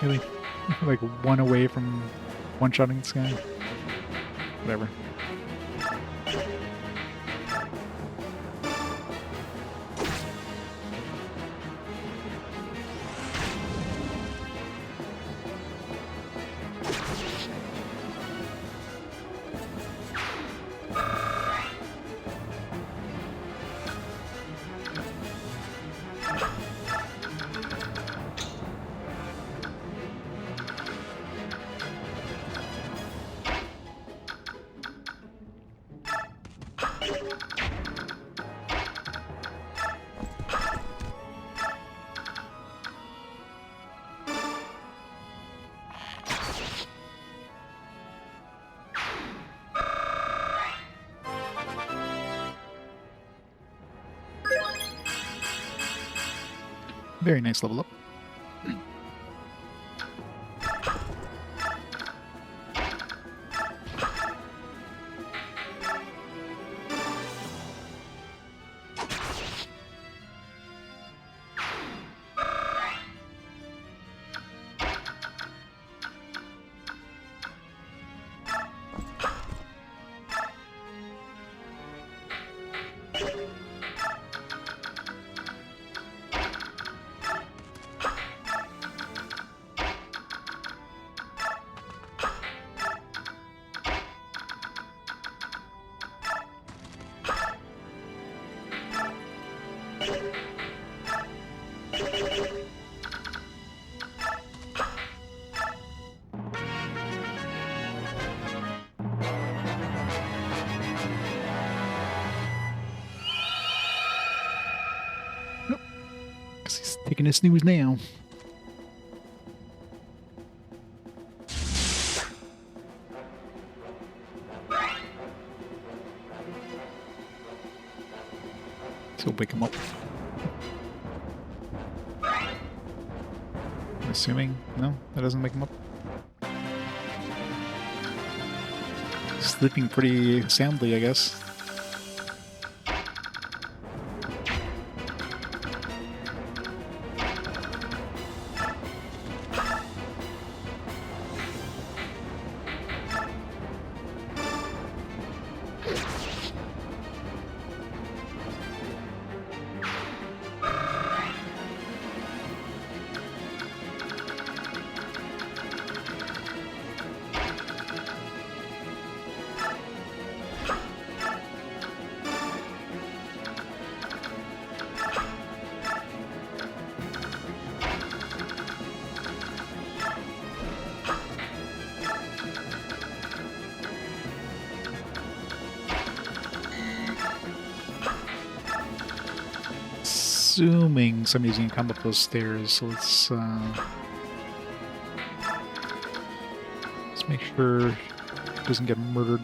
Really? Like one away from one-shotting this guy? Whatever. Very nice level up. He's taking a snooze now. So wake him up. I'm assuming. No, that doesn't wake him up. Sleeping pretty soundly, I guess. Assuming somebody's gonna come up those stairs, so let's make sure he doesn't get murdered.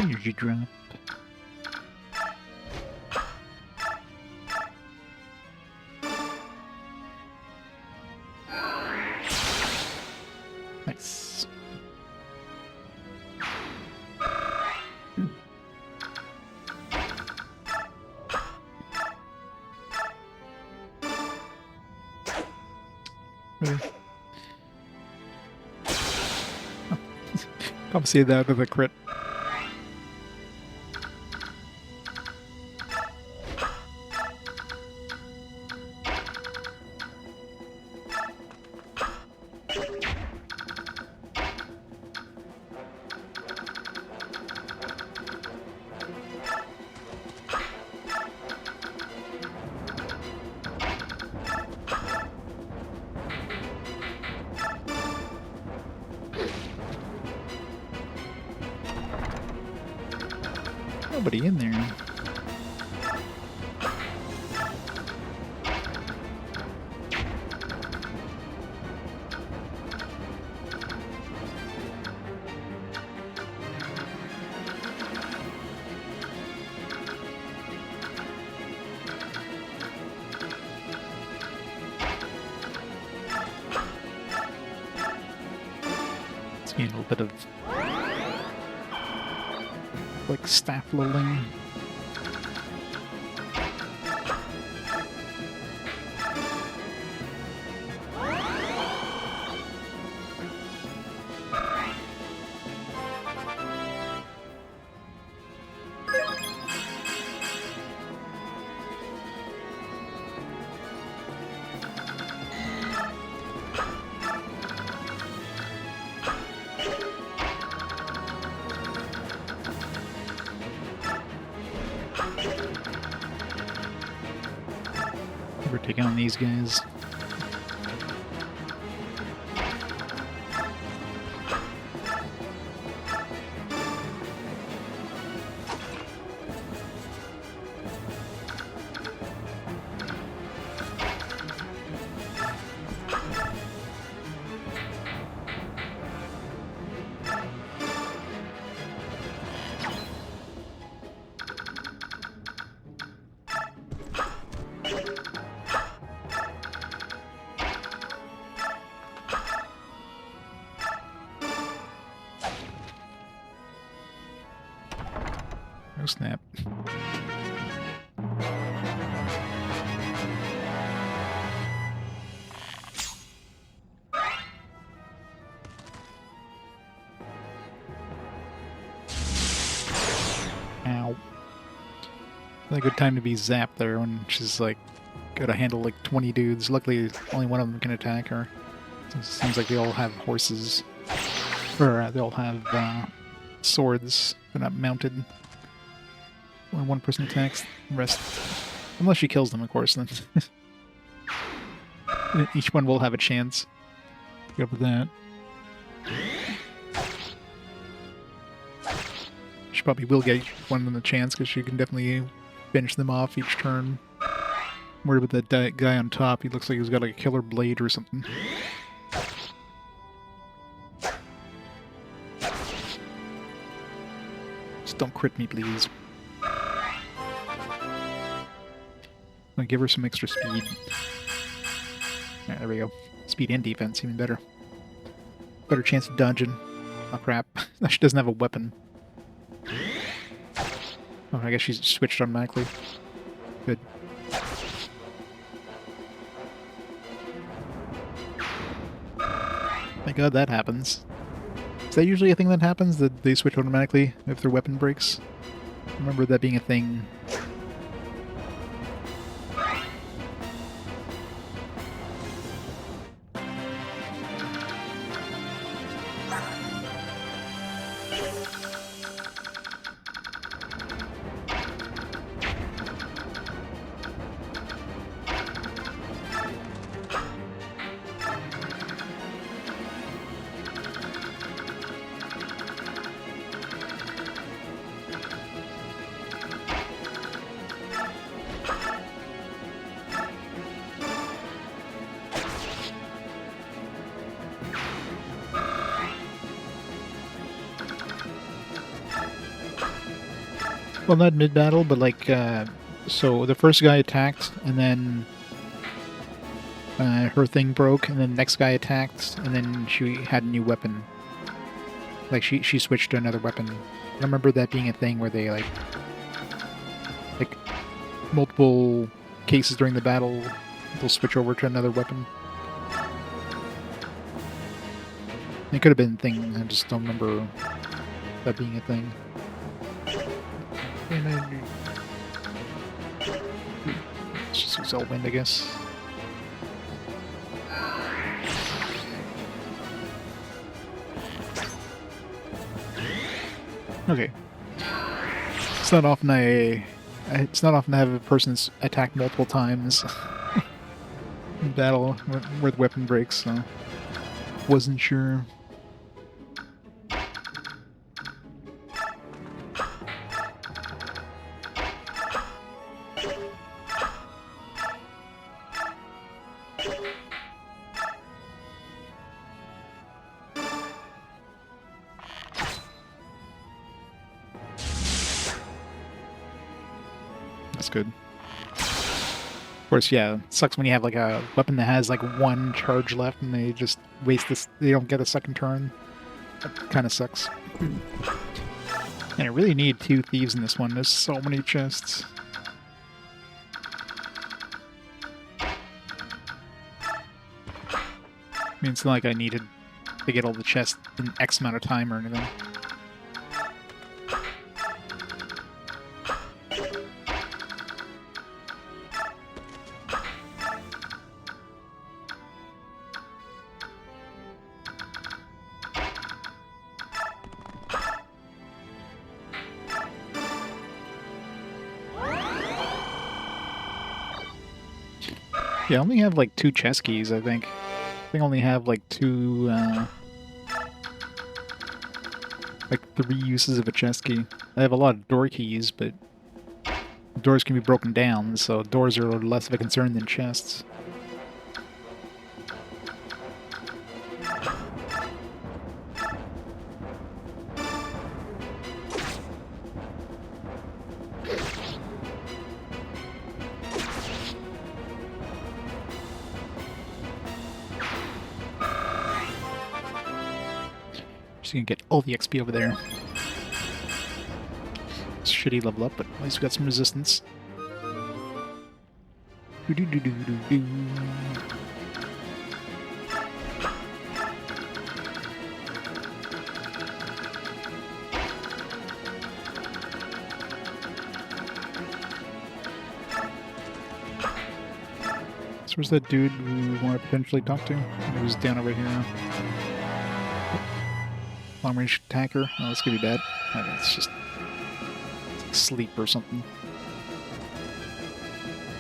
Energy drop. Nice. Really? Oh. Compensate that with a crit. Nobody in there. Let's gain a little bit of like staff lulling. We're taking on these guys. Oh snap. Ow. Not a good time to be zapped there when she's like gotta handle like 20 dudes. Luckily only one of them can attack her. It seems like they all have horses. Or they all have swords. They're not mounted. Only one person attacks, the rest... Unless she kills them, of course, then. Each one will have a chance. Good with that. She probably will get one of them a chance, because she can definitely finish them off each turn. I'm worried about that guy on top. He looks like he's got like a killer blade or something. Just don't crit me, please. I'll give her some extra speed. There we go. Speed and defense, even better. Better chance of dodging. Oh crap. She doesn't have a weapon. Oh, I guess she's switched automatically. Good. Thank God that happens. Is that usually a thing that happens, that they switch automatically if their weapon breaks? I remember that being a thing. Well, not mid-battle, but like, so the first guy attacked, and then her thing broke, and then the next guy attacked, and then she had a new weapon. Like, she switched to another weapon. I remember that being a thing where they, like multiple cases during the battle, they'll switch over to another weapon. It could have been a thing, I just don't remember that being a thing. Let's just use Wind, I guess. Okay. It's not often I have a person attack multiple times in battle where the weapon breaks, so wasn't sure. That's good. Of course, yeah, it sucks when you have like a weapon that has like one charge left and they just waste this, they don't get a second turn. That kind of sucks. And I really need 2 thieves in this one, there's so many chests. I mean, it's not like I needed to get all the chests in X amount of time or anything. Yeah, I only have like 2 chest keys, I think. I think I only have like 2, like 3 uses of a chest key. I have a lot of door keys, but doors can be broken down, so doors are less of a concern than chests. Just gonna get all the XP over there. It's shitty level up, but at least we got some resistance. Do-do-do-do-do-do. So where's that dude we want to potentially talk to? Who's down over here? Long range attacker? Oh, this could be bad. I mean, it's just it's like sleep or something.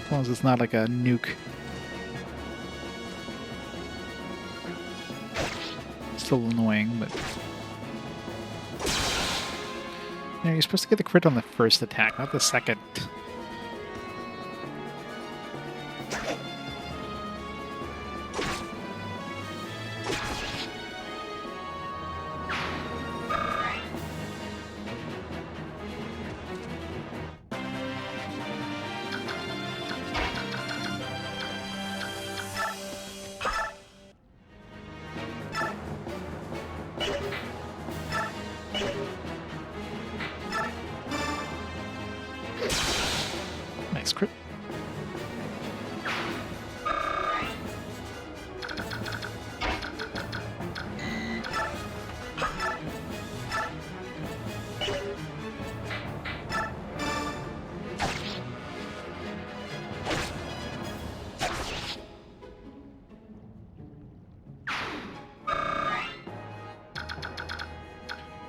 As long as it's not like a nuke. Still annoying, but... Yeah, you're supposed to get the crit on the first attack, not the second. Nice crit.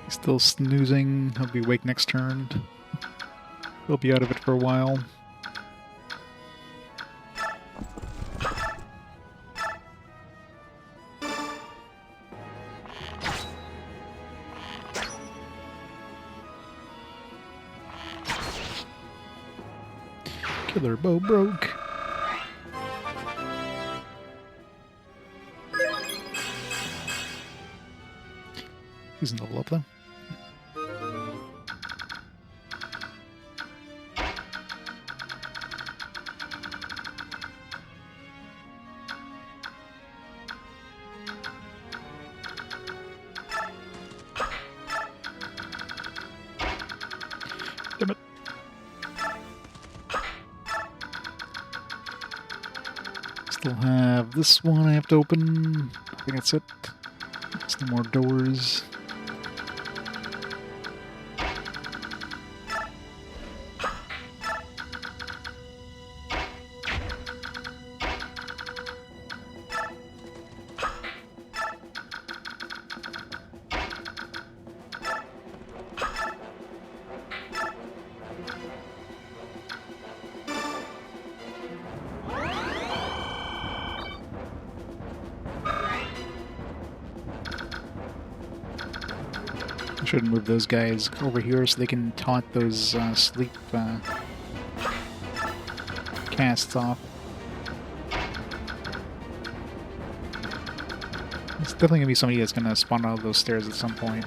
Still snoozing. He'll be awake next turn. He'll be out of it for a while. Killer bow broke. He's in level up though. Still have this one I have to open. I think that's it. Still more doors. Should move those guys over here so they can taunt those sleep casts off. It's definitely gonna be somebody that's gonna spawn out of those stairs at some point.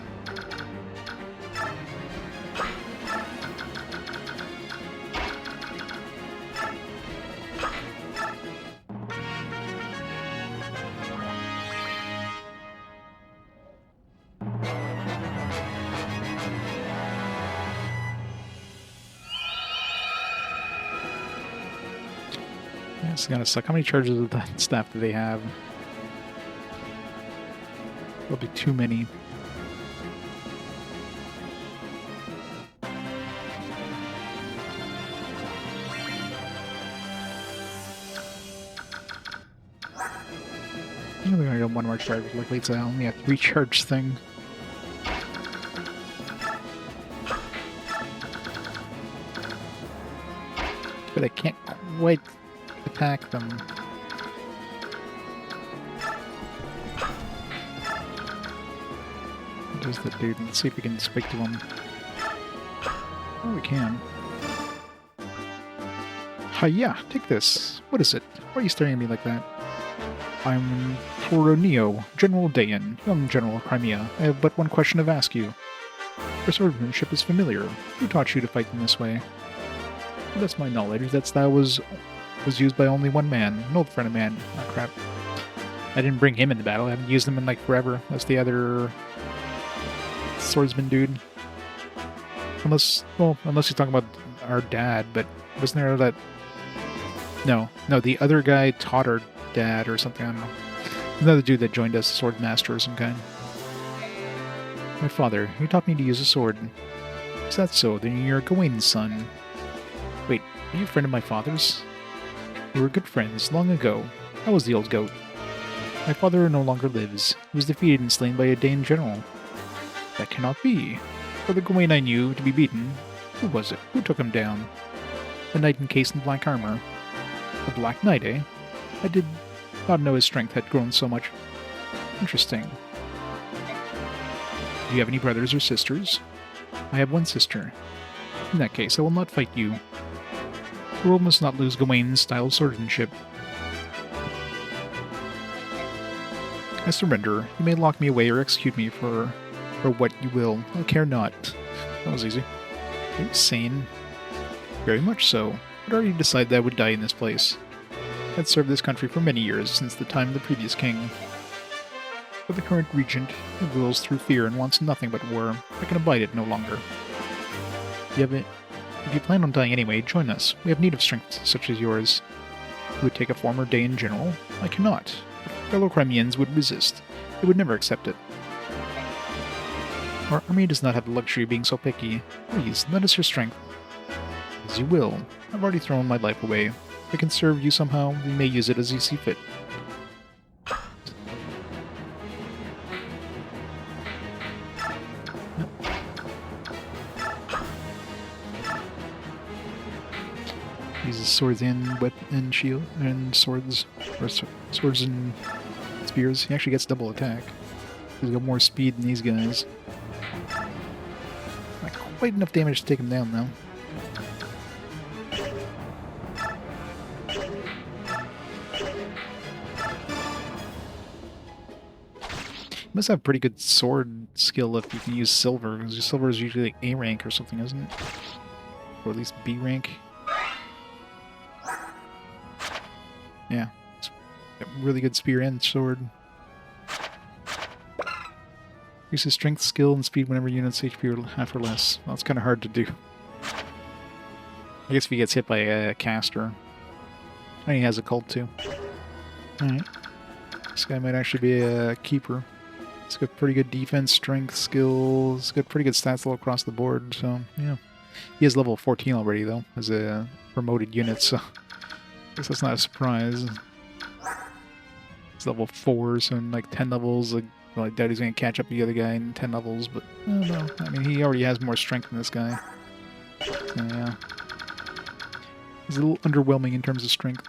It's gonna suck. How many charges of that staff do they have? There'll be too many. I think I got one more charge. Luckily, it's only a 3-charge thing. But I can't quite attack them. There's the dude. Let's see if we can speak to him. Oh, we can. Hiya! Take this. What is it? Why are you staring at me like that? I'm Neo, General Daein, young General of Crimea. I have but one question to ask you. Your swordsmanship is familiar. Who taught you to fight in this way? To the best of my knowledge, that style was used by only one man, an old friend of mine. Oh crap. I didn't bring him into battle. I haven't used him in like forever. That's the other swordsman dude. Unless he's talking about our dad, but wasn't there that... No, the other guy taught our dad or something, I don't know. Another dude that joined us, a sword master or some kind. My father, he taught me to use a sword. Is that so? Then you're Gawain's son. Wait, are you a friend of my father's? We were good friends, long ago. How was the old goat? My father no longer lives. He was defeated and slain by a Daein general. That cannot be. For the Gawain I knew to be beaten, who was it? Who took him down? The knight encased in black armor. The Black Knight, eh? I did not know his strength had grown so much. Interesting. Do you have any brothers or sisters? I have one sister. In that case, I will not fight you. The world must not lose Gawain's style of swordsmanship. I surrender. You may lock me away or execute me for what you will. I care not. That was easy. Are you sane? Very much so. I'd already decided that I would die in this place. I'd served this country for many years, since the time of the previous king. But the current regent, who rules through fear and wants nothing but war, I can abide it no longer. If you plan on dying anyway, join us. We have need of strength such as yours. You would take a former Daein general? I cannot. Fellow Crimeans would resist. They would never accept it. Our army does not have the luxury of being so picky. Please, lend us your strength. As you will. I've already thrown my life away. If I can serve you somehow, we may use it as you see fit. Uses swords and shield and swords, or swords and spears. He actually gets double attack. He's got more speed than these guys. Not quite enough damage to take him down though. You must have pretty good sword skill if you can use silver, because silver is usually like A rank or something, isn't it? Or at least B rank. Yeah, it's got really good spear and sword. Increases strength, skill, and speed whenever units HP are half or less. Well, it's kind of hard to do. I guess if he gets hit by a caster. And he has a cult too. Alright. This guy might actually be a keeper. He's got pretty good defense, strength, skills. He's got pretty good stats all across the board, so yeah. He is level 14 already, though, as a promoted unit, so I guess that's not a surprise. He's level 4, so in like 10 levels, like, well, I doubt he's going to catch up to the other guy in 10 levels, but I don't know. I mean, he already has more strength than this guy. So, yeah. He's a little underwhelming in terms of strength.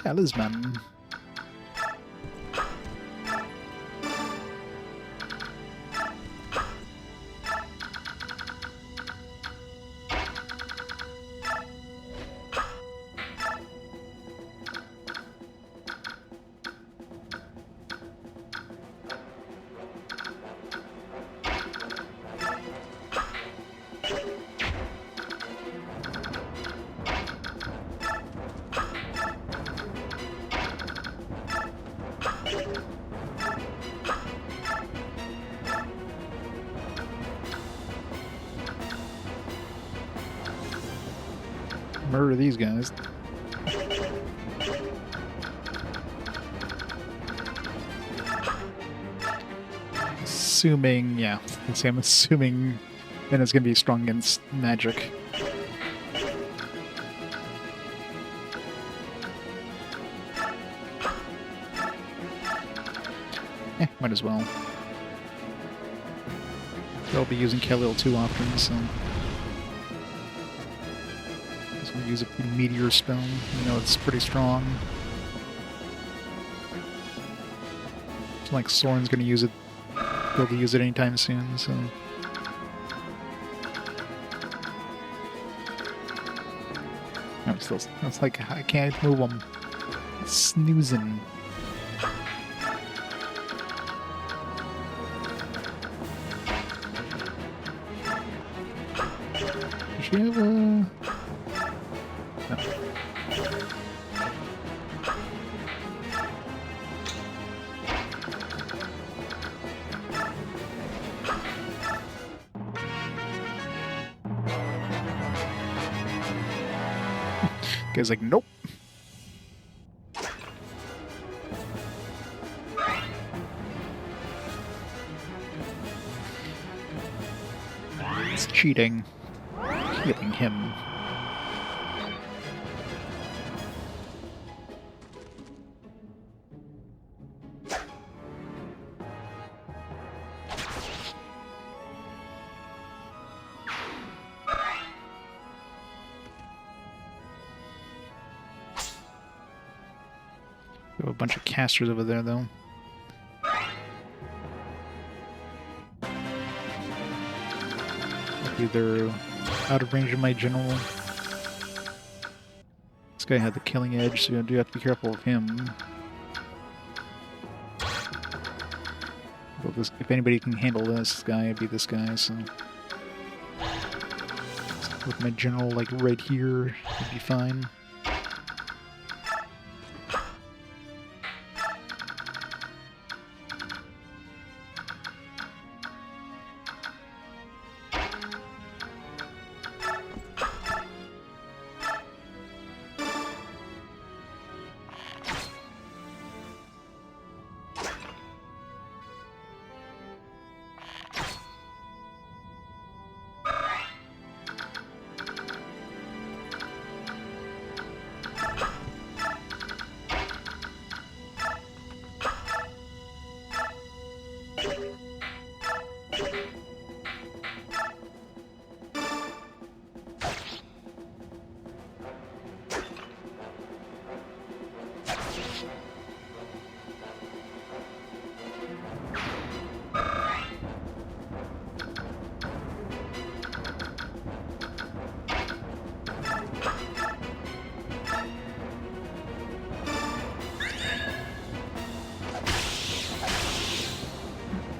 Talisman. Murder these guys. Assuming, yeah, I'm assuming then it's going to be strong against magic. Might as well. They'll be using Khalil too often, so... use a meteor spell. You know, it's pretty strong. It's like Soren's gonna use it. He'll be use it anytime soon, so. No, still, it's like I can't move him. It's snoozing. Does she have a? Guy's like, nope. It's cheating. Killing him. We have a bunch of casters over there, though. Either out of range of my general. This guy had the killing edge, so you do have to be careful of him. Well, if anybody can handle this guy, it'd be this guy, so... With my general, like, right here, it'd be fine.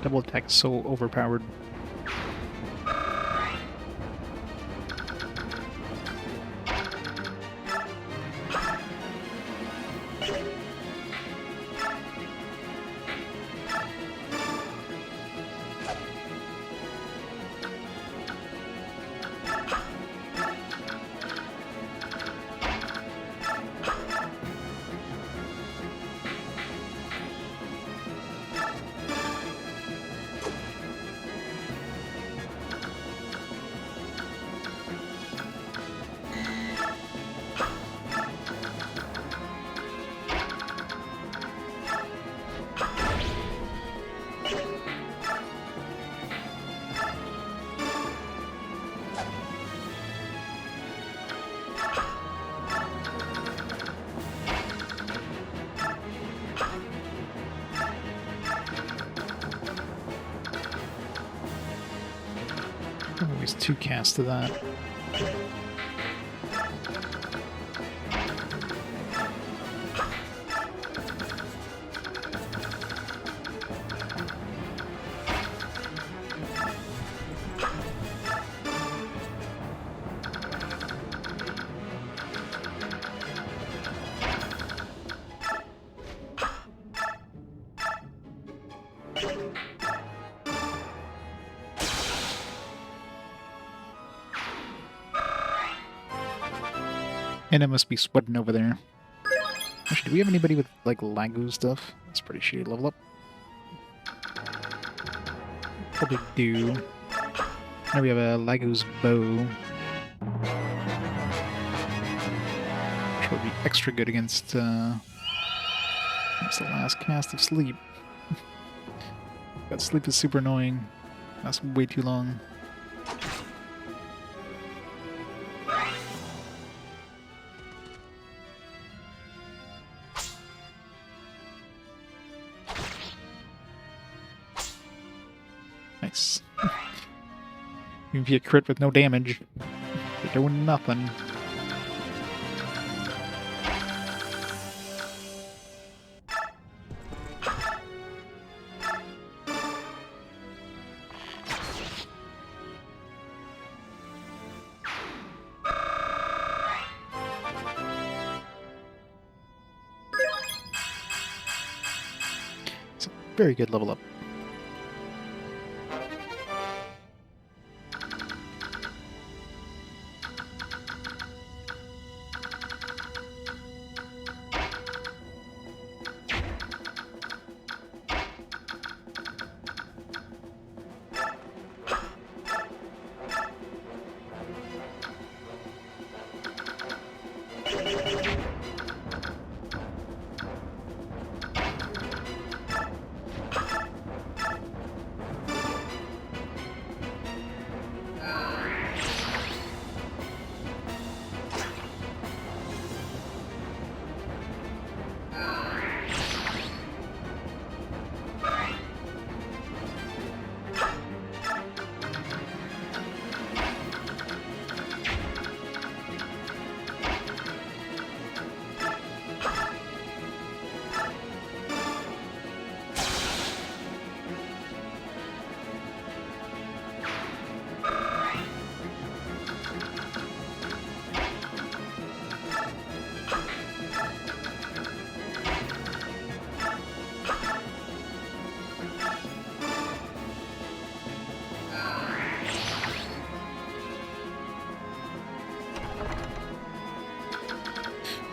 Double attack is so overpowered. There's 2 casts to that. And it must be sweating over there. Actually, do we have anybody with, like, Lagu stuff? That's pretty shitty level up. Probably do. Now we have a Lagu's bow. Which would be extra good against the last cast of sleep. That sleep is super annoying. That's way too long. Nice. Even if you crit with no damage, you're doing nothing. It's a very good level up.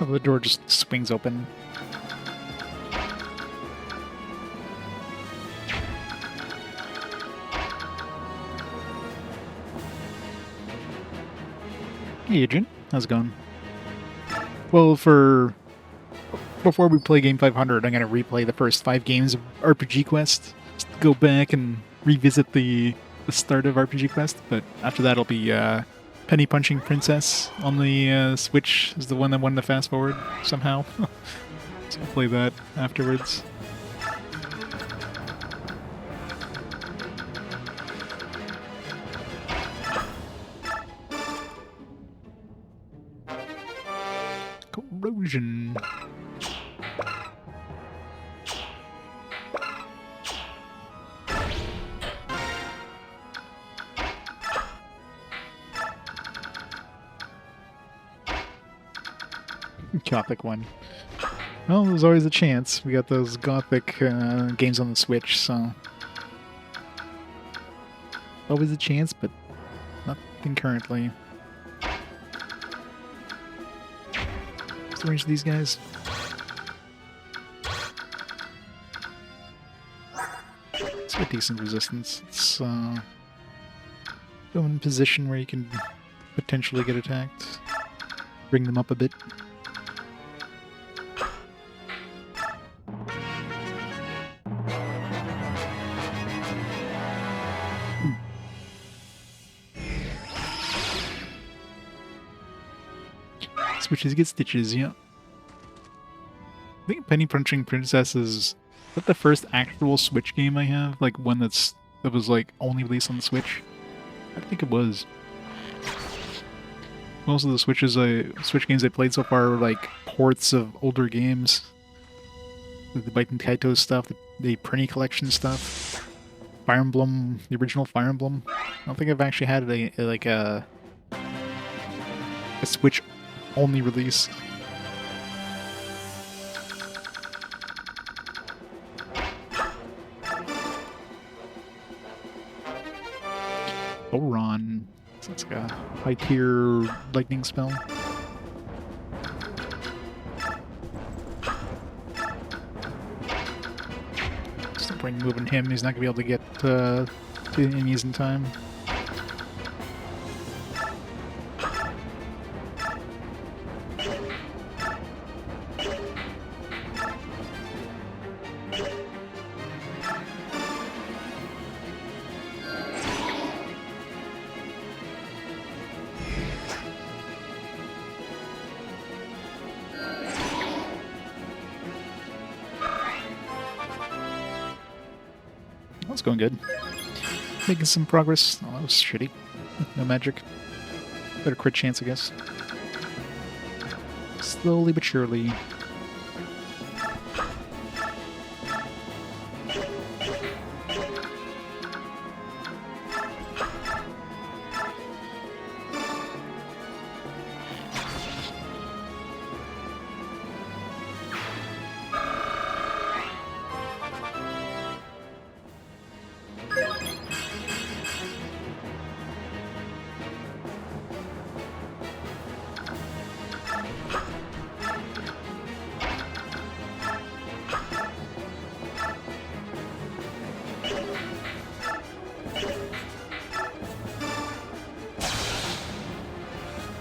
Oh, the door just swings open. Hey, Adrian. How's it going? Well, before we play Game 500, I'm going to replay the first 5 games of RPG Quest. Just go back and revisit the start of RPG Quest, but after that it'll be Penny Punching Princess on the Switch is the one that won the fast forward somehow. So I'll play that afterwards. Corrosion. Gothic one. Well, there's always a chance. We got those Gothic games on the Switch, so... Always a chance, but nothing currently. What's the range of these guys? It's got decent resistance. It's go in a position where you can potentially get attacked. Bring them up a bit. Switches get stitches, yeah. I think Penny Punching Princess is that the first actual Switch game I have? Like one that was like only released on the Switch? I think it was. Most of the Switch games I played so far were like ports of older games. The Bite Kaito stuff, the Prinny Collection stuff, Fire Emblem, the original Fire Emblem. I don't think I've actually had a Switch only release. Oron. So it's like a high tier lightning spell. There's no point in moving him, he's not gonna be able to get to the enemies in time. That's going good. Making some progress. Oh, that was shitty. No magic. Better crit chance, I guess. Slowly but surely.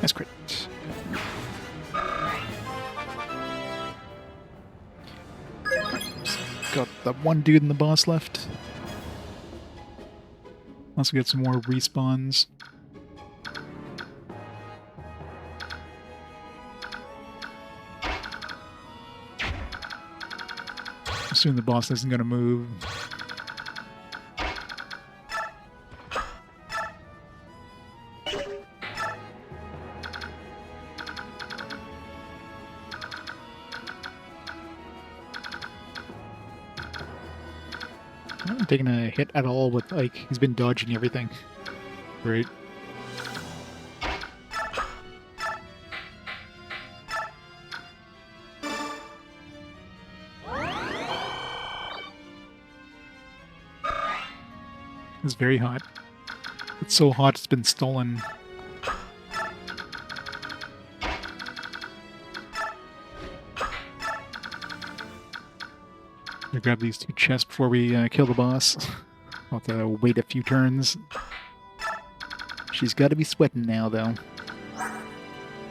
Nice crit. Got that one dude in the boss left. Also get some more respawns. Assume the boss isn't going to move. I haven't taken a hit at all with Ike. He's been dodging everything. Great. It's very hot. It's so hot it's been stolen. I'm gonna grab these two chests before we kill the boss. I'll have to wait a few turns. She's got to be sweating now, though.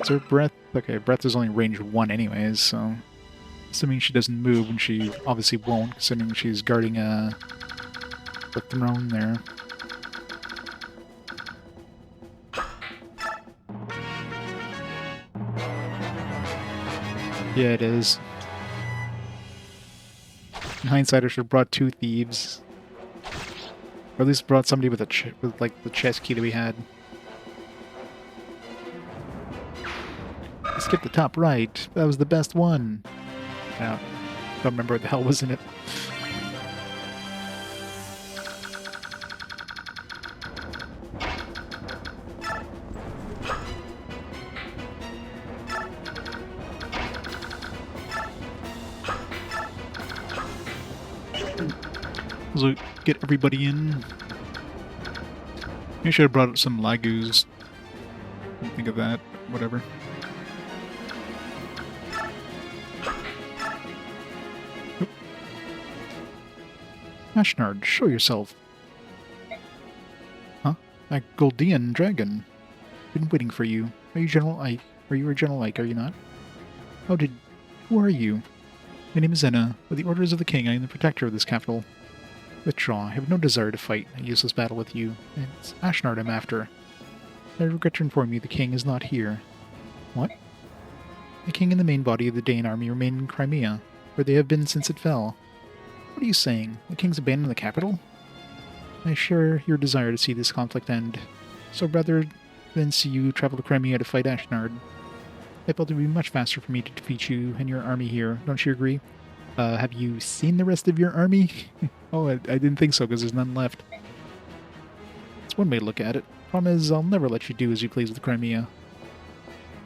Is her breath? Okay, breath is only range 1 anyways, so... Assuming she doesn't move, and she obviously won't, considering she's guarding the throne there. Yeah, it is. In hindsight, I should have brought 2 thieves. Or at least brought somebody with like the chest key that we had. I skipped the top right. That was the best one. I don't remember what the hell was in it. So get everybody in. I should have brought up some Lagoos. Didn't think of that. Whatever. Oop. Ashnard, show yourself. Huh? That Goldean dragon. Been waiting for you. Are you General Ike? Are you a General Ike, are you not? Who are you? My name is Enna. By the orders of the king, I am the protector of this capital. Withdraw. I have no desire to fight a useless battle with you. It's Ashnard I'm after. I regret to inform you the king is not here. What? The king and the main body of the Daein army remain in Crimea, where they have been since it fell. What are you saying? The king's abandoned the capital? I share your desire to see this conflict end. So rather than see you travel to Crimea to fight Ashnard, I felt it would be much faster for me to defeat you and your army here. Don't you agree? Have you seen the rest of your army? Oh, I didn't think so, because there's none left. That's one way to look at it. Problem is, I'll never let you do as you please with Crimea.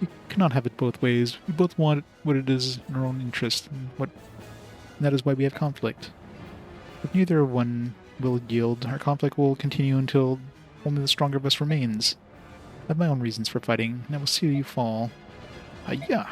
We cannot have it both ways. We both want what it is in our own interest, and that is why we have conflict. If neither one will yield, our conflict will continue until only the stronger of us remains. I have my own reasons for fighting, and I will see you fall. Yeah.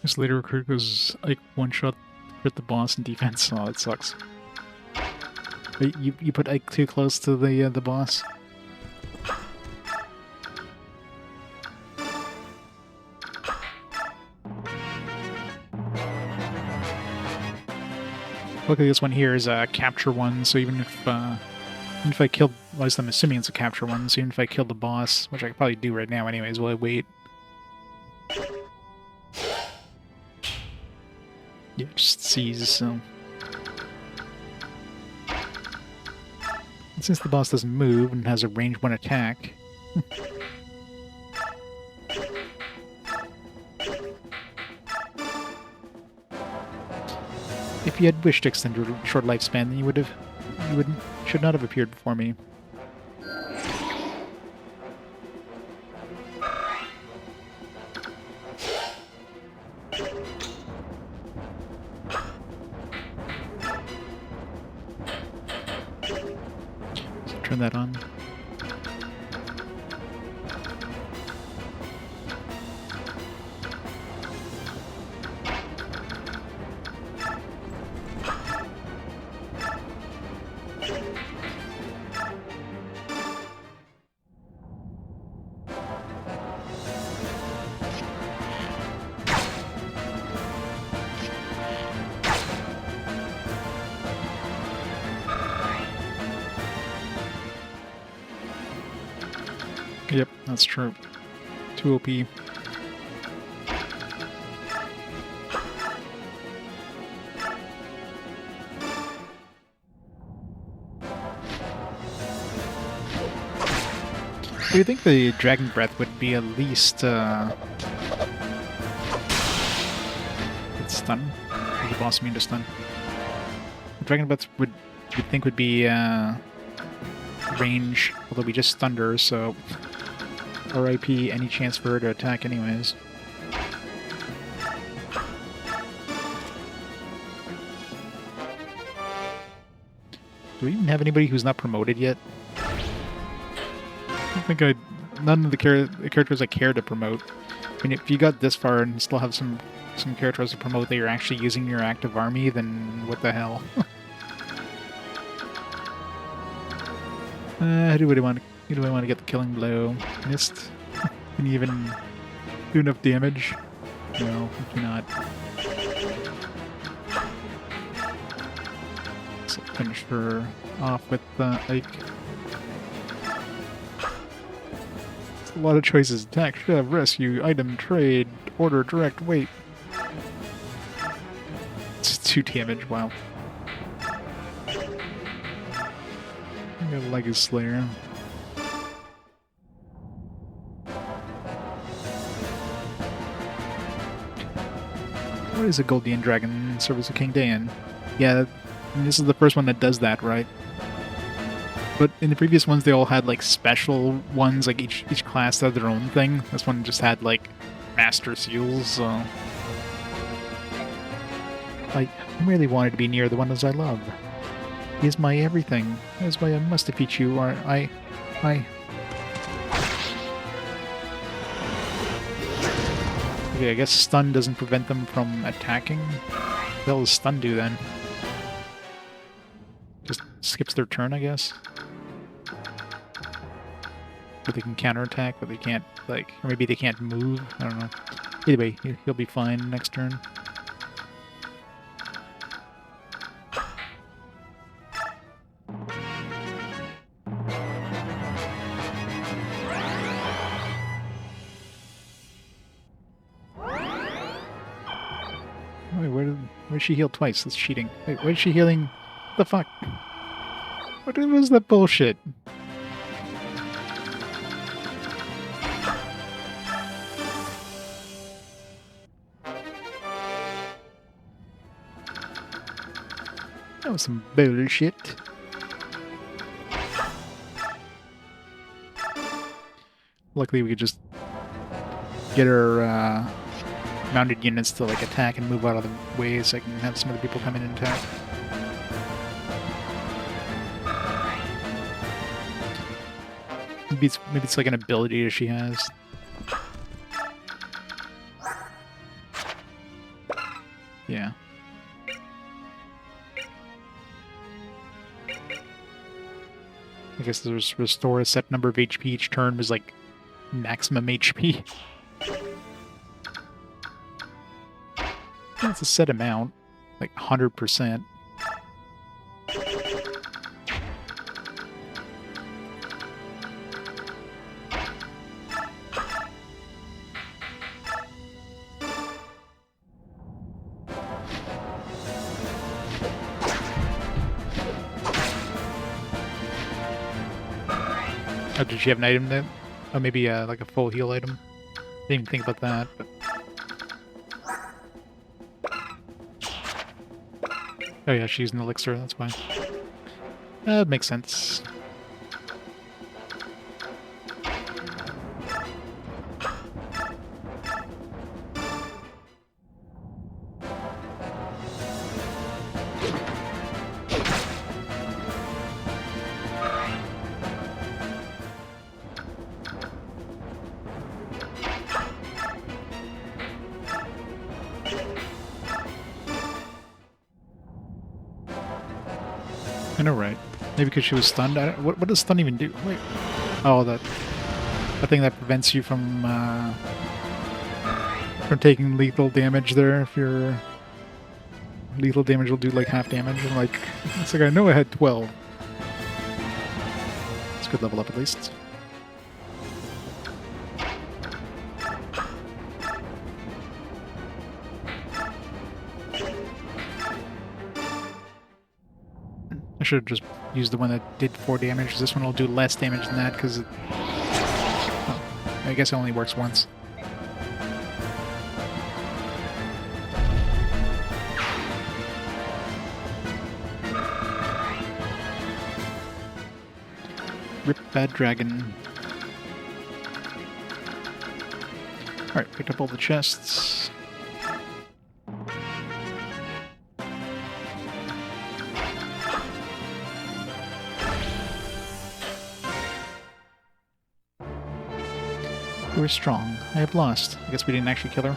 This later recruit goes like one shot hit the boss in defense. Oh, that sucks. Wait, you put Ike too close to the boss. Luckily, this one here is a capture one, so even if I killed, well, at least I'm assuming it's a capture one, so even if I killed the boss, which I could probably do right now anyways, while I wait. Yeah, just seize, so... And since the boss doesn't move and has a range 1 attack... If you had wished to extend your short lifespan, then you should not have appeared before me. Turn that on. Yep, that's true. 2 OP. Do you think the Dragon Breath would be at least stun? Or the boss immune to stun? The Dragon Breath you'd think would be range, although we just stunned her, so RIP any chance for her to attack anyways. Do we even have anybody who's not promoted yet? I don't think none of the characters I care to promote. I mean, if you got this far and still have some characters to promote that you're actually using your active army, then what the hell? Who do I want to get the killing blow? Mist? Can you even do enough damage? No, you cannot. So finish her off with Ike. It's a lot of choices. Attack, shove, rescue, item, trade, order, direct, wait. It's 2 damage, wow. I got a Legacy Slayer. What is a Goldian Dragon in service of King Daein? Yeah, I mean, this is the first one that does that, right? But in the previous ones, they all had, like, special ones, like, each class had their own thing. This one just had, like, Master Seals, so... I really wanted to be near the ones I love. He is my everything. That is why I must defeat you, or I... Okay, I guess stun doesn't prevent them from attacking. What the hell does stun do then? Just skips their turn, I guess? But they can counterattack, but they can't, like... Or maybe they can't move? I don't know. Either way, he'll be fine next turn. Wait, where did she heal twice? That's cheating. Wait, why is she healing? What the fuck? What was that bullshit? That was some bullshit. Luckily, we could just get our mounted units to like attack and move out of the way, so I can have some other people come in and attack. Maybe it's like an ability that she has. Yeah. I guess there's restore a set number of HP each turn was like maximum HP. That's a set amount, like 100%. Oh, did she have an item that? Oh, maybe like a full heal item. Didn't even think about that, but... Oh yeah, she's an elixir, that's why. That makes sense. I know, right? Maybe because she was stunned. What does stun even do? Wait. Oh, that thing that prevents you from taking lethal damage there. If you're lethal damage, will do like half damage. I'm like, it's like I know I had 12. It's a good level up at least. I should have just used the one that did 4 damage. This one will do less damage than that because I guess it only works once. Rip Bad Dragon. Alright, picked up all the chests. You were strong. I have lost. I guess we didn't actually kill her.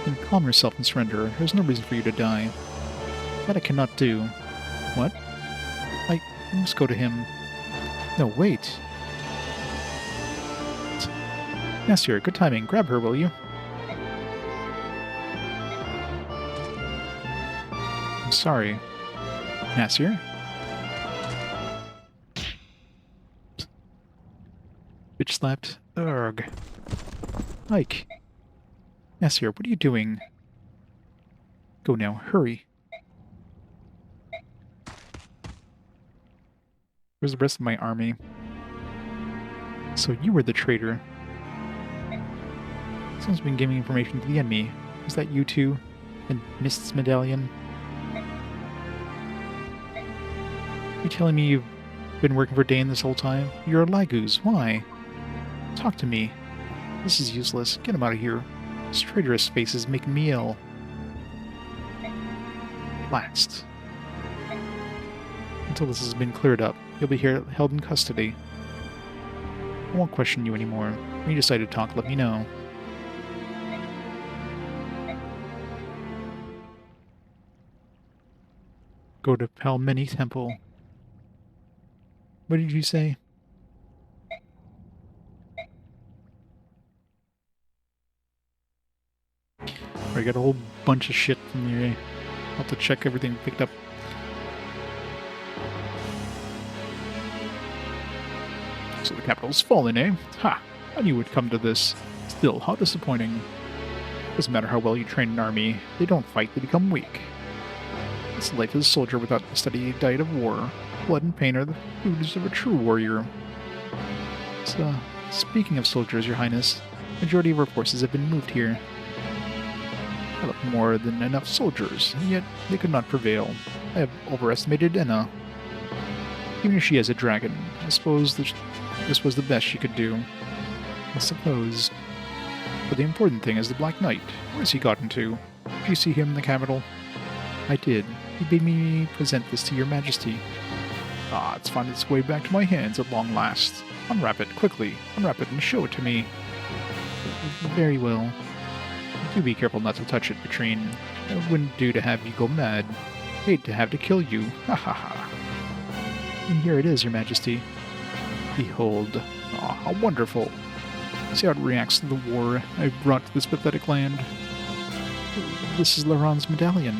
Then calm yourself and surrender. There's no reason for you to die. That I cannot do. What? I must go to him. No, wait. Yes, sir. Good timing. Grab her, will you? I'm sorry. Nasir? Bitch slapped. Urgh. Ike. Nasir, what are you doing? Go now. Hurry. Where's the rest of my army? So you were the traitor. Someone's been giving information to the enemy. Is that you two? And Mist's medallion? You telling me you've been working for Daein this whole time? You're a Lagoose. Why? Talk to me. This is useless. Get him out of here. This traitorous face is making me ill. last. Until this has been cleared up, you'll be here held in custody. I won't question you anymore. When you decide to talk, let me know. Go to Palmeni Temple. What did you say? I got a whole bunch of shit from the... I'll have to check everything picked up. So the capital's fallen, eh? Ha! I knew it would come to this. Still, how disappointing. Doesn't matter how well you train an army. They don't fight, they become weak. It's the life of a soldier without the steady diet of war. Blood and pain are the foods of a true warrior. So, speaking of soldiers, Your Highness, the majority of our forces have been moved here. I have more than enough soldiers, and yet they could not prevail. I have overestimated Enna. Even if she has a dragon, I suppose this was the best she could do. I suppose. But the important thing is the Black Knight. Where's he gotten to? Did you see him in the capital? I did. He bade me present this to your majesty. Ah, it's found its way back to my hands at long last. Unwrap it, quickly. Unwrap it and show it to me. Very well. Do be careful not to touch it, Petrine. It wouldn't do to have you go mad. Hate to have to kill you. Ha ha ha. And here it is, your majesty. Behold. Ah, how wonderful. See how it reacts to the war I've brought to this pathetic land. This is Laurent's medallion.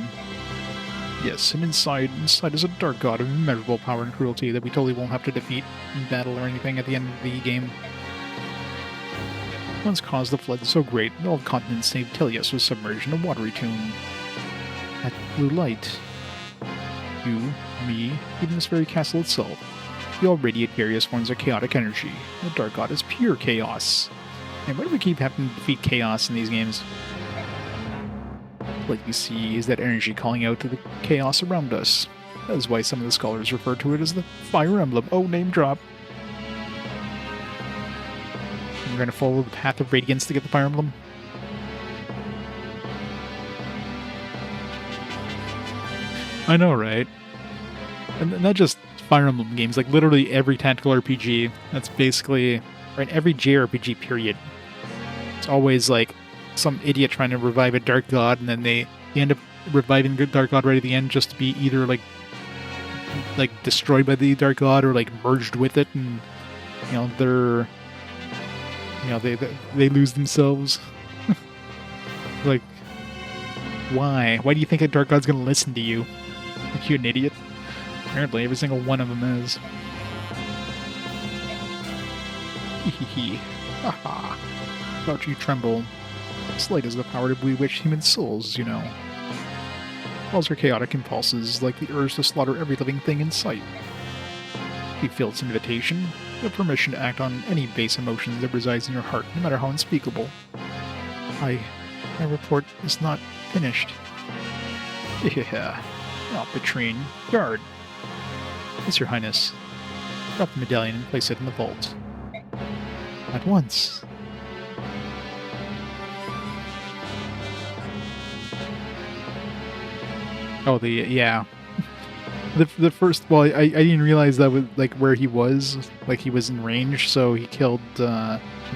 Yes, and inside is a dark god of immeasurable power and cruelty that we totally won't have to defeat in battle or anything at the end of the game. Once caused a flood so great that all continents save Telius was submerged in a watery tomb. That blue light. You, me, even this very castle itself. We all radiate various forms of chaotic energy. The Dark God is pure chaos. And why do we keep having to defeat chaos in these games? What you see is that energy calling out to the chaos around us. That is why some of the scholars refer to it as the Fire Emblem. Oh, name drop. We're going to follow the path of Radiance to get the Fire Emblem. I know, right? And not just Fire Emblem games, like literally every tactical RPG. That's basically, right, every JRPG period. It's always like some idiot trying to revive a Dark God, and then they end up reviving the Dark God right at the end just to be either like destroyed by the Dark God or like merged with it, and you know they're they lose themselves. Like, why? Why do you think a Dark God's gonna listen to you? Are you an idiot? Apparently, every single one of them is. Hee haha. Don't you tremble. Slight is the power to bewitch human souls, you know. Calls are chaotic impulses, like the urge to slaughter every living thing in sight. You feel its invitation, you have permission to act on any base emotion that resides in your heart, no matter how unspeakable. My report is not finished. Yeah. Oh, Petrine. Guard. Yes, Your Highness. Drop the medallion and place it in the vault. At once. Oh, yeah. The first, well, I didn't realize that was, like, where he was. Like, he was in range, so he killed,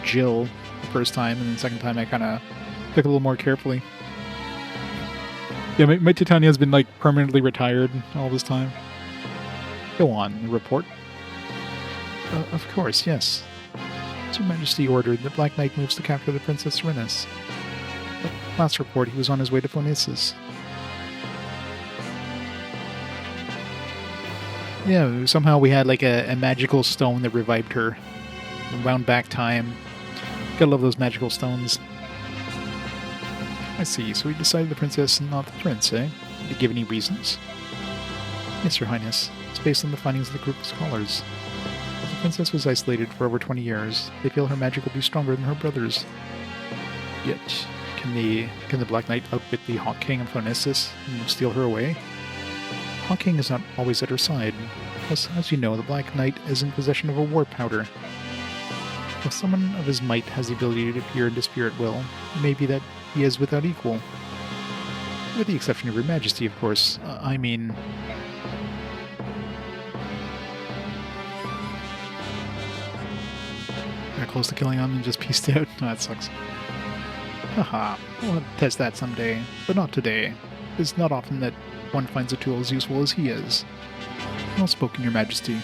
Jill the first time, and the second time I kind of took a little more carefully. Yeah, my Titania's been, like, permanently retired all this time. Go on, report. Of course, yes. As Your Majesty ordered, the Black Knight moves to capture the Princess Serenis. But last report, he was on his way to Phoenicis. Yeah, somehow we had like a magical stone that revived her. Wound back time. Gotta love those magical stones. I see, so we decided the princess and not the prince, eh? Did you give any reasons? Yes, Your Highness. It's based on the findings of the group of scholars. If the princess was isolated for over 20 years, they feel her magic will be stronger than her brother's. Yet, can the Black Knight outwit the Hawk King of Phoenicis and steal her away? Hawk King is not always at her side. Plus, as you know, the Black Knight is in possession of a war powder. If someone of his might has the ability to appear and disappear at will, it may be that he is without equal. With the exception of Your Majesty, of course. I mean... Got close to killing him and just pieced out. Oh, that sucks. Haha, we'll test that someday, but not today. It's not often that one finds a tool as useful as he is. Well spoken, Your Majesty.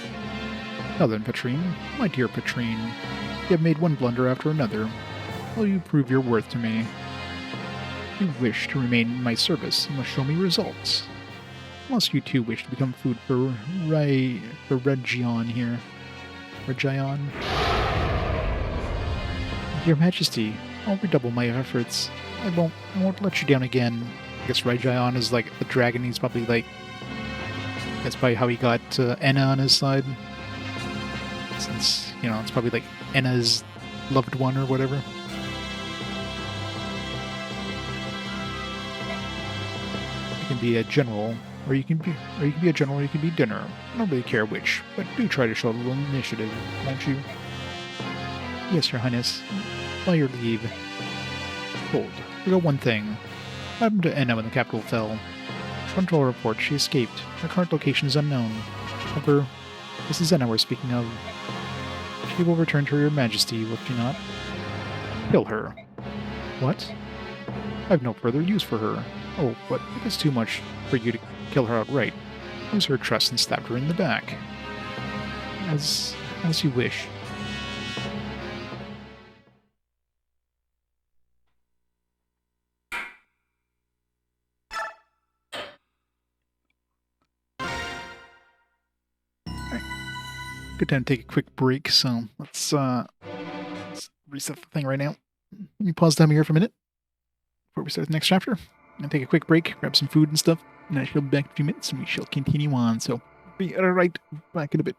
Now then, Petrine, my dear Petrine, you have made one blunder after another. Will you prove your worth to me? If you wish to remain in my service, you must show me results. Unless you too wish to become food for Region here. Region? Your Majesty, I'll redouble my efforts. I won't let you down again. I guess Region is like the dragon. He's probably like... That's probably how he got Enna on his side. Since, you know, it's probably like Enna's loved one or whatever. You can be a general, or you can be a general, or you can be dinner. I don't really care which, but do try to show a little initiative, won't you? Yes, Your Highness. By your leave. Hold. Forgot one thing. What happened to Enna when the capital fell? Frontal report, she escaped. Her current location is unknown. However, this is Enna we're speaking of. She will return to Your Majesty, will she not? Kill her. What? I have no further use for her. Oh, but if it's too much for you to kill her outright, lose her trust and stab her in the back. As you wish. Good time to take a quick break, so let's reset the thing right now. Let me pause time here for a minute before we start the next chapter. I'm gonna take a quick break, grab some food and stuff, and I shall be back in a few minutes and we shall continue on. So be right back in a bit.